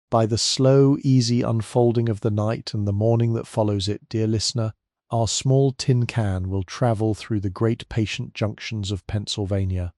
By the slow, easy unfolding of the night and the morning that follows it, dear listener, our small tin can will travel through the great patient junctions of Pennsylvania,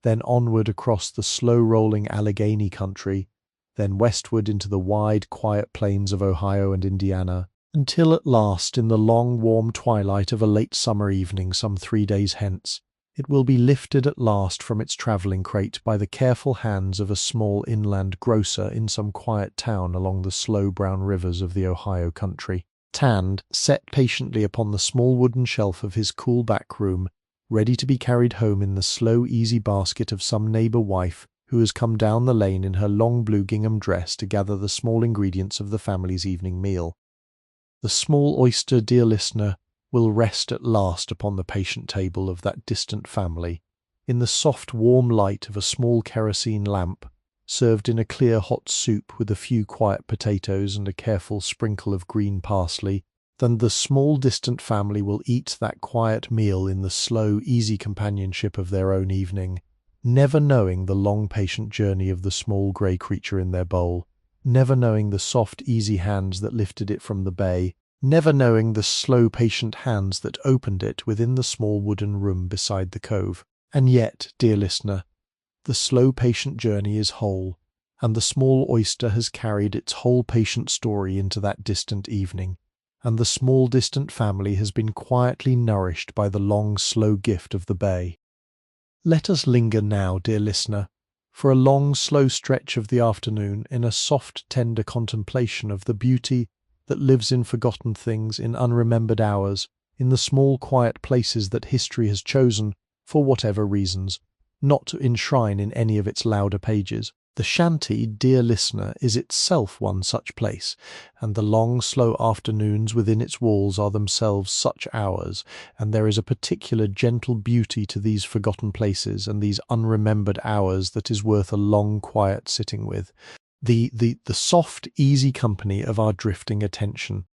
then onward across the slow-rolling Allegheny country, then westward into the wide, quiet plains of Ohio and Indiana, until at last, in the long, warm twilight of a late summer evening some 3 days hence, it will be lifted at last from its travelling crate by the careful hands of a small inland grocer in some quiet town along the slow brown rivers of the Ohio country. Tanned, set patiently upon the small wooden shelf of his cool back room, ready to be carried home in the slow, easy basket of some neighbour wife who has come down the lane in her long blue gingham dress to gather the small ingredients of the family's evening meal. The small oyster, dear listener, will rest at last upon the patient table of that distant family, in the soft, warm light of a small kerosene lamp, served in a clear hot soup with a few quiet potatoes and a careful sprinkle of green parsley. Then the small distant family will eat that quiet meal in the slow, easy companionship of their own evening, never knowing the long patient journey of the small grey creature in their bowl, never knowing the soft, easy hands that lifted it from the bay, never knowing the slow, patient hands that opened it within the small wooden room beside the cove. And yet, dear listener, the slow, patient journey is whole, and the small oyster has carried its whole patient story into that distant evening, and the small distant family has been quietly nourished by the long, slow gift of the bay. Let us linger now, dear listener, for a long, slow stretch of the afternoon in a soft, tender contemplation of the beauty that lives in forgotten things, in unremembered hours, in the small, quiet places that history has chosen, for whatever reasons, not to enshrine in any of its louder pages. The shanty, dear listener, is itself one such place, and the long, slow afternoons within its walls are themselves such hours, and there is a particular gentle beauty to these forgotten places and these unremembered hours that is worth a long, quiet sitting with. The soft, easy company of our drifting attention.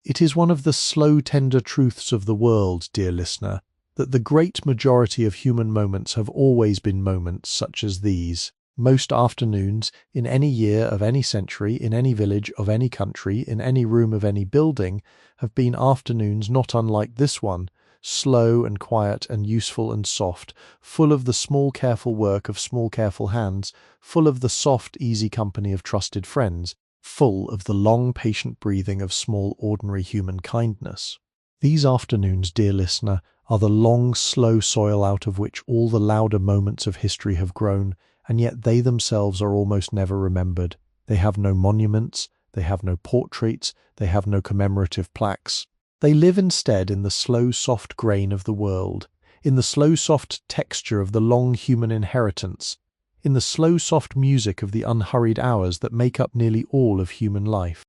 It is one of the slow, tender truths of the world, dear listener, that the great majority of human moments have always been moments such as these. Most afternoons, in any year of any century, in any village of any country, in any room of any building, have been afternoons not unlike this one, slow and quiet and useful and soft, full of the small careful work of small careful hands, full of the soft easy company of trusted friends, full of the long patient breathing of small ordinary human kindness. These afternoons, dear listener, are the long slow soil out of which all the louder moments of history have grown, and yet they themselves are almost never remembered. They have no monuments, they have no portraits, they have no commemorative plaques. They live instead in the slow soft grain of the world, in the slow soft texture of the long human inheritance, in the slow soft music of the unhurried hours that make up nearly all of human life.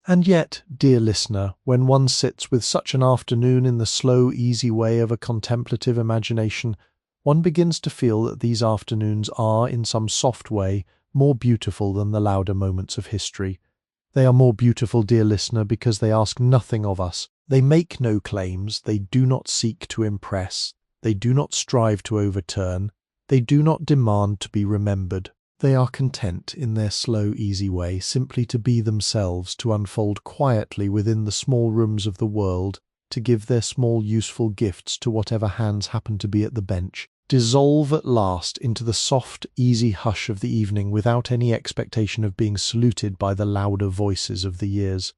And yet, dear listener, when one sits with such an afternoon in the slow easy way of a contemplative imagination, one begins to feel that these afternoons are, in some soft way, more beautiful than the louder moments of history, They are more beautiful, dear listener, because they ask nothing of us. They make no claims, they do not seek to impress, they do not strive to overturn, they do not demand to be remembered. They are content, in their slow, easy way, simply to be themselves, to unfold quietly within the small rooms of the world, to give their small useful gifts to whatever hands happen to be at the bench, dissolve at last into the soft, easy hush of the evening without any expectation of being saluted by the louder voices of the years.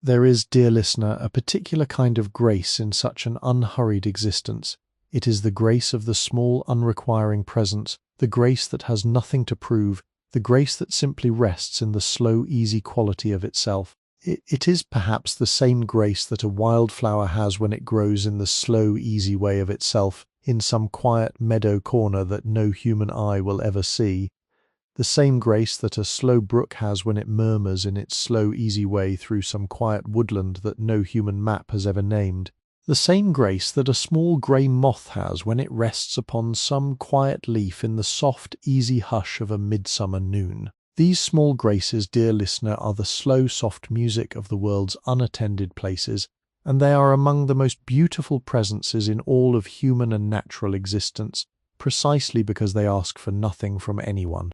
There is, dear listener, a particular kind of grace in such an unhurried existence. It is the grace of the small, unrequiring presence, the grace that has nothing to prove, the grace that simply rests in the slow, easy quality of itself. It is perhaps the same grace that a wildflower has when it grows in the slow, easy way of itself, in some quiet meadow corner that no human eye will ever see. The same grace that a slow brook has when it murmurs in its slow, easy way through some quiet woodland that no human map has ever named. The same grace that a small grey moth has when it rests upon some quiet leaf in the soft, easy hush of a midsummer noon. These small graces, dear listener, are the slow, soft music of the world's unattended places, and they are among the most beautiful presences in all of human and natural existence, precisely because they ask for nothing from anyone.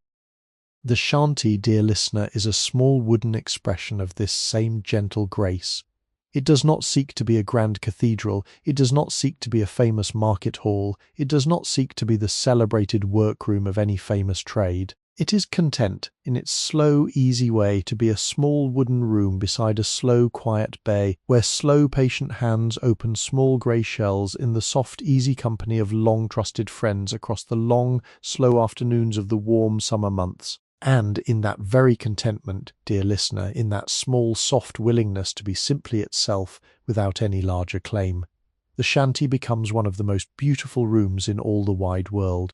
The shanty, dear listener, is a small wooden expression of this same gentle grace. It does not seek to be a grand cathedral, it does not seek to be a famous market hall, it does not seek to be the celebrated workroom of any famous trade. It is content, in its slow, easy way, to be a small wooden room beside a slow, quiet bay, where slow, patient hands open small grey shells in the soft, easy company of long-trusted friends across the long, slow afternoons of the warm summer months. And in that very contentment, dear listener, in that small, soft willingness to be simply itself without any larger claim, the shanty becomes one of the most beautiful rooms in all the wide world.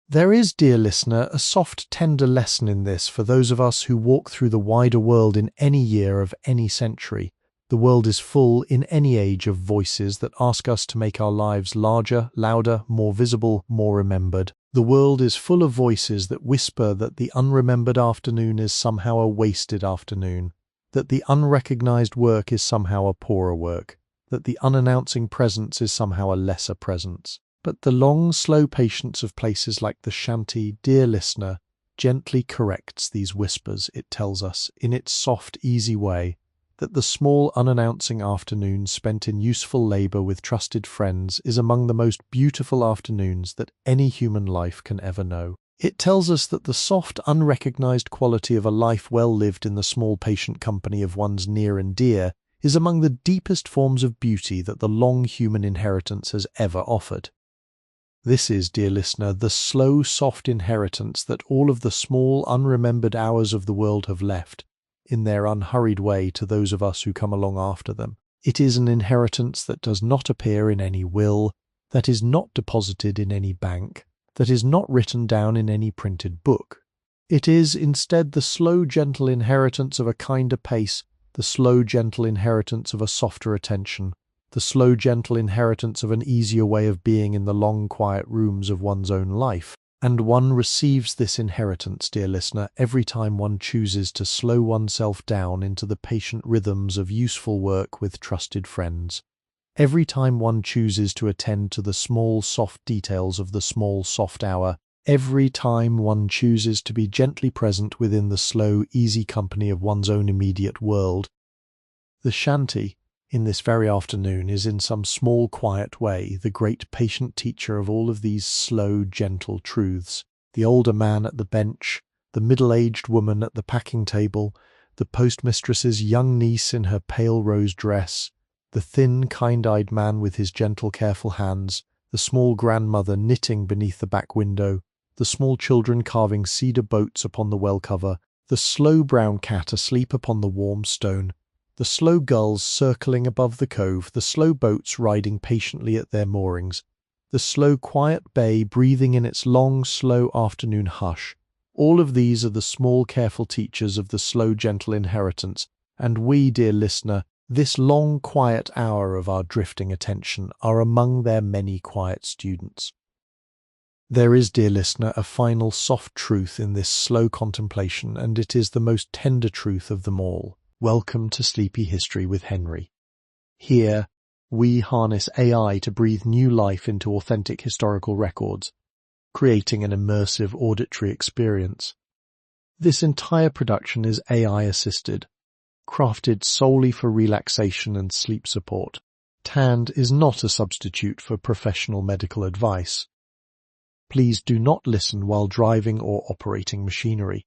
There is, dear listener, a soft, tender lesson in this for those of us who walk through the wider world in any year of any century. The world is full, in any age, of voices that ask us to make our lives larger, louder, more visible, more remembered. The world is full of voices that whisper that the unremembered afternoon is somehow a wasted afternoon, that the unrecognized work is somehow a poorer work, that the unannouncing presence is somehow a lesser presence. But the long, slow patience of places like the shanty, dear listener, gently corrects these whispers. It tells us, in its soft, easy way, that the small, unannouncing afternoon spent in useful labour with trusted friends is among the most beautiful afternoons that any human life can ever know. It tells us that the soft, unrecognised quality of a life well lived in the small, patient company of one's near and dear is among the deepest forms of beauty that the long human inheritance has ever offered. This is, dear listener, the slow, soft inheritance that all of the small, unremembered hours of the world have left, in their unhurried way, to those of us who come along after them. It is an inheritance that does not appear in any will, that is not deposited in any bank, that is not written down in any printed book. It is, instead, the slow, gentle inheritance of a kinder pace, the slow, gentle inheritance of a softer attention, the slow, gentle inheritance of an easier way of being in the long, quiet rooms of one's own life. And one receives this inheritance, dear listener, every time one chooses to slow oneself down into the patient rhythms of useful work with trusted friends. Every time one chooses to attend to the small, soft details of the small, soft hour. Every time one chooses to be gently present within the slow, easy company of one's own immediate world. The shanty, in this very afternoon, is in some small, quiet way the great patient teacher of all of these slow, gentle truths. The older man at the bench, the middle-aged woman at the packing table, the postmistress's young niece in her pale rose dress, the thin, kind-eyed man with his gentle, careful hands, the small grandmother knitting beneath the back window, the small children carving cedar boats upon the well-cover, the slow brown cat asleep upon the warm stone, the slow gulls circling above the cove, the slow boats riding patiently at their moorings, the slow quiet bay breathing in its long, slow afternoon hush. All of these are the small careful teachers of the slow gentle inheritance, and we, dear listener, this long quiet hour of our drifting attention, are among their many quiet students. There is, dear listener, a final soft truth in this slow contemplation, and it is the most tender truth of them all. Welcome to Sleepy History with Henry. Here, we harness AI to breathe new life into authentic historical records, creating an immersive auditory experience. This entire production is AI-assisted, crafted solely for relaxation and sleep support. TAND is not a substitute for professional medical advice. Please do not listen while driving or operating machinery.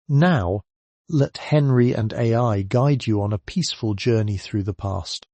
Now, let Henry and AI guide you on a peaceful journey through the past.